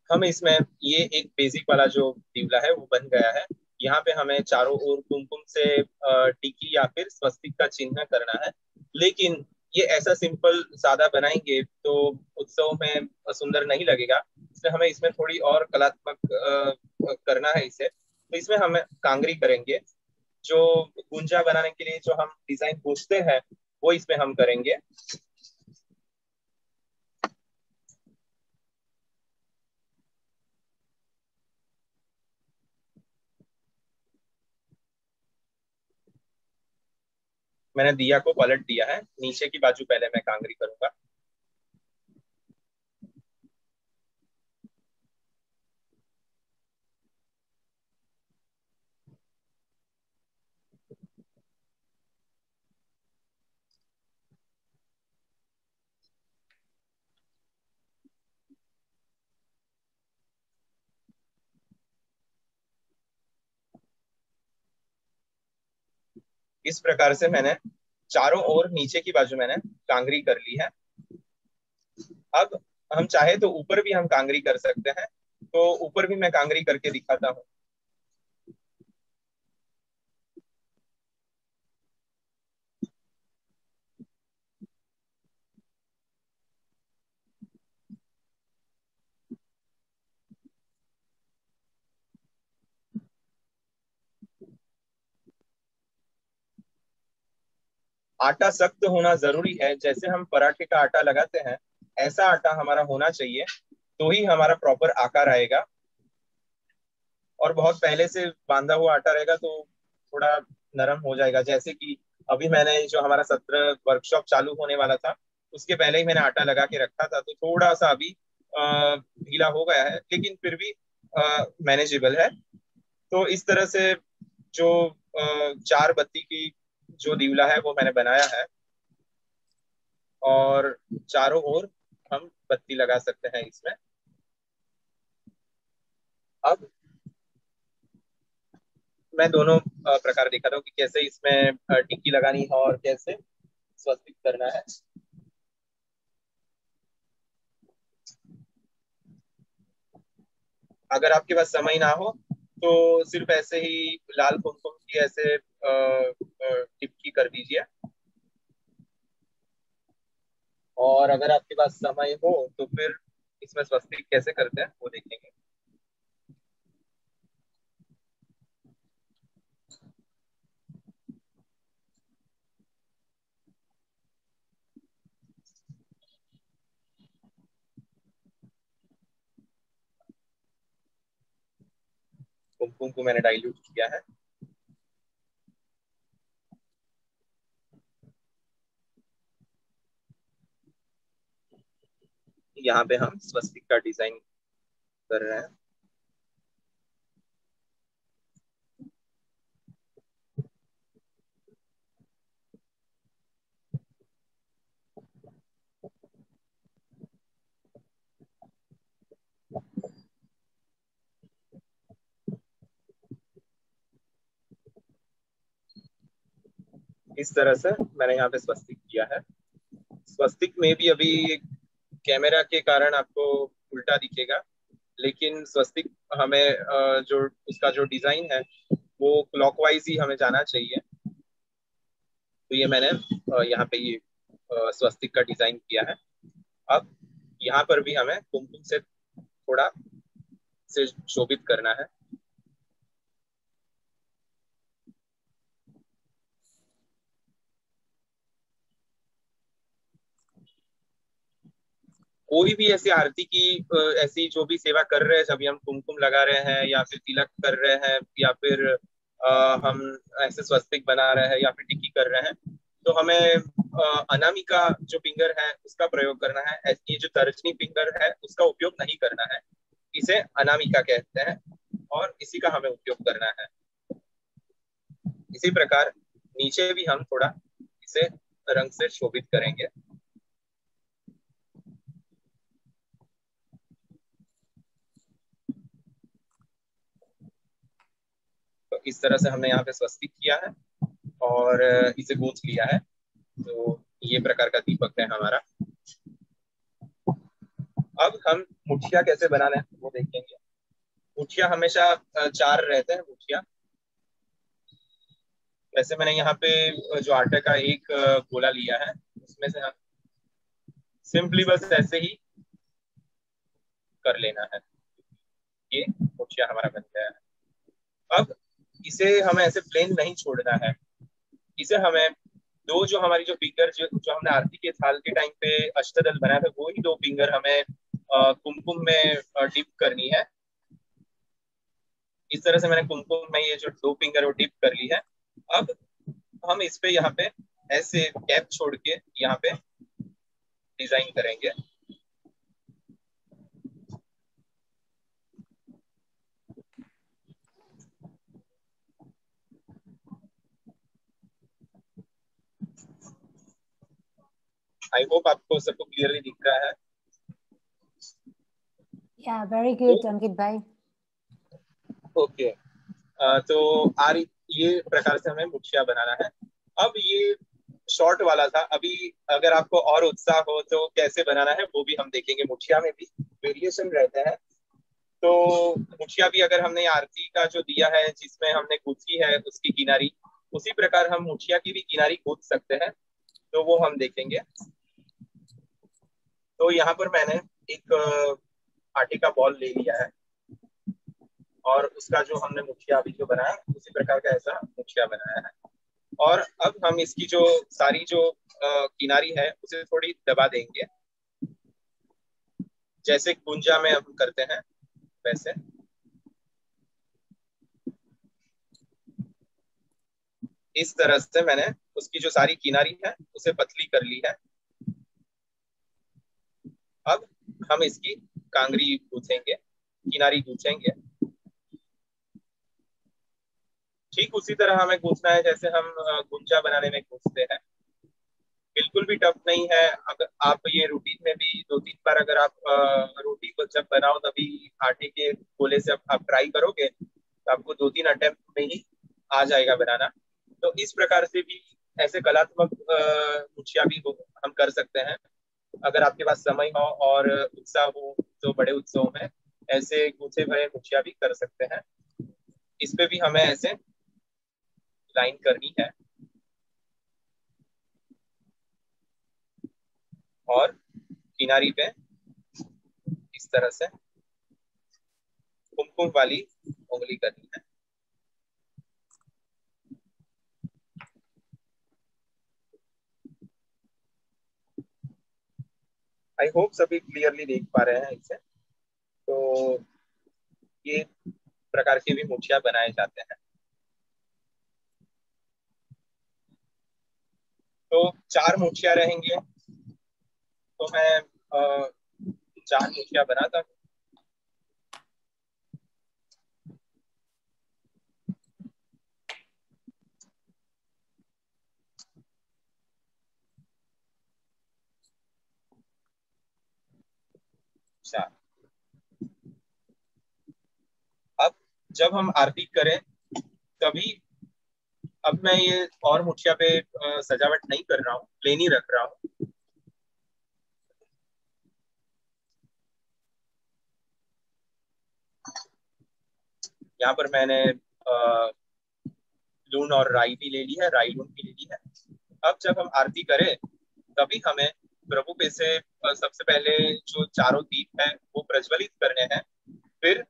हम इसमें ये एक बेसिक वाला जो दीवला है वो बन गया है। यहाँ पे हमें चारों ओर कुमकुम से टिकी या फिर स्वस्तिक का चिन्ह करना है। लेकिन ये ऐसा सिंपल सादा बनाएंगे तो उत्सव में सुंदर नहीं लगेगा, इसलिए हमें इसमें थोड़ी और कलात्मक करना है इसे। तो इसमें हम कांगरी करेंगे। जो गुंजा बनाने के लिए जो हम डिजाइन पूछते हैं वो इसमें हम करेंगे। मैंने दिया को पलट दिया है, नीचे की बाजू पहले मैं कांगरी करूंगा। इस प्रकार से मैंने चारों ओर नीचे की बाजू मैंने कांगरी कर ली है। अब हम चाहे तो ऊपर भी हम कांगरी कर सकते हैं, तो ऊपर भी मैं कांगरी करके दिखाता हूँ। आटा सख्त होना जरूरी है, जैसे हम पराठे का आटा लगाते हैं ऐसा आटा हमारा होना चाहिए, तो ही हमारा प्रॉपर आकार आएगा। और बहुत पहले से बांधा हुआ आटा रहेगा तो थोड़ा नरम हो जाएगा। जैसे कि अभी मैंने जो हमारा सत्र वर्कशॉप चालू होने वाला था उसके पहले ही मैंने आटा लगा के रखा था, तो थोड़ा सा अभी ढीला हो गया है, लेकिन फिर भी मैनेजेबल है। तो इस तरह से जो 4 बत्ती की जो दिवला है वो मैंने बनाया है, और चारों ओर हम बत्ती लगा सकते हैं इसमें। अब मैं दोनों प्रकार दिखाता हूँ कि कैसे इसमें टिक्की लगानी है और कैसे स्वस्तिक करना है। अगर आपके पास समय ना हो तो सिर्फ ऐसे ही लाल कुमकुम की ऐसे टिक्की कर दीजिए, और अगर आपके पास समय हो तो फिर इसमें स्वस्तिक कैसे करते हैं वो देखेंगे। कुमकुम को मैंने डाइल्यूट किया है। यहाँ पे हम स्वस्तिक का डिजाइन कर रहे हैं। इस तरह से मैंने यहाँ पे स्वस्तिक किया है। स्वस्तिक में भी अभी कैमरा के कारण आपको उल्टा दिखेगा, लेकिन स्वस्तिक हमें जो उसका जो डिजाइन है वो क्लॉकवाइज ही हमें जाना चाहिए। तो ये मैंने यहाँ पे ये स्वस्तिक का डिजाइन किया है। अब यहाँ पर भी हमें कुमकुम से थोड़ा से शोभित करना है। कोई भी ऐसी आरती की ऐसी जो भी सेवा कर रहे हैं, जब हम कुमकुम लगा रहे हैं या फिर तिलक कर रहे हैं या फिर हम ऐसे स्वस्तिक बना रहे हैं या फिर टिक्की कर रहे हैं, तो हमें अनामिका जो फिंगर है उसका प्रयोग करना है। ये जो तर्जनी फिंगर है उसका उपयोग नहीं करना है। इसे अनामिका कहते हैं और इसी का हमें उपयोग करना है। इसी प्रकार नीचे भी हम थोड़ा इसे रंग से शोभित करेंगे। तो इस तरह से हमने यहाँ पे स्वस्तिक किया है और इसे गूंथ लिया है। तो ये प्रकार का दीपक है हमारा। अब हम मुठिया कैसे बनाना है वो देखेंगे। मुठिया हमेशा चार रहते हैं मुठिया। वैसे मैंने यहाँ पे जो आटे का एक गोला लिया है उसमें से हम सिंपली बस ऐसे ही कर लेना है। ये मुठिया हमारा बन गया है। अब इसे हमें ऐसे प्लेन नहीं छोड़ना है। इसे हमें दो जो हमारी जो फिंगर जो हमने आरती के थाल के टाइम पे अष्टदल बनाया था, वो ही दो फिंगर हमें कुमकुम में डिप करनी है। इस तरह से मैंने कुमकुम में ये जो दो फिंगर वो डिप कर ली है। अब हम इस पे यहाँ पे ऐसे गैप छोड़ के यहाँ पे डिजाइन करेंगे। आई होप आपको सबको क्लियरली दिख रहा है। Yeah, very good, अंकित भाई। ओके, तो ये प्रकार से हमें मुठिया बनाना है। अब ये शॉर्ट वाला था। अभी अगर आपको और उत्साह हो तो कैसे बनाना है वो भी हम देखेंगे। मुठिया में भी वेरिएशन रहते हैं। तो मुठिया भी अगर हमने आरती का जो दिया है जिसमें हमने गूंथी है उसकी किनारी, उसी प्रकार हम मुठिया की भी किनारी गूंथ सकते हैं। तो वो हम देखेंगे। तो यहाँ पर मैंने एक आटे का बॉल ले लिया है और उसका जो हमने मुठिया अभी जो बनाया उसी प्रकार का ऐसा मुठिया बनाया है। और अब हम इसकी जो सारी जो किनारी है उसे थोड़ी दबा देंगे, जैसे गुंजा में हम करते हैं वैसे। इस तरह से मैंने उसकी जो सारी किनारी है उसे पतली कर ली है। अब हम इसकी कांगरी गूंथेंगे, किनारी गूंथेंगे। ठीक उसी तरह हमें गूंथना है जैसे हम गुंजा बनाने में गूंथते हैं। बिल्कुल भी टफ नहीं है। अगर आप ये रूटीन में भी 2-3 बार अगर आप रोटी को जब बनाओ तभी आटे के गोले से आप ट्राई करोगे तो आपको 2-3 अटेम्प्ट में ही आ जाएगा बनाना। तो इस प्रकार से भी ऐसे कलात्मक मुछिया भी हम कर सकते हैं। अगर आपके पास समय हो और उत्साह हो तो बड़े उत्सव में ऐसे गूंथे भरे मुछिया भी कर सकते हैं। इस पे भी हमें ऐसे लाइन करनी है और किनारी पे इस तरह से कुमकुम वाली उंगली करनी है। आई होप सभी क्लियरली देख पा रहे हैं इसे। तो ये प्रकार के भी मुछिया बनाए जाते हैं। तो 4 मुछिया रहेंगे। तो मैं 4 मुछिया बनाता हूँ। अब जब हम आरती करें तभी अब मैं ये और मुछिया पे सजावट नहीं कर रहा हूँ, प्लेन ही रख रहा हूँ। यहाँ पर मैंने लून और राई भी ले ली है, राई लून भी ले ली है। अब जब हम आरती करें तभी हमें प्रभु पे से सबसे पहले जो चारों दीप है वो प्रज्वलित करने हैं। फिर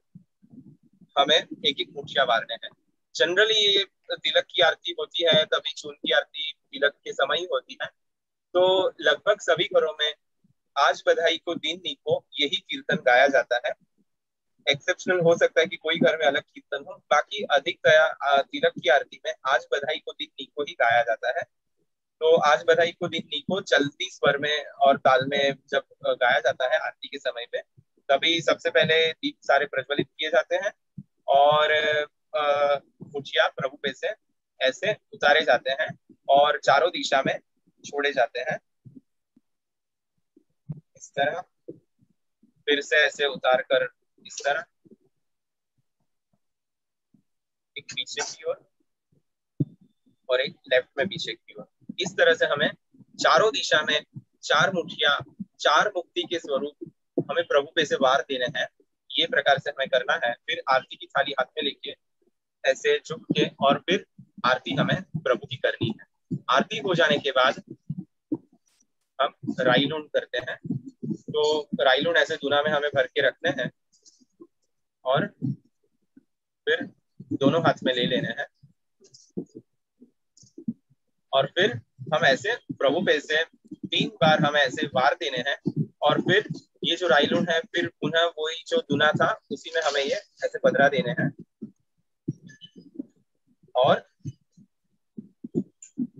हमें एक एक मुछिया मारने हैं। जनरली ये तिलक की आरती होती है तभी चून की आरती तिलक के समय ही होती है। तो लगभग सभी घरों में आज बधाई को दिन नीको यही कीर्तन गाया जाता है। एक्सेप्शनल हो सकता है कि कोई घर में अलग कीर्तन हो, बाकी अधिकतया तिलक की आरती में आज बधाई को दिन नीको ही गाया जाता है। तो आज बधाई को दिन नीको चलती स्वर में और ताल में जब गाया जाता है आरती के समय पे तभी सबसे पहले दीप सारे प्रज्वलित किए जाते हैं और मुछिया प्रभु पे से ऐसे उतारे जाते हैं और चारों दिशा में छोड़े जाते हैं इस तरह। फिर से ऐसे उतार कर इस तरह एक पीछे की ओर और एक लेफ्ट में पीछे की ओर। इस तरह से हमें चारों दिशा में 4 मुठिया 4 मुक्ति के स्वरूप हमें प्रभु पे से वार देने हैं। ये प्रकार से हमें करना है। फिर आरती की थाली हाथ में लेके ऐसे झुक के और फिर आरती हमें प्रभु की करनी है। आरती हो जाने के बाद हम राई लून करते हैं। तो राई लून ऐसे दूना में हमें भर के रखने हैं और फिर दोनों हाथ में ले लेने हैं और फिर हम ऐसे प्रभु पे से 3 बार हम ऐसे वार देने हैं और फिर ये जो राई लून है फिर पुनः वही जो दुना था उसी में हमें ये ऐसे पधरा देने हैं और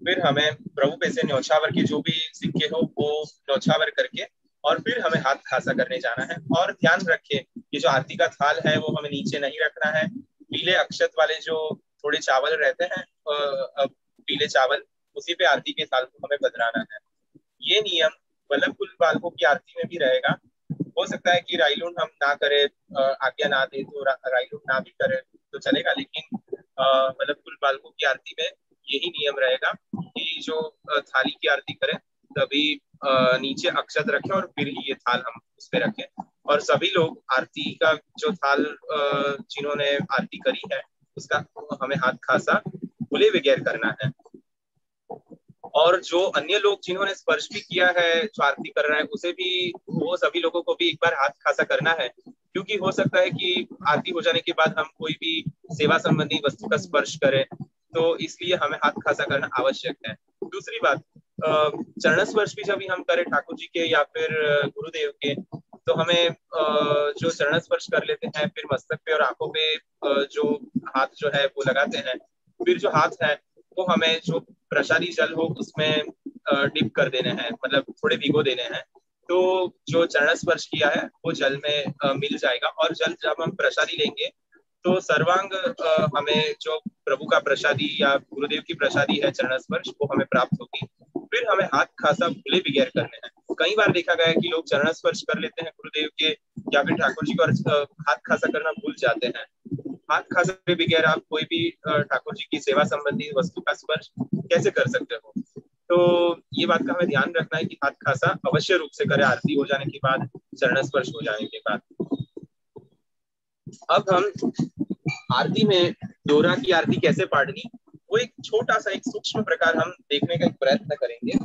फिर हमें प्रभु पे से न्योछावर के जो भी सिक्के हो वो न्योछावर करके और फिर हमें हाथ खासा करने जाना है। और ध्यान रखें ये जो आरती का थाल है वो हमें नीचे नहीं रखना है। पीले अक्षत वाले जो थोड़े चावल रहते हैं पीले चावल उसी पे आरती के थाल को हमें बदलाना है। ये नियम वल्लभ कुल बालकों की आरती में भी रहेगा। हो सकता है कि राईलून हम ना करें, आज्ञा ना दे तो राईलून ना भी करे तो चलेगा, लेकिन वल्लभ कुल बालकों की आरती में यही नियम रहेगा कि जो थाली की आरती करें तभी नीचे अक्षत रखें और फिर ही ये थाल हम उस पे रखें। और सभी लोग आरती का जो थाल जिन्होंने आरती करी है उसका हमें हाथ खासा खुले बगैर करना है। और जो अन्य लोग जिन्होंने स्पर्श भी किया है जो आरती कर रहा है उसे भी वो सभी लोगों को भी एक बार हाथ खासा करना है, क्योंकि हो सकता है कि आरती हो जाने के बाद हम कोई भी सेवा संबंधी वस्तु का स्पर्श करें, तो इसलिए हमें हाथ खासा करना आवश्यक है। दूसरी बात, चरण स्पर्श भी जब हम करें ठाकुर जी के या फिर गुरुदेव के तो हमें जो चरण स्पर्श कर लेते हैं फिर मस्तक पे और आंखों पे जो हाथ जो है वो लगाते हैं, फिर जो हाथ है वो हमें जो प्रसादी जल हो उसमें डिप कर देने हैं, मतलब थोड़े भिगो देने हैं। तो जो चरण स्पर्श किया है वो जल में मिल जाएगा और जल जब हम प्रसादी लेंगे तो सर्वांग हमें जो प्रभु का प्रसादी या गुरुदेव की प्रसादी है चरण स्पर्श, वो हमें प्राप्त होगी। फिर हमें हाथ खासा भूले बिगैर करने हैं। कई बार देखा गया है कि लोग चरण स्पर्श कर लेते हैं गुरुदेव के या फिर ठाकुर जी को, और हाथ खासा करना भूल जाते हैं। हाथ खासा बगैर आप कोई भी ठाकुर जी की सेवा संबंधी वस्तु का स्पर्श कैसे कर सकते हो? तो ये बात का हमें ध्यान रखना है कि हाथ खासा अवश्य रूप से करें आरती हो जाने के बाद, चरण स्पर्श हो जाने के बाद। अब हम आरती में दोहरा की आरती कैसे पाड़नी, वो एक छोटा सा एक सूक्ष्म प्रकार हम देखने का एक प्रयत्न करेंगे।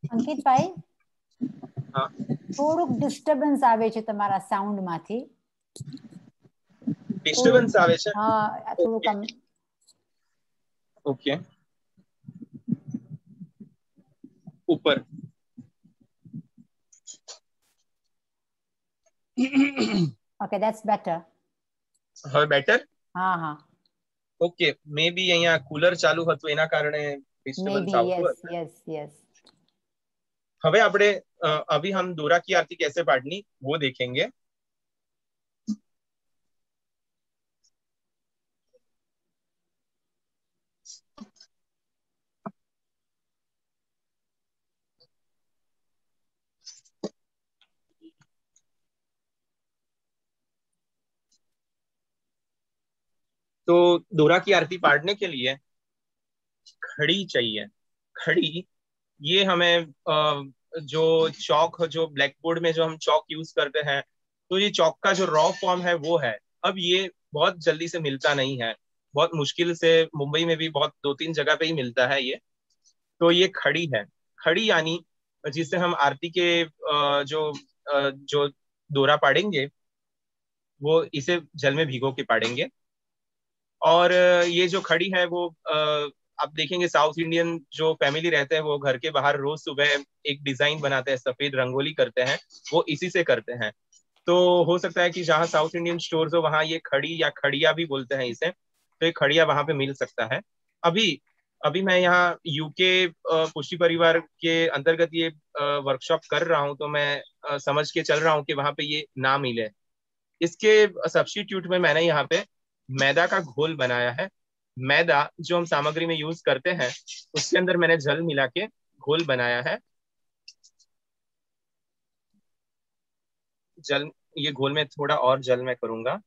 અંકિત ભાઈ, हाँ, થોડુંક ડિસ્ટર્બન્સ આવે છે તમારા સાઉન્ડ માંથી. डिस्टर्बेंस આવે છે? હા, થોડુંક આમ. ओके, ऊपर ઓકે, ધેટ્સ બેટર. હવે બેટર? હા હા, ઓકે, મે બી અહીંયા કુલર ચાલુ હતું એના કારણે ડિસ્ટર્બન્સ મેબી. આવતું યસ હશે. Yes yes. હવે આપણે अभी हम दोहरा की आरती कैसे पाड़नी वो देखेंगे। तो दोहरा की आरती पाड़ने के लिए खड़ी चाहिए। खड़ी, ये हमें जो चौक, जो ब्लैक बोर्ड में जो हम चौक यूज करते हैं, तो ये चौक का जो रॉ फॉर्म है वो है। अब ये बहुत जल्दी से मिलता नहीं है, बहुत मुश्किल से, मुंबई में भी बहुत 2-3 जगह पे ही मिलता है ये। तो ये खड़ी है। खड़ी यानी जिससे हम आरती के जो दोहरा पाड़ेंगे वो इसे जल में भिगो के पाड़ेंगे। और ये जो खड़ी है वो आप देखेंगे साउथ इंडियन जो फैमिली रहते हैं वो घर के बाहर रोज सुबह एक डिजाइन बनाते हैं, सफेद रंगोली करते हैं, वो इसी से करते हैं। तो हो सकता है कि जहाँ साउथ इंडियन स्टोर्स हो वहाँ ये खड़ी या खड़िया भी बोलते हैं इसे, तो ये खड़िया वहां पे मिल सकता है। अभी अभी मैं यहाँ यूके पुष्टि परिवार के अंतर्गत ये वर्कशॉप कर रहा हूँ, तो मैं समझ के चल रहा हूँ कि वहां पे ये ना मिले। इसके सब्स्टिट्यूट में मैंने यहाँ पे मैदा का घोल बनाया है। मैदा जो हम सामग्री में यूज करते हैं उसके अंदर मैंने जल मिला के घोल बनाया है। जल, ये घोल में थोड़ा और जल मैं करूंगा।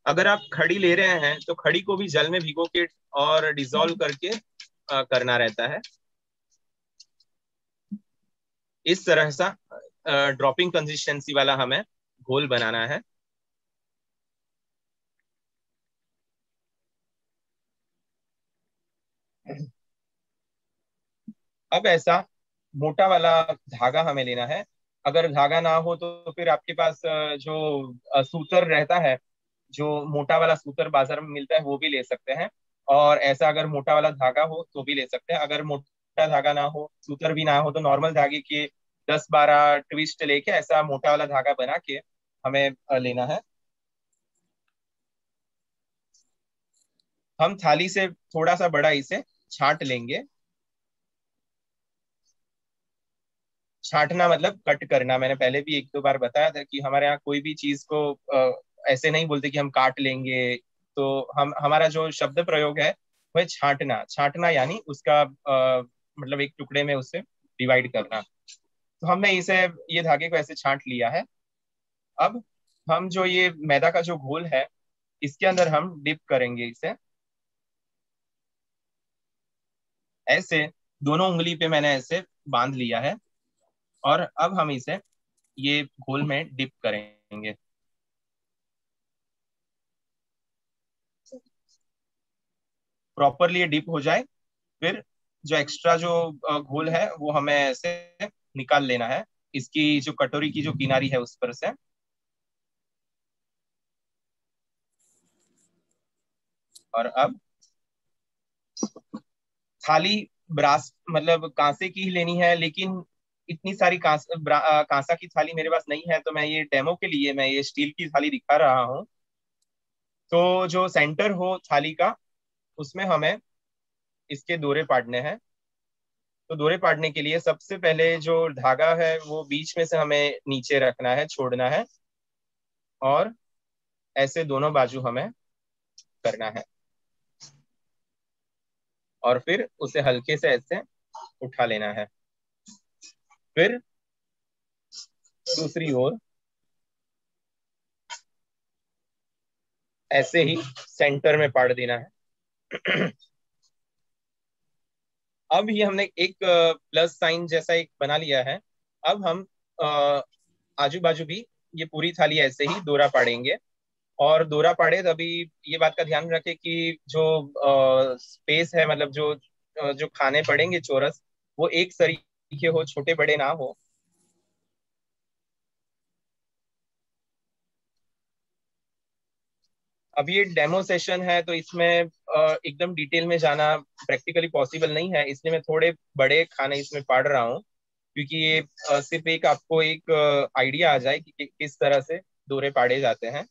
अगर आप खड़ी ले रहे हैं तो खड़ी को भी जल में भिगो के और डिसॉल्व करके करना रहता है। इस तरह सा ड्रॉपिंग कंसिस्टेंसी वाला हमें घोल बनाना है। अब ऐसा मोटा वाला धागा हमें लेना है। अगर धागा ना हो तो फिर आपके पास जो सूतर रहता है, जो मोटा वाला सूतर बाजार में मिलता है वो भी ले सकते हैं। और ऐसा अगर मोटा वाला धागा हो तो भी ले सकते हैं। अगर मोटा धागा ना हो, सूतर भी ना हो, तो नॉर्मल धागे के 10-12 ट्विस्ट लेके ऐसा मोटा वाला धागा बना के हमें लेना है। हम थाली से थोड़ा सा बड़ा इसे छांट लेंगे। छांटना मतलब कट करना। मैंने पहले भी 1-2 बार बताया था कि हमारे यहाँ कोई भी चीज को ऐसे नहीं बोलते कि हम काट लेंगे। तो हम, हमारा जो शब्द प्रयोग है वह छांटना। छांटना यानी उसका मतलब एक टुकड़े में उसे डिवाइड करना। तो हमने इसे, ये धागे को ऐसे छांट लिया है। अब हम जो ये मैदा का जो घोल है इसके अंदर हम डिप करेंगे इसे। ऐसे दोनों उंगली पे मैंने ऐसे बांध लिया है और अब हम इसे ये घोल में डिप करेंगे। प्रॉपरली ये डिप हो जाए, फिर जो एक्स्ट्रा जो घोल है वो हमें ऐसे निकाल लेना है, इसकी जो कटोरी की जो किनारी है उस पर से। और अब थाली ब्रास मतलब कांसे की ही लेनी है, लेकिन इतनी सारी कांसा की थाली मेरे पास नहीं है, तो मैं ये डेमो के लिए मैं ये स्टील की थाली दिखा रहा हूँ। तो जो सेंटर हो थाली का उसमें हमें इसके दोरे पाड़ने हैं। तो डोरे पाड़ने के लिए सबसे पहले जो धागा है वो बीच में से हमें नीचे रखना है, छोड़ना है, और ऐसे दोनों बाजू हमें करना है, और फिर उसे हल्के से ऐसे उठा लेना है। फिर दूसरी ओर ऐसे ही सेंटर में पाड़ देना है। अब ये हमने एक प्लस साइन जैसा एक बना लिया है। अब हम आजू बाजू भी ये पूरी थाली ऐसे ही दोरा पाड़ेंगे। और दोरा पाड़े तभी ये बात का ध्यान रखें कि जो स्पेस है, मतलब जो खाने पड़ेंगे चोरस, वो एक तरीके हो, छोटे बड़े ना हो। अब ये डेमो सेशन है तो इसमें एकदम डिटेल में जाना प्रैक्टिकली पॉसिबल नहीं है, इसलिए मैं थोड़े बड़े खाने इसमें पाड़ रहा हूँ, क्योंकि ये सिर्फ एक आपको एक आइडिया आ जाए कि किस तरह से दोरे पाड़े जाते हैं।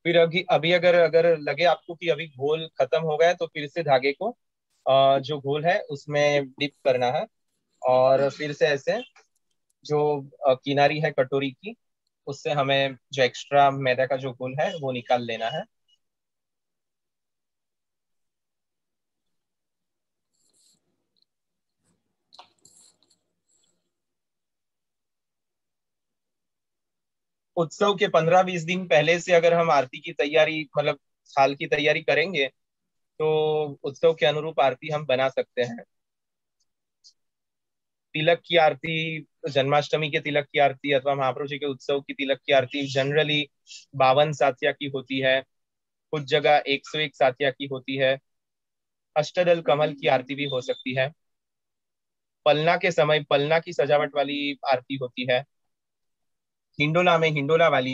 फिर अभी अभी अगर अगर लगे आपको कि अभी घोल खत्म हो गया है, तो फिर से धागे को जो घोल है उसमें डिप करना है, और फिर से ऐसे जो किनारी है कटोरी की, उससे हमें जो एक्स्ट्रा मैदा का जो घोल है वो निकाल लेना है। उत्सव के 15-20 दिन पहले से अगर हम आरती की तैयारी, मतलब साल की तैयारी करेंगे, तो उत्सव के अनुरूप आरती हम बना सकते हैं। तिलक की आरती, जन्माष्टमी के तिलक की आरती अथवा महाप्रभु जी के उत्सव की तिलक की आरती जनरली 52 साथिया की होती है, कुछ जगह 101 साथिया की होती है। अष्टदल कमल की आरती भी हो सकती है। पलना के समय पलना की सजावट वाली आरती होती है। हिंडोला में हिंडोला वाली,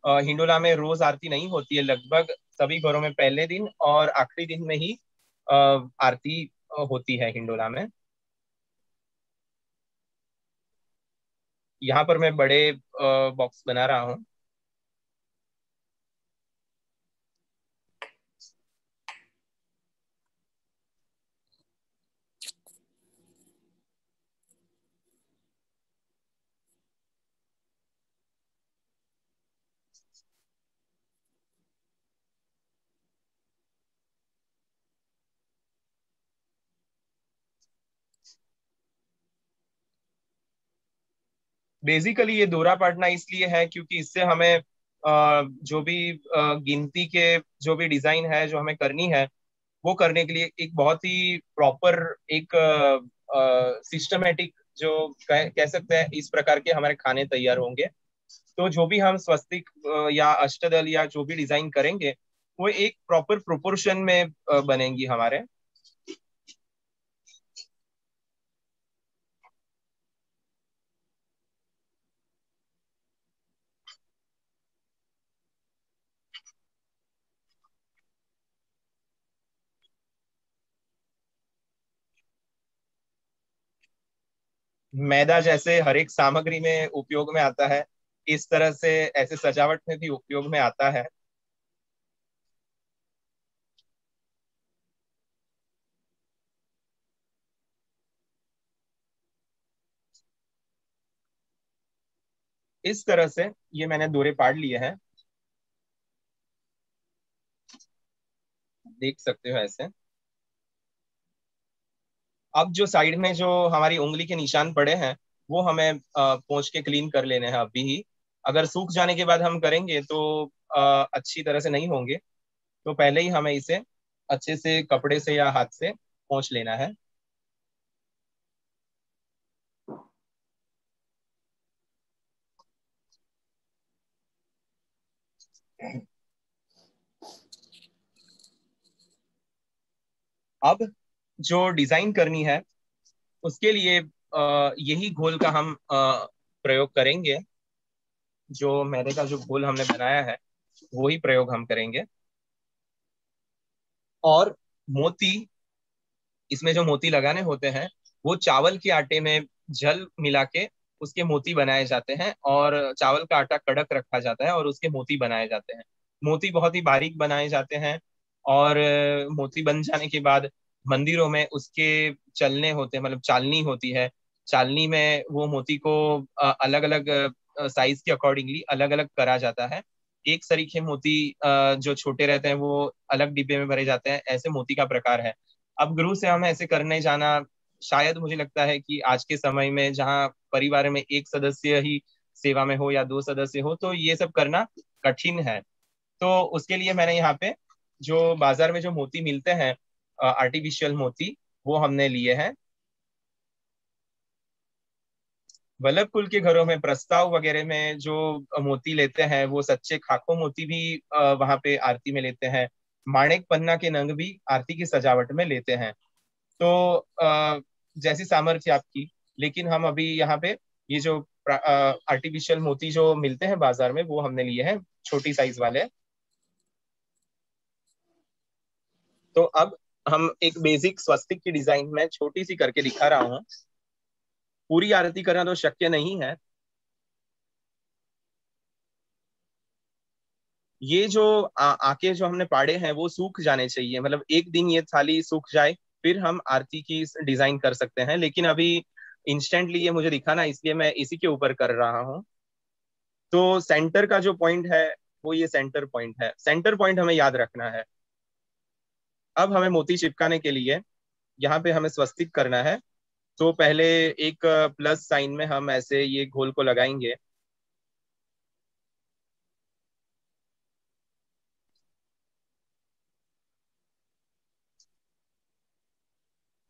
हिंडोला में रोज आरती नहीं होती है, लगभग सभी घरों में पहले दिन और आखिरी दिन में ही आरती होती है हिंडोला में। यहाँ पर मैं बड़े बॉक्स बना रहा हूँ। बेसिकली ये दोहरा पढ़ना इसलिए है क्योंकि इससे हमें जो भी गिनती के जो भी डिजाइन है जो हमें करनी है, वो करने के लिए एक बहुत ही प्रॉपर एक सिस्टमेटिक, जो कह सकते हैं इस प्रकार के हमारे खाने तैयार होंगे। तो जो भी हम स्वस्तिक या अष्टदल या जो भी डिजाइन करेंगे, वो एक प्रॉपर प्रोपोर्शन में बनेंगी हमारे। मैदा जैसे हर एक सामग्री में उपयोग में आता है, इस तरह से ऐसे सजावट में भी उपयोग में आता है। इस तरह से ये मैंने दोरे पाड़ लिए हैं, देख सकते हो ऐसे। अब जो साइड में जो हमारी उंगली के निशान पड़े हैं, वो हमें पोंछ के क्लीन कर लेने हैं अभी ही। अगर सूख जाने के बाद हम करेंगे तो अच्छी तरह से नहीं होंगे, तो पहले ही हमें इसे अच्छे से कपड़े से या हाथ से पोंछ लेना है। अब जो डिजाइन करनी है उसके लिए यही घोल का हम प्रयोग करेंगे। जो मैदे का जो घोल हमने बनाया है वो ही प्रयोग हम करेंगे। और मोती, इसमें जो मोती लगाने होते हैं वो चावल के आटे में जल मिला के उसके मोती बनाए जाते हैं, और चावल का आटा कड़क रखा जाता है और उसके मोती बनाए जाते हैं। मोती बहुत ही बारीक बनाए जाते हैं, और मोती बन जाने के बाद मंदिरों में उसके चलने होते हैं, मतलब चालनी होती है। चालनी में वो मोती को अलग अलग साइज के अकॉर्डिंगली अलग अलग करा जाता है। एक सरीखे मोती जो छोटे रहते हैं वो अलग डिब्बे में भरे जाते हैं, ऐसे मोती का प्रकार है। अब गुरु से हमें ऐसे करने जाना, शायद मुझे लगता है कि आज के समय में जहाँ परिवार में एक सदस्य ही सेवा में हो या दो सदस्य हो, तो ये सब करना कठिन है। तो उसके लिए मैंने यहाँ पे जो बाजार में जो मोती मिलते हैं, आर्टिफिशियल मोती, वो हमने लिए हैं। वल्लभ कुल के घरों में प्रस्ताव वगैरह में जो मोती लेते हैं वो सच्चे खाखो मोती भी वहां पे आरती में लेते हैं। माणिक पन्ना के नंग भी आरती की सजावट में लेते हैं। तो जैसी सामर्थ्य आपकी, लेकिन हम अभी यहाँ पे ये जो आर्टिफिशियल मोती जो मिलते हैं बाजार में वो हमने लिए हैं, छोटी साइज वाले। तो अब हम एक बेसिक स्वस्तिक की डिजाइन में छोटी सी करके दिखा रहा हूँ। पूरी आरती करना तो शक्य नहीं है। ये जो आके जो हमने पाड़े हैं वो सूख जाने चाहिए, मतलब एक दिन ये थाली सूख जाए फिर हम आरती की डिजाइन कर सकते हैं। लेकिन अभी इंस्टेंटली ये मुझे दिखाना, इसलिए मैं इसी के ऊपर कर रहा हूँ। तो सेंटर का जो पॉइंट है वो ये सेंटर पॉइंट है, सेंटर पॉइंट हमें याद रखना है। अब हमें मोती चिपकाने के लिए यहाँ पे हमें स्वस्तिक करना है। तो पहले एक प्लस साइन में हम ऐसे ये घोल को लगाएंगे।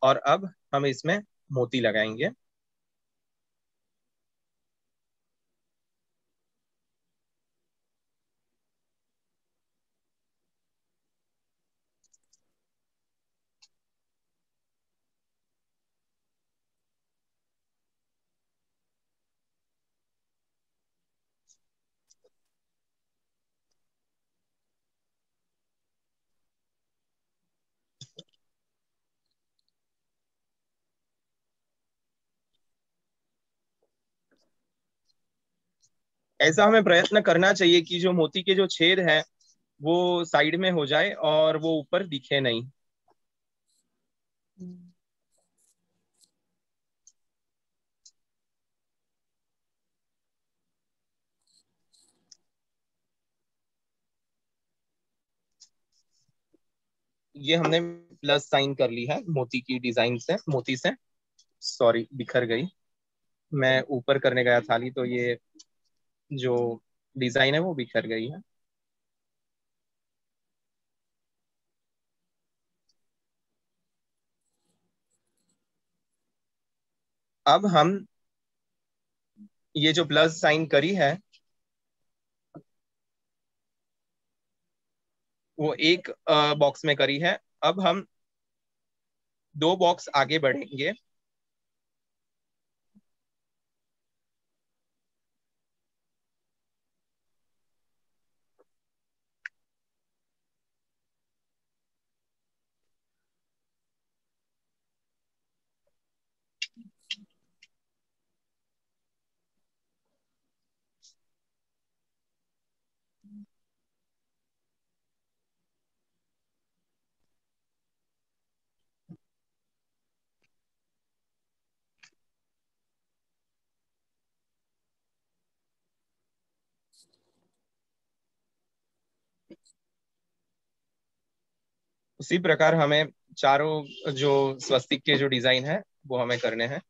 और अब हम इसमें मोती लगाएंगे। ऐसा हमें प्रयत्न करना चाहिए कि जो मोती के जो छेद हैं वो साइड में हो जाए और वो ऊपर दिखे नहीं। ये हमने प्लस साइन कर ली है मोती की डिजाइन से, मोती से। सॉरी, बिखर गई। मैं ऊपर करने गया थाली तो ये जो डिजाइन है वो बिखर गई है। अब हम ये जो प्लस साइन करी है वो एक बॉक्स में करी है। अब हम दो बॉक्स आगे बढ़ेंगे। उसी प्रकार हमें चारों जो स्वस्तिक के जो डिजाइन है वो हमें करने हैं।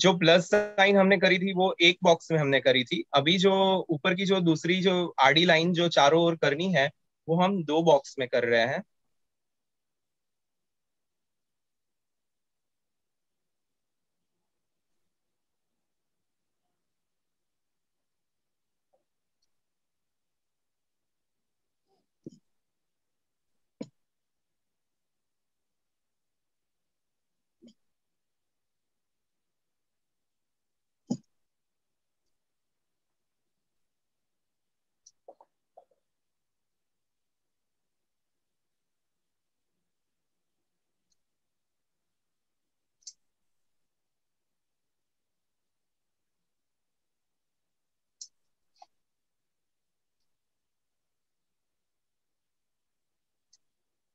जो प्लस साइन हमने करी थी वो एक बॉक्स में हमने करी थी। अभी जो ऊपर की जो दूसरी जो आडी लाइन जो चारों ओर करनी है वो हम 2 बॉक्स में कर रहे हैं।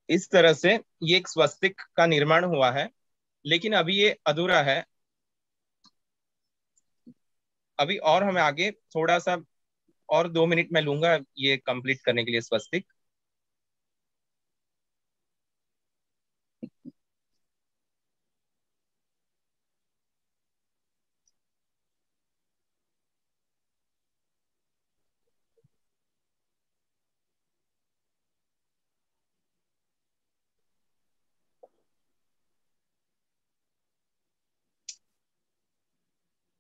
इस तरह से ये एक स्वस्तिक का निर्माण हुआ है, लेकिन अभी ये अधूरा है। अभी और हमें आगे थोड़ा सा और 2 मिनट में लूंगा ये कंप्लीट करने के लिए स्वस्तिक।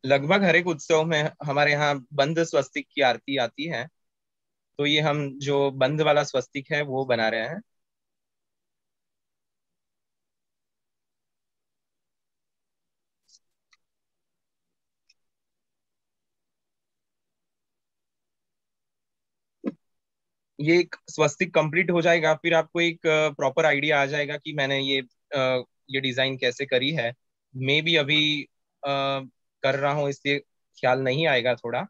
लगभग हर एक उत्सव में हमारे यहाँ बंद स्वस्तिक की आरती आती है, तो ये हम जो बंद वाला स्वस्तिक है वो बना रहे हैं। ये एक स्वस्तिक कंप्लीट हो जाएगा, फिर आपको एक प्रॉपर आइडिया आ जाएगा कि मैंने ये डिजाइन कैसे करी है। मैं भी अभी कर रहा हूँ इसलिए ख्याल नहीं आएगा थोड़ा।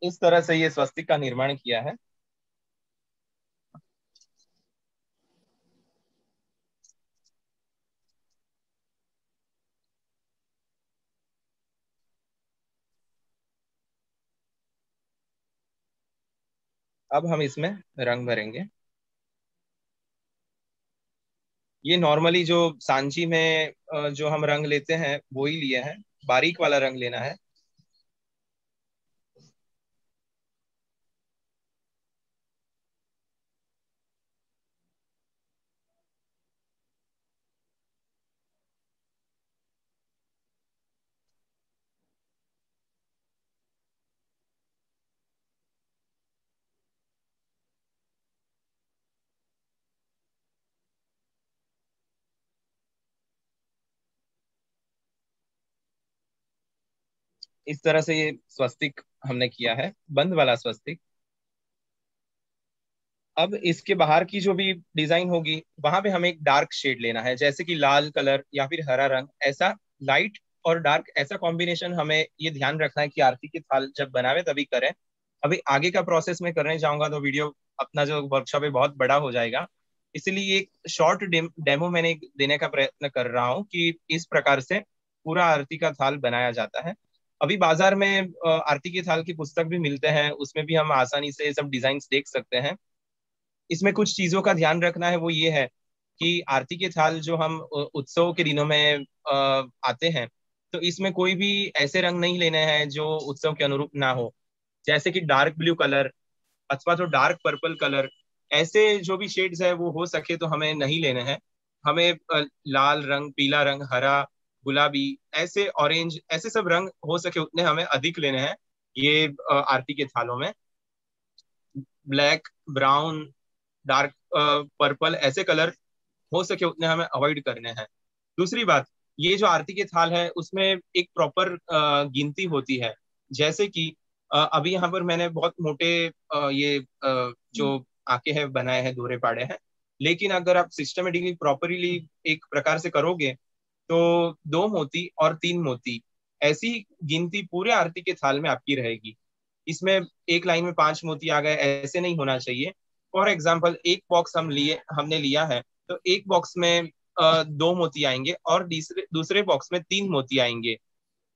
इस तरह से ये स्वस्तिक का निर्माण किया है। अब हम इसमें रंग भरेंगे। ये नॉर्मली जो सांची में जो हम रंग लेते हैं वो ही लिए हैं, बारीक वाला रंग लेना है। इस तरह से ये स्वस्तिक हमने किया है, बंद वाला स्वस्तिक। अब इसके बाहर की जो भी डिजाइन होगी वहां पे हमें एक डार्क शेड लेना है, जैसे कि लाल कलर या फिर हरा रंग, ऐसा लाइट और डार्क ऐसा कॉम्बिनेशन हमें ये ध्यान रखना है कि आरती की थाल जब बनावे तभी करें। अभी आगे का प्रोसेस में करने जाऊंगा तो वीडियो अपना जो वर्कशॉप है बहुत बड़ा हो जाएगा, इसलिए एक शॉर्ट डेमो मैंने देने का प्रयत्न कर रहा हूँ कि इस प्रकार से पूरा आरती का थाल बनाया जाता है। अभी बाजार में आरती की थाल की पुस्तक भी मिलते हैं, उसमें भी हम आसानी से सब डिजाइन देख सकते हैं। इसमें कुछ चीजों का ध्यान रखना है, वो ये है कि आरती के थाल जो हम उत्सव के दिनों में आते हैं, तो इसमें कोई भी ऐसे रंग नहीं लेने हैं जो उत्सव के अनुरूप ना हो, जैसे कि डार्क ब्लू कलर अथवा तो डार्क पर्पल कलर, ऐसे जो भी शेड्स है वो हो सके तो हमें नहीं लेने हैं। हमें लाल रंग, पीला रंग, हरा, गुलाबी, ऐसे ऑरेंज, ऐसे सब रंग हो सके उतने हमें अधिक लेने हैं ये आरती के थालों में। ब्लैक, ब्राउन, डार्क पर्पल, ऐसे कलर हो सके उतने हमें अवॉइड करने हैं। दूसरी बात, ये जो आरती के थाल है उसमें एक प्रॉपर गिनती होती है। जैसे कि अभी यहाँ पर मैंने बहुत मोटे ये जो आके हैं बनाए हैं, दोहरे पाड़े हैं, लेकिन अगर आप सिस्टमेटिकली प्रॉपरली एक प्रकार से करोगे तो 2 मोती और 3 मोती ऐसी गिनती पूरे आरती के थाल में आपकी रहेगी। इसमें एक लाइन में 5 मोती आ गए ऐसे नहीं होना चाहिए। फॉर एग्जाम्पल, एक बॉक्स हमने लिया है तो एक बॉक्स में 2 मोती आएंगे और दूसरे दूसरे बॉक्स में 3 मोती आएंगे।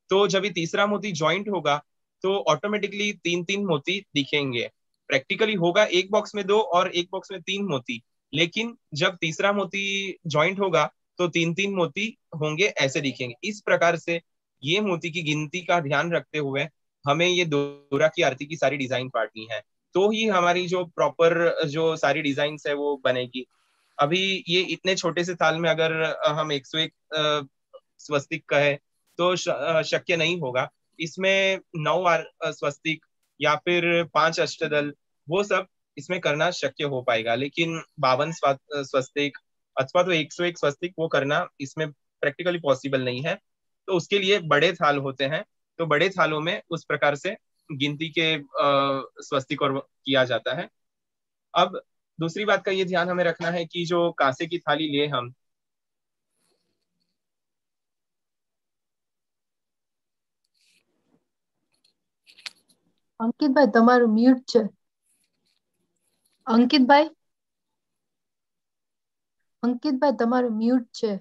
तो जब ये तीसरा मोती ज्वाइंट होगा तो ऑटोमेटिकली 3 3 मोती दिखेंगे। प्रैक्टिकली होगा एक बॉक्स में 2 और एक बॉक्स में 3 मोती, लेकिन जब तीसरा मोती ज्वाइंट होगा तो 3 3 मोती होंगे, ऐसे दिखेंगे। इस प्रकार से ये मोती की गिनती का ध्यान रखते हुए हमें ये दोहरा की आरती की सारी डिजाइन पार्टनी है, तो ही हमारी जो प्रॉपर जो सारी डिजाइन है वो बनेगी। अभी ये इतने छोटे से ताल में अगर हम 101 स्वस्तिक कहे तो शक्य नहीं होगा। इसमें 9 स्वस्तिक या फिर 5 अष्टदल, वो सब इसमें करना शक्य हो पाएगा, लेकिन 52 स्वस्तिक अथवा तो 101 स्वस्तिक वो करना इसमें प्रैक्टिकली पॉसिबल नहीं है। तो उसके लिए बड़े थाल होते हैं, तो बड़े थालों में उस प्रकार से गिनती के स्वस्तिक और किया जाता है। अब दूसरी बात का ये ध्यान हमें रखना है कि जो कांसे की थाली लिए हम, અંકિતભાઈ તમારું મ્યુટ છે. અંકિતભાઈ અંકિતભાઈ તમારું મ્યુટ છે.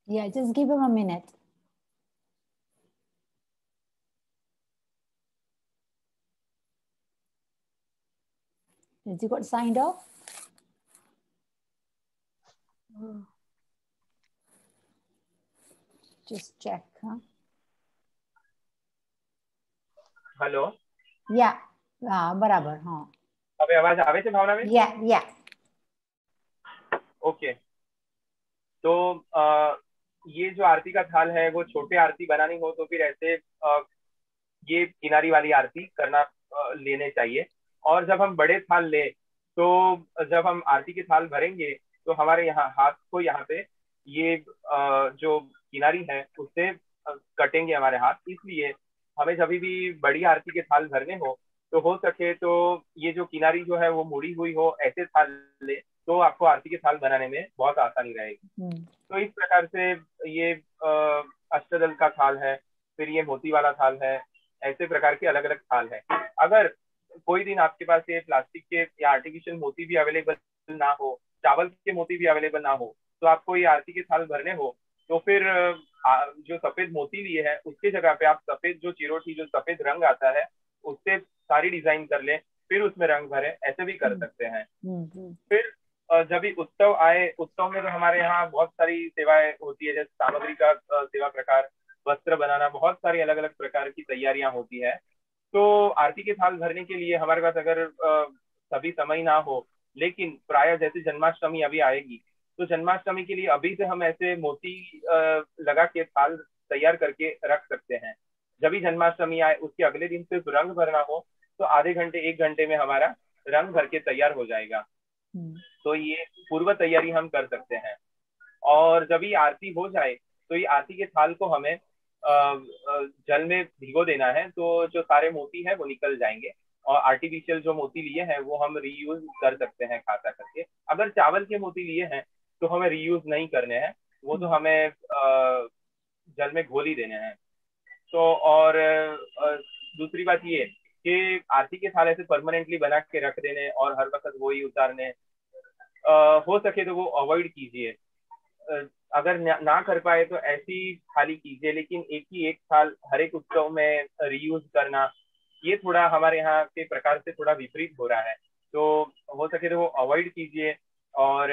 Yeah, just give him a minute. Has he got signed off? Just check, huh? Hello, Yeah, બરાબર. હા, હવે અવાજ આવે છે ભાવનાબેન? yeah. ओके, तो ये जो आरती का थाल है वो छोटे आरती बनानी हो तो फिर ऐसे ये किनारी वाली आरती करना लेने चाहिए। और जब हम बड़े थाल ले तो जब हम आरती के थाल भरेंगे तो हमारे यहाँ हाथ को यहाँ पे ये जो किनारी है उससे कटेंगे हमारे हाथ, इसलिए हमें जब भी बड़ी आरती के थाल भरने हो सके तो ये जो किनारी जो है वो मुड़ी हुई हो, ऐसे थाल ले तो आपको आरती के थाल बनाने में बहुत आसानी रहेगी। तो इस प्रकार से ये अष्टदल का थाल है, फिर ये मोती वाला थाल है, ऐसे प्रकार के अलग अलग थाल है। अगर कोई दिन आपके पास ये प्लास्टिक के या आर्टिफिशियल मोती भी अवेलेबल ना हो, चावल के मोती भी अवेलेबल ना हो, तो आपको ये आरती के थाल भरने हो तो फिर जो सफेद मोती लिए है उसके जगह पे आप सफेद जो चिरोटी जो सफेद रंग आता है उससे सारी डिजाइन कर ले, फिर उसमें रंग भरे, ऐसे भी कर सकते हैं। फिर जब भी उत्सव आए, उत्सव में तो हमारे यहाँ बहुत सारी सेवाएं होती है, जैसे सामग्री का सेवा प्रकार, वस्त्र बनाना, बहुत सारी अलग अलग प्रकार की तैयारियां होती है। तो आरती के थाल भरने के लिए हमारे पास अगर सभी समय ना हो, लेकिन प्राय जैसे जन्माष्टमी अभी आएगी तो जन्माष्टमी के लिए अभी से हम ऐसे मोती लगा के थाल तैयार करके रख सकते हैं। जब भी जन्माष्टमी आए उसके अगले दिन सिर्फ रंग भरना हो तो आधे घंटे 1 घंटे में हमारा रंग भर के तैयार हो जाएगा। तो ये पूर्व तैयारी हम कर सकते हैं। और जब ये आरती हो जाए तो ये आरती के थाल को हमें जल में भिगो देना है, तो जो सारे मोती है वो निकल जाएंगे और आर्टिफिशियल जो मोती लिए हैं वो हम रीयूज कर सकते हैं खाता करके। अगर चावल के मोती लिए हैं तो हमें रीयूज नहीं करने हैं, वो तो हमें जल में घोल ही देने हैं। तो और दूसरी बात ये कि आरती के थाल ऐसे परमानेंटली बना के रख देने और हर वक्त वो ही उतारने, हो सके तो वो अवॉइड कीजिए। अगर ना कर पाए तो ऐसी थाली कीजिए, लेकिन एक ही एक थाल हर एक उत्सव में रीयूज करना, ये थोड़ा हमारे यहाँ के प्रकार से थोड़ा विपरीत हो रहा है। तो हो सके तो वो अवॉइड कीजिए और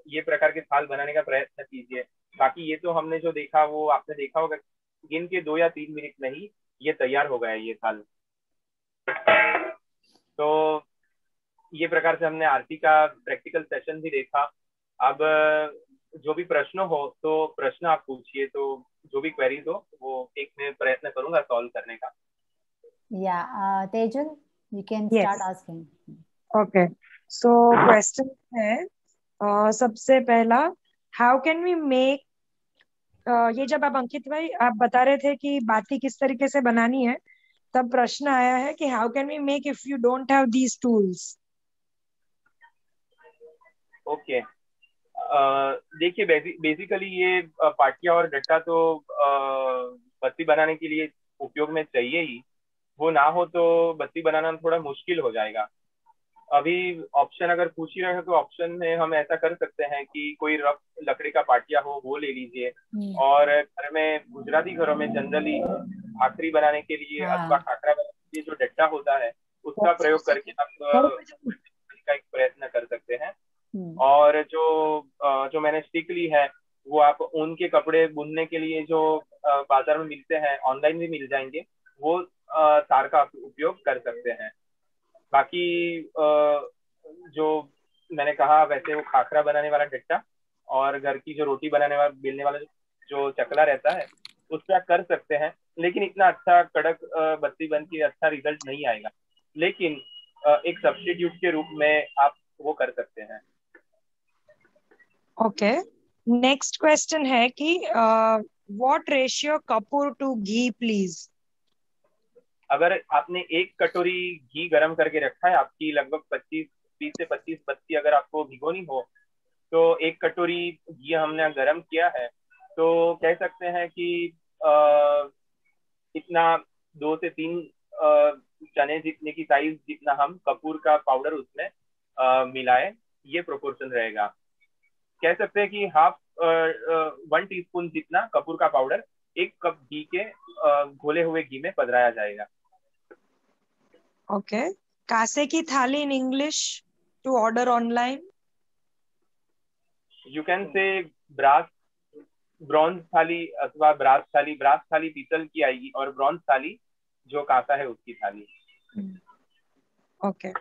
ये प्रकार के थाल बनाने का प्रयत्न कीजिए। बाकी ये तो हमने जो देखा वो आपने देखा होगा, गिन के 2 या 3 मिनट में ही ये तैयार हो गया ये थाल। तो ये प्रकार से हमने आरती का प्रैक्टिकल सेशन भी देखा। अब जो भी प्रश्न हो तो प्रश्न आप पूछिए, तो जो भी क्वेरीज हो वो एक मैं प्रयत्न करूंगा सॉल्व करने का। Tejal, you can Yes. start asking. Okay. So question है सबसे पहला, how can we make ये जब आप अंकित भाई आप बता रहे थे कि बाती किस तरीके से बनानी है, तब प्रश्न आया है कि how can we make if you don't have these tools? Okay, देखिए बेसिकली ये पाटिया और डट्टा तो बत्ती बनाने के लिए उपयोग में चाहिए ही। वो ना हो तो बत्ती बनाना थोड़ा मुश्किल हो जाएगा। अभी ऑप्शन अगर पूछ ही रहे हो तो ऑप्शन में हम ऐसा कर सकते हैं कि कोई रफ लकड़ी का पाटिया हो वो ले लीजिए, और घर में गुजराती घरों में जनरली भाकरी बनाने के लिए अथवा खाकरा बनाने के लिए जो डट्टा होता है उसका प्रयोग करके आप का एक प्रयत्न कर सकते हैं। और जो मैंने स्टिक ली है वो आप ऊन के कपड़े बुनने के लिए जो बाजार में मिलते हैं, ऑनलाइन भी मिल जाएंगे, वो तार का उपयोग कर सकते हैं। बाकी जो मैंने कहा वैसे वो खाखरा बनाने वाला डट्टा और घर की जो रोटी बनाने वाला बेलने वाला जो चकला रहता है उससे आप कर सकते हैं, लेकिन इतना अच्छा कड़क बत्ती बन के अच्छा रिजल्ट नहीं आएगा। लेकिन एक सब्स्टिट्यूट के रूप में आप वो कर सकते हैं। ओके, नेक्स्ट क्वेश्चन है कि what ratio kapur to ghee please? अगर आपने 1 कटोरी घी गरम करके रखा है, आपकी लगभग 20 से 25 बत्ती अगर आपको भिगोनी हो, तो 1 कटोरी घी हमने गरम किया है, तो कह सकते हैं कि इतना 2 से 3 चने जितने की साइज जितना हम कपूर का पाउडर उसमें मिलाए, ये प्रोपोर्शन रहेगा। कह सकते हैं कि हाफ 1 टीस्पून जितना कपूर का पाउडर 1 कप घी के घोले हुए घी में पधराया जाएगा। ओके, कासे की थाली in English to order online? You can say bronze thali अथवा ब्रास थाली। ब्रास थाली पीतल की आएगी और ब्रॉन्ज थाली जो कांसा है उसकी थाली। Okay,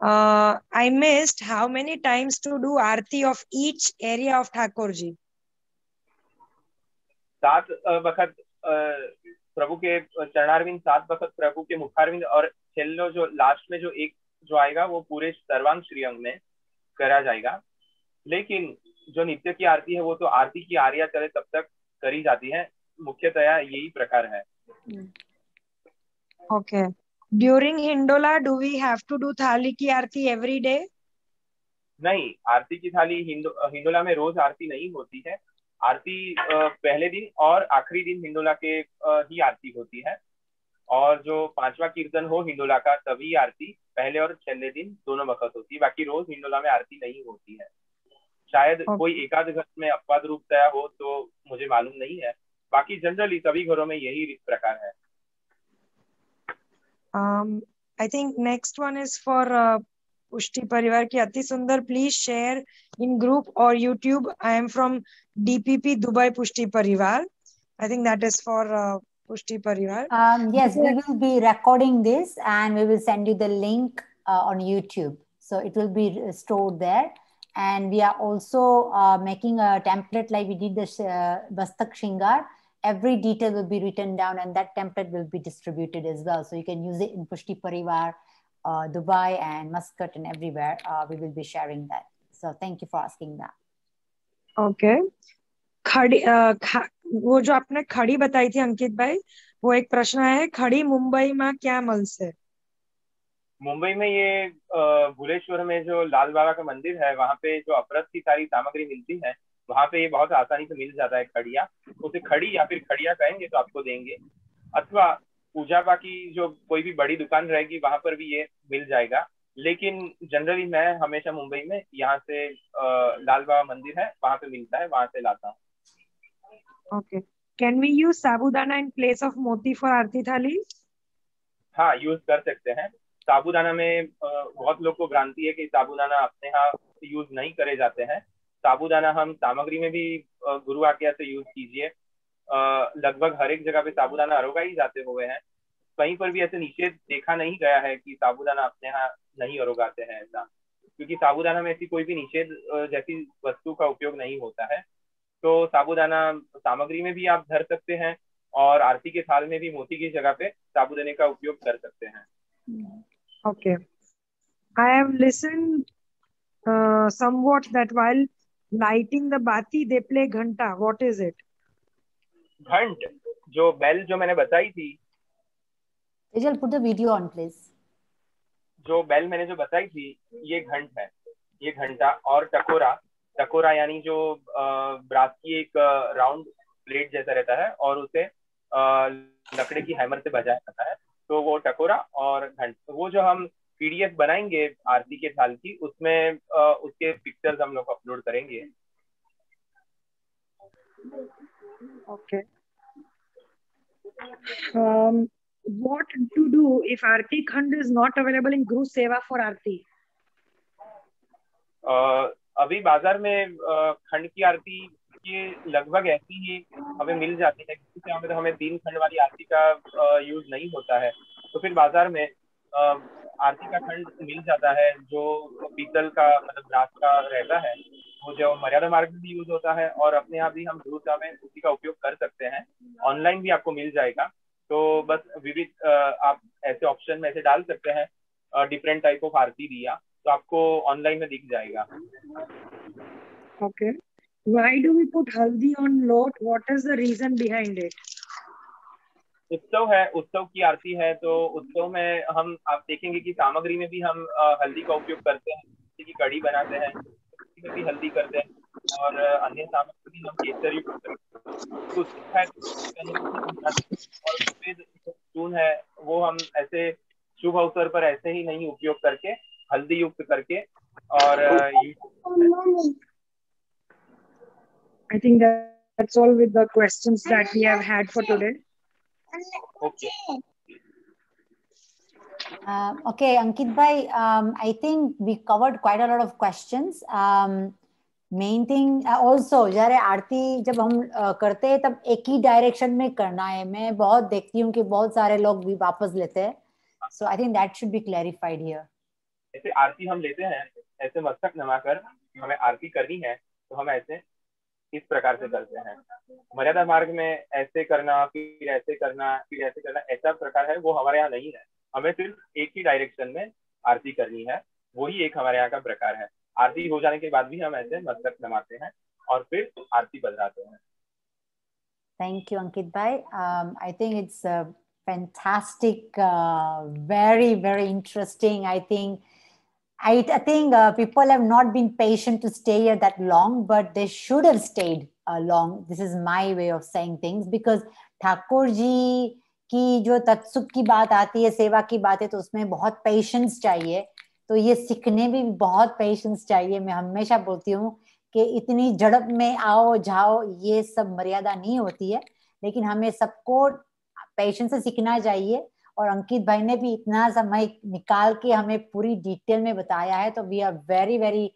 I missed how many times to do aarti of each area of Thakur ji? 7 वक्त प्रभु के चरणारविंद, 7 वक्त प्रभु के मुखारविंद, और छेल्लो जो लास्ट में जो एक जो आएगा वो पूरे सर्वांग श्रीअंग में करा जाएगा। लेकिन जो नित्य की आरती है वो तो आरती की आर्या चले तब तक करी जाती है। मुख्यतया यही प्रकार है। Okay, during hindola do we have to do thali की आरती एवरी डे? नहीं, आरती की थाली हिंडोला में रोज आरती नहीं होती है। आरती पहले दिन और आखिरी दिन हिंडोला के ही आरती होती है, और जो 5वां कीर्तन हो हिंडोला का तभी आरती पहले और छेल्ले दिन दोनों वक्त होती है। बाकी रोज हिंडोला में आरती नहीं होती है। शायद कोई एकाध घर में अपवाद रूप तय हो तो मुझे मालूम नहीं है, बाकी जनरली सभी घरों में यही प्रकार है। I think next one is for पुष्टि परिवार की अति सुंदर। प्लीज शेयर इन ग्रुप और YouTube. I am from DPP Dubai पुष्टि परिवार। I think that is for पुष्टि परिवार। Yes, we will be recording this and we will send you the link on YouTube. So it will be stored there. And we are also making a template like we did the Bastak Shingar. Every detail will be written down and that template will be distributed as well. So you can use it in Pushti Parivar, Dubai and Muscat and everywhere. We will be sharing that. So thank you for asking that. Okay. खड़ी वो जो आपने खड़ी बताई थी अंकित भाई, वो एक प्रश्न है, खड़ी मुंबई में क्या मिलसे? मुंबई में ये भुलेश्वर में जो लाल बाबा का मंदिर है वहाँ पे जो अपरस की सारी सामग्री मिलती है वहां पे ये बहुत आसानी से मिल जाता है खड़िया, उसे खड़ी या फिर खड़िया कहेंगे तो आपको देंगे, अथवा पूजा पा की जो कोई भी बड़ी दुकान रहेगी वहां पर भी ये मिल जाएगा। लेकिन जनरली मैं हमेशा मुंबई में यहाँ से लाल बाबा मंदिर है वहां पे मिलता है, वहां से लाता हूँ। Okay. Can we use sabudana in place of moti for आरती थाली? हाँ, यूज कर सकते हैं। साबूदाना में बहुत लोग को भ्रांति है कि साबूदाना अपने यहाँ यूज नहीं करे जाते हैं। साबूदाना हम सामग्री में भी गुरु आज्ञा से यूज कीजिए। लगभग हर एक जगह पे साबूदाना अरोगा ही जाते हुए हैं, कहीं पर भी ऐसे निषेध देखा नहीं गया है कि साबूदाना अपने यहाँ नहीं अरोगाते हैं ऐसा, क्योंकि साबूदाना में ऐसी कोई भी निषेध जैसी वस्तु का उपयोग नहीं होता है। तो साबूदाना सामग्री में भी आप धर सकते हैं और आरती के थाल में भी मोती की जगह पे साबूदाने का उपयोग कर सकते हैं। Okay. I have listened somewhat that while lighting the bati they play घंटा. What is it? घंट, जो बेल जो मैंने बताई थी, Tejal, put the video on, please. जो बेल मैंने जो बताई थी ये घंट है, ये घंटा। और टकोरा, टकोरा यानी जो ब्रास की एक राउंड प्लेट जैसा रहता है और उसे लकड़ी की हैमर से बजाया जाता है, तो वो टकोरा और घंट। वो जो हम पीडीएफ बनाएंगे आरती के थाल की, उसमें उसके पिक्चर्स हम लोग अपलोड करेंगे। Okay. What to do if Aarti Khand is not available in Guru Seva for Aarti? अभी बाजार में खंड की आरती की लगभग ऐसी ही हमें मिल जाती है, क्योंकि हमें तो हमें 3 खंड वाली आरती का यूज नहीं होता है। तो फिर बाजार में आरती का खंड मिल जाता है जो पीतल का मतलब ब्रास का रहता है, वो जो मर्यादा मार्ग में भी यूज होता है और अपने यहाँ भी हम गुरु सेवा में उसी का उपयोग कर सकते हैं। ऑनलाइन भी आपको मिल जाएगा, तो बस विविध आप ऐसे ऑप्शन में ऐसे डाल सकते हैं डिफरेंट टाइप ऑफ आरती दिया, तो आपको ऑनलाइन में दिख जाएगा। Okay. Why do we put haldi on lot? What is the reason behind it? उत्सव है, उत्सव की आरती है, तो उत्सव में हम आप देखेंगे कि सामग्री में भी हम हल्दी का उपयोग करते हैं, जैसे कि कढ़ी बनाते हैं उसमें भी हल्दी करते हैं और अन्य सामग्री भी हम केसर युक्त करते हैं। और सफेद चून है वो हम ऐसे शुभ अवसर पर ऐसे ही नहीं उपयोग करके हल्दी युक्त करके और I think that's all with the questions that we have had for today. Okay. Okay, Ankit bhai, I think we covered quite a lot of questions. Main thing also, जયારે आरती जब हम करते हैं तब एक ही डायरेक्शन में करना है। मैं बहुत देखती हूँ कि बहुत सारे लोग भी वापस लेते हैं, so I think that should be clarified here. ऐसे आरती हम लेते हैं, ऐसे मस्तक नमाकर हमें आरती करनी है तो हम ऐसे इस प्रकार से करते हैं। मर्यादा मार्ग में ऐसे करना फिर ऐसे करना फिर ऐसे करना ऐसा प्रकार है, वो हमारे यहाँ नहीं है। हमें सिर्फ एक ही डायरेक्शन में आरती करनी है, वही एक हमारे यहाँ का प्रकार है। आरती हो जाने के बाद भी हम ऐसे मस्तक नमाते हैं और फिर आरती बदलाते हैं। Thank you, Ankit bhai. I think it's fantastic, very, very interesting. I think people have not been patient to stay here that long, but they should have stayed long. This is my way of saying things, because Thakur ji की जो तत्सुख की बात आती है, सेवा की बात है, तो उसमें बहुत पेशेंस चाहिए। तो ये सीखने भी बहुत पेशेंस चाहिए। मैं हमेशा बोलती हूँ कि इतनी झड़प में आओ जाओ ये सब मर्यादा नहीं होती है, लेकिन हमें सबको पेशेंस से सीखना चाहिए। और अंकित भाई ने भी इतना समय निकाल के हमें पूरी डिटेल में बताया है, तो we are very very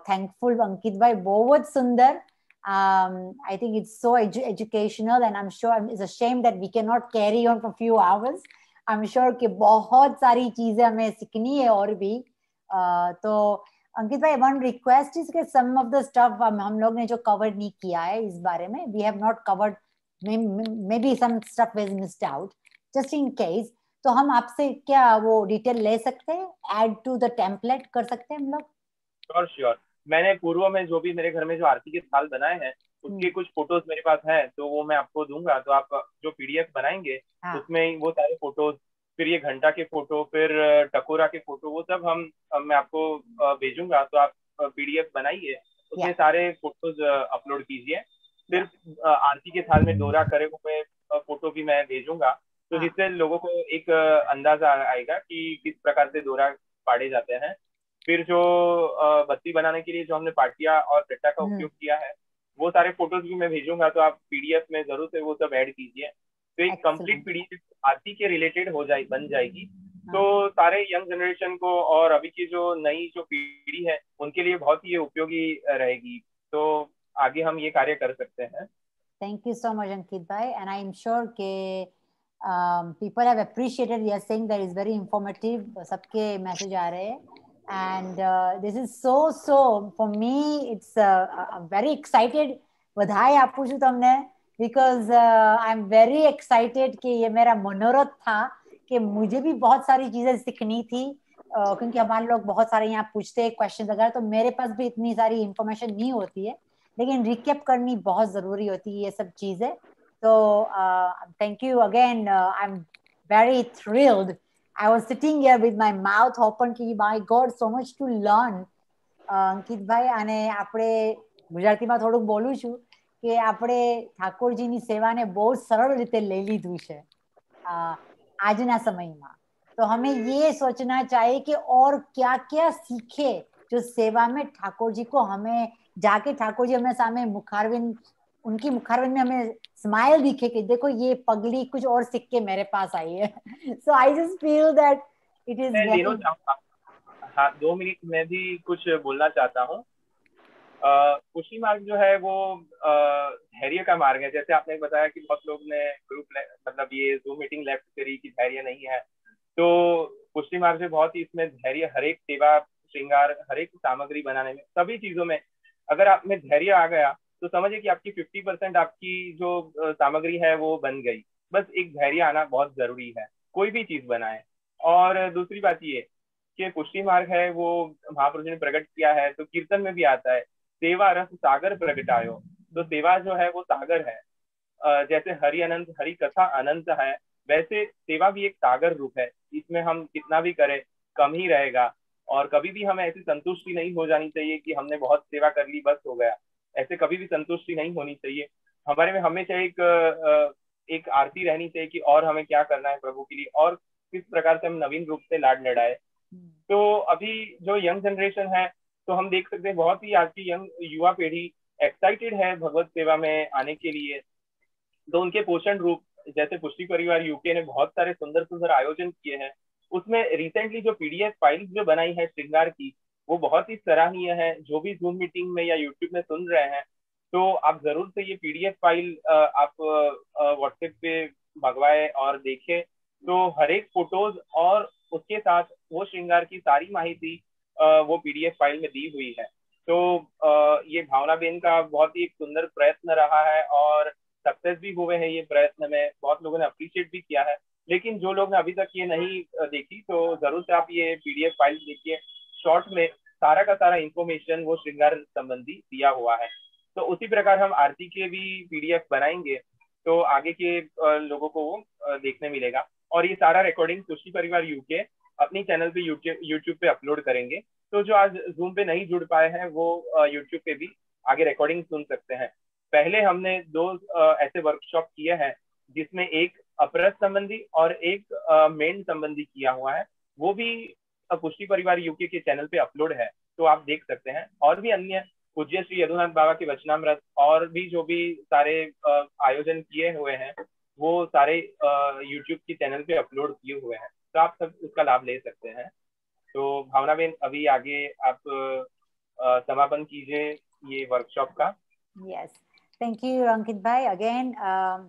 thankful Ankit भाई। बहुत सुंदर। I think it's so educational, and I'm sure it's a shame that we cannot carry on for a few hours. I'm sure कि बहुत सारी चीजें हमें सीखनी है और भी। तो अंकित भाई, one request is कि some of the stuff हम लोग ने जो cover नहीं किया है इस बारे में, we have not covered, maybe some stuff was missed out, just in case, तो हम आपसे क्या वो डिटेल ले सकते हैं, add to the template कर सकते हैं हम लोग? श्योर। मैंने पूर्व में जो भी मेरे घर में जो आरती के थाल बनाए हैं उसके कुछ फोटोज मेरे पास हैं, तो वो मैं आपको दूंगा। तो आप जो पीडीएफ बनाएंगे उसमें वो सारे फोटोज, फिर ये घंटा के फोटो, फिर टकोरा के फोटो, वो सब मैं आपको भेजूंगा। तो आप पीडीएफ बनाइए उसमें Yeah. सारे फोटोज अपलोड कीजिए। फिर आरती के थाल में दोहरा करे हुए फोटो भी मैं भेजूंगा, तो जिससे लोगों को एक अंदाजा आएगा कि किस प्रकार से दोहरा पाड़े जाते हैं। फिर जो बत्ती बनाने के लिए जो हमने पाटिया और कट्टा का उपयोग किया है, वो सारे फोटोज भी मैं भेजूंगा, तो आप पीडीएफ में जरूर से वो सब ऐड कीजिए। तो एक कंप्लीट पीडीएफ आरती के रिलेटेड बन जाएगी। तो सारे यंग जनरेशन को और अभी की जो नई जो पीढ़ी है उनके लिए बहुत ही ये उपयोगी रहेगी। तो आगे हम ये कार्य कर सकते हैं। Thank you so much, Ankit bhai, and I am sure के people have appreciated. We are saying that is very informative. सबके मैसेज आ रहे हैं, and this is so for me it's very excited. बधाई आपको छू तमने, because I am very excited कि ये मेरा मनोरथ था कि मुझे भी बहुत सारी चीजें सीखनी थी, क्योंकि हमारे लोग बहुत सारे यहाँ पूछते हैं क्वेश्चन वगैरह, तो मेरे पास भी इतनी सारी इंफॉर्मेशन नहीं होती है, लेकिन रिकैप करनी बहुत जरूरी होती है ये सब चीजें। तो thank you again, I am very thrilled. I was sitting here with my mouth open कि my God, so much to learn. અંકિતભાઈ, અને આપણે ગુજરાતીમાં થોડુંક બોલું છું કે આપણે ઠાકોરજીની સેવાને બહુ સરળ રીતે લઈ લીધું છે આજના સમયમાં. तो हमें ये सोचना चाहिए कि और क्या क्या सीखे जो सेवा में ठाकुर जी को, हमें जाके ठाकुर जी हमें सामने मुखारविंद, उनकी मुखारविंद में हमें स्माइल दिखे कि देखो ये पगली कुछ और सीख के मेरे पास आई है. So I just feel that it is very. हाँ, 2 मिनट में भी कुछ बोलना चाहता हूँ। पुष्टि मार्ग जो है वो धैर्य का मार्ग है। जैसे आपने बताया कि बहुत लोग ने ग्रुप मतलब ये जूम मीटिंग लेफ्ट करी कि धैर्य नहीं है, तो पुष्टि मार्ग से बहुत ही इसमें धैर्य, हर एक सेवा श्रृंगार, हर एक सामग्री बनाने में, सभी चीजों में अगर आप में धैर्य आ गया तो समझिए कि आपकी 50% आपकी जो सामग्री है वो बन गई। बस एक धैर्य आना बहुत जरूरी है, कोई भी चीज बनाए। और दूसरी बात ये कि पुष्टि मार्ग है वो महापुरुष ने प्रकट किया है, तो कीर्तन में भी आता है, सेवा रस सागर प्रगटायो। तो सेवा जो है वो सागर है। जैसे हरि अनंत, हरि कथा अनंत है, वैसे सेवा भी एक सागर रूप है। इसमें हम कितना भी करें कम ही रहेगा। और कभी भी हमें ऐसी संतुष्टि नहीं हो जानी चाहिए कि हमने बहुत सेवा कर ली बस हो गया, ऐसे कभी भी संतुष्टि नहीं होनी चाहिए। हमारे में हमेशा एक आरती रहनी चाहिए कि और हमें क्या करना है प्रभु के लिए, और किस प्रकार से हम नवीन रूप से लाड लड़ाए। तो अभी जो यंग जनरेशन है, तो हम देख सकते हैं बहुत ही आज की यंग युवा पीढ़ी एक्साइटेड है भगवत सेवा में आने के लिए। तो उनके पोषण रूप, जैसे पुष्टि परिवार यूके ने बहुत सारे सुंदर सुंदर आयोजन किए हैं, उसमें रिसेंटली जो पीडीएफ फाइल्स जो बनाई है श्रृंगार की, वो बहुत ही सराहनीय है। जो भी जूम मीटिंग में या यूट्यूब में सुन रहे हैं, तो आप जरूर से ये पीडीएफ फाइल आप व्हाट्सएप पे मंगवाए और देखें। तो हर एक फोटोज और उसके साथ वो श्रृंगार की सारी माहिती वो पीडीएफ फाइल में दी हुई है। तो ये भावना बेन का बहुत ही एक सुंदर प्रयत्न रहा है और सक्सेस भी हुए हैं ये प्रयत्न में, बहुत लोगों ने अप्रिशिएट भी किया है। लेकिन जो लोग ने अभी तक ये नहीं देखी, तो जरूर से आप ये पीडीएफ फाइल देखिए। शॉर्ट में सारा का सारा इंफॉर्मेशन वो श्रृंगार संबंधी दिया हुआ है। तो उसी प्रकार हम आरती के भी पीडीएफ बनाएंगे, तो आगे के लोगों को वो देखने मिलेगा। और ये सारा रिकॉर्डिंग पुष्टि परिवार यूके अपनी चैनल पे यूट्यूब पे अपलोड करेंगे। तो जो आज जूम पे नहीं जुड़ पाए हैं वो यूट्यूब पे भी आगे रिकॉर्डिंग सुन सकते हैं। पहले हमने 2 ऐसे वर्कशॉप किए हैं जिसमें एक अपरस संबंधी और एक मेन संबंधी किया हुआ है, वो भी पुष्टि परिवार यूके के चैनल पे अपलोड है, तो आप देख सकते हैं। और भी अन्य पूज्य श्री यदुनाथ बाबा के वचनामृत और भी जो भी सारे आयोजन किए हुए हैं, वो सारे यूट्यूब के चैनल पे अपलोड किए हुए हैं, तो आप सब उसका लाभ ले सकते हैं। तो भावना बेन, अभी आगे आप समापन कीजिए ये वर्कशॉप का। यस, थैंक यू अंकित भाई। अगेन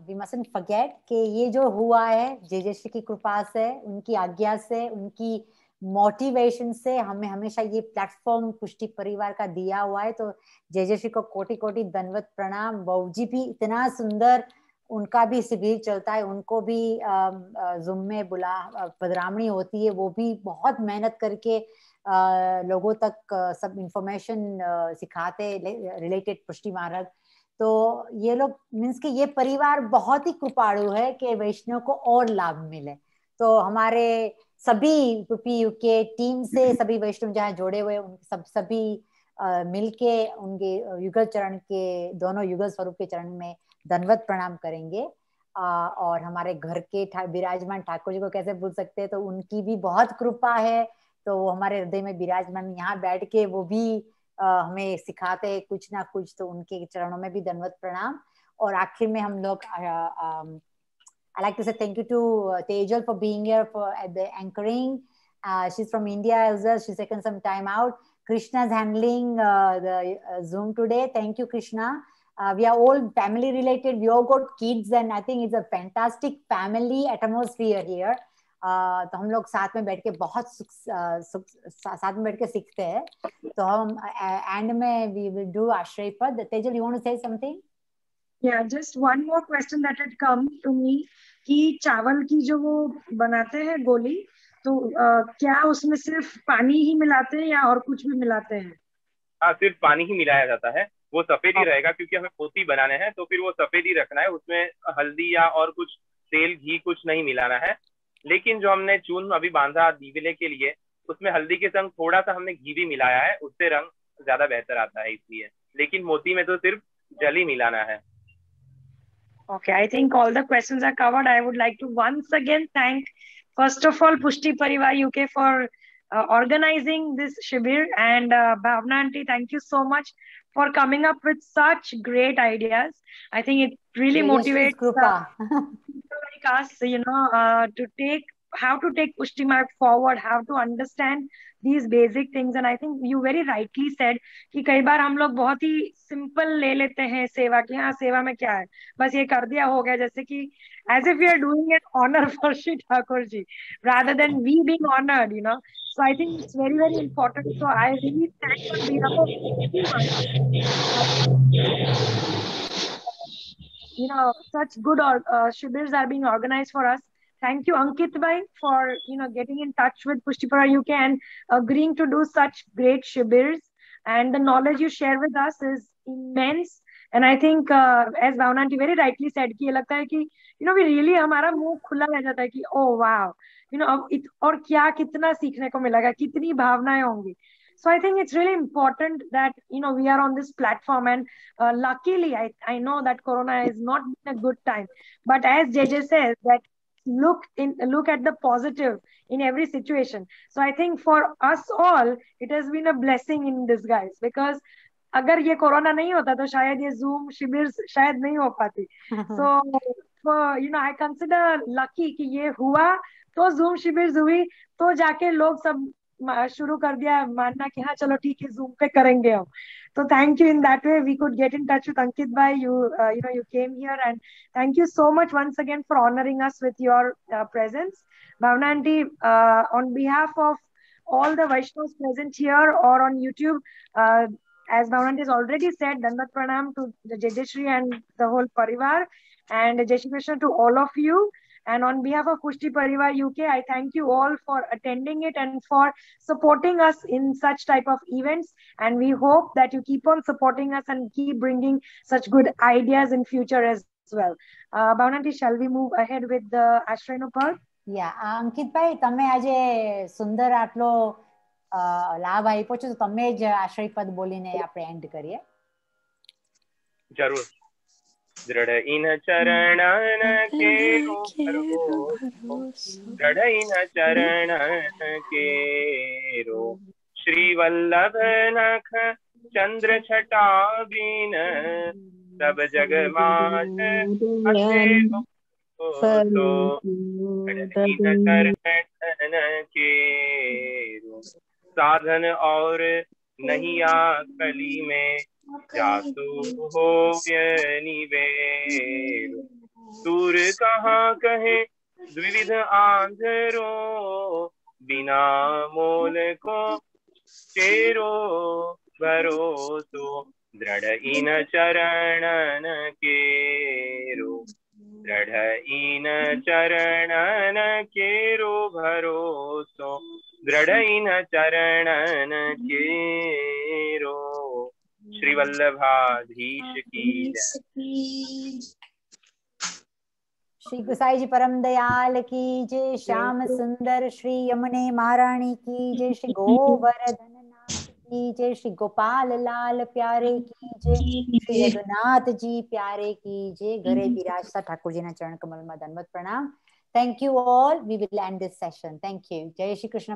वी मस्टंट फॉरगेट कि ये जो हुआ है जय श्री की कृपा से, उनकी आज्ञा से, उनकी मोटिवेशन से हमें हमेशा ये प्लेटफॉर्म पुष्टि परिवार का दिया हुआ है। तो जय श्री को कोटि कोटि दंडवत प्रणाम। बहू जी भी इतना सुंदर, उनका भी शिविर चलता है, उनको भी जूम में पधरामणी होती है, वो भी बहुत मेहनत करके लोगों तक सब इंफॉर्मेशन सिखाते रिलेटेड पुष्टि मार्ग। तो ये लोग मीन्स कि ये परिवार बहुत ही कृपाणु है कि वैष्णव को और लाभ मिले। तो हमारे सभी पीयू के टीम से सभी वैष्णव जहाँ जोड़े हुए सभी मिलके उनके युगल चरण के दोनों युगल स्वरूप के चरण में दंडवत प्रणाम करेंगे। और हमारे घर के विराजमान ठाकुर जी को कैसे भूल सकते हैं, तो उनकी भी बहुत कृपा है, तो वो हमारे हृदय में विराजमान यहाँ बैठ के वो भी हमें सिखाते हैं कुछ ना कुछ, तो उनके चरणों में भी दंडवत प्रणाम। और आखिर में हम लोग I like to say thank you to Tejal for being here for at the anchoring. She's from India as well. She's taken some time out. Krishna is handling the Zoom today. Thank you, Krishna. We are all family related. We all got kids, and I think it's a fantastic family atmosphere here. तो हम लोग साथ में बैठ के बहुत साथ में बैठ के सीखते हैं। तो हम एंड में we will do आश्रय पद. Tejal, you want to say something? Yeah, just one more question that had come to me कि चावल की जो वो बनाते हैं गोली, तो क्या उसमें सिर्फ पानी ही मिलाते हैं या और कुछ भी मिलाते हैं? हाँ, सिर्फ पानी ही मिलाया जाता है। वो सफेद ही रहेगा क्योंकि हमें मोती बनाने हैं, तो फिर वो सफेद ही रखना है। उसमें हल्दी या और कुछ तेल घी कुछ नहीं मिलाना है। लेकिन जो हमने चून अभी बांधा दीवले के लिए, उसमें हल्दी के संग थोड़ा सा हमने घी भी मिलाया है, उससे रंग ज्यादा बेहतर आता है इसलिए। लेकिन मोती में तो सिर्फ जल ही मिलाना है। Okay, I think all the questions are covered. I would like to once again thank, first of all, Pushti Parivar UK for organizing this Shibir, and Bhavna Aunty, thank you so much for coming up with such great ideas. I think it really motivates people like us, to take how to take Pushti Marg forward, how to understand these basic things. And I think you very rightly said कि कई बार हम लोग बहुत ही simple ले लेते हैं सेवा की, हाँ सेवा में क्या है, बस ये कर दिया हो गया, जैसे कि as if we are doing an honor for Shri Thakur ji rather than we being honored, So I think it's very, very important. So I really thank on behalf of everyone. Such good shibirs are being organized for us. Thank you, Ankit Bhai, for getting in touch with Pushti Parivar UK and agreeing to do such great shibirs. And the knowledge you share with us is immense. And I think, as Bhavna Aunty very rightly said, कि ये लगता है कि we really हमारा मुंह खुला रह जाता है कि oh wow, अब और क्या कितना सीखने को मिलेगा, कितनी भावनाएं होंगी. So I think it's really important that we are on this platform, and luckily I know that Corona is not a good time, but as JJ says that look at the positive in every situation. So I think for us all it has been a blessing in disguise, because अगर ये corona नहीं होता तो शायद ये zoom शिविर शायद नहीं हो पाती. So I consider lucky कि ये हुआ, तो जूम शिविर हुई, तो जाके लोग सब शुरू कर दिया मानना कि हाँ चलो ठीक है जूम पे करेंगे हम. So thank you. In that way we could get in touch with Ankit Bhai. You came here, and thank you so much once again for honoring us with your presence. Bhavna Aunty, on behalf of all the Vaishnavas present here or on YouTube, as Bhavna has already said, Dandat Pranam to the Jayashri and the whole Parivar, and Jai Shri Krishna to all of you. And on behalf of Pushti Parivar UK, I thank you all for attending it and for supporting us in such type of events. And we hope that you keep on supporting us and keep bringing such good ideas in future as well. Bhavna Aunty, shall we move ahead with the Ashrayનો Pad? Yeah, Ankit Bhai, તમે આજે સુંદર આટલો લાભ આપ્યો છો, તો તમે જ આશ્રય પદ બોલીને આપણે એન્ડ કરીએ. જરૂર. दृढ़ इन चरणन केरो दृढ़ इन चरणन केरो श्री वल्लभ नख चंद्र छटा बीन सब जग मात चरणन केरो साधन और नहीं कली में जासु हो निवेरो दूर कहाँ कहे द्विविध आंधरो बिना मोल को चेरो भरोसो दृढ़ इन चरणन केरो दृढ़ इन चरणन केरो भरोसो दृढ़ इन चरणन केरो श्री वल्लभाधीश की जय. श्री गुसाई जी परम दयाल की जय. श्याम सुंदर श्री यमुने महारानी की जय. श्री गोवर्धन नाथ की जय, श्री गोपाल लाल प्यारे की जय, श्री रघुनाथ जी प्यारे की जय। घरे विराजता ठाकुर जी ना चरण कमल में दंडवत प्रणाम। Thank you all. We will end this session. Thank you. Jai Shri Krishna.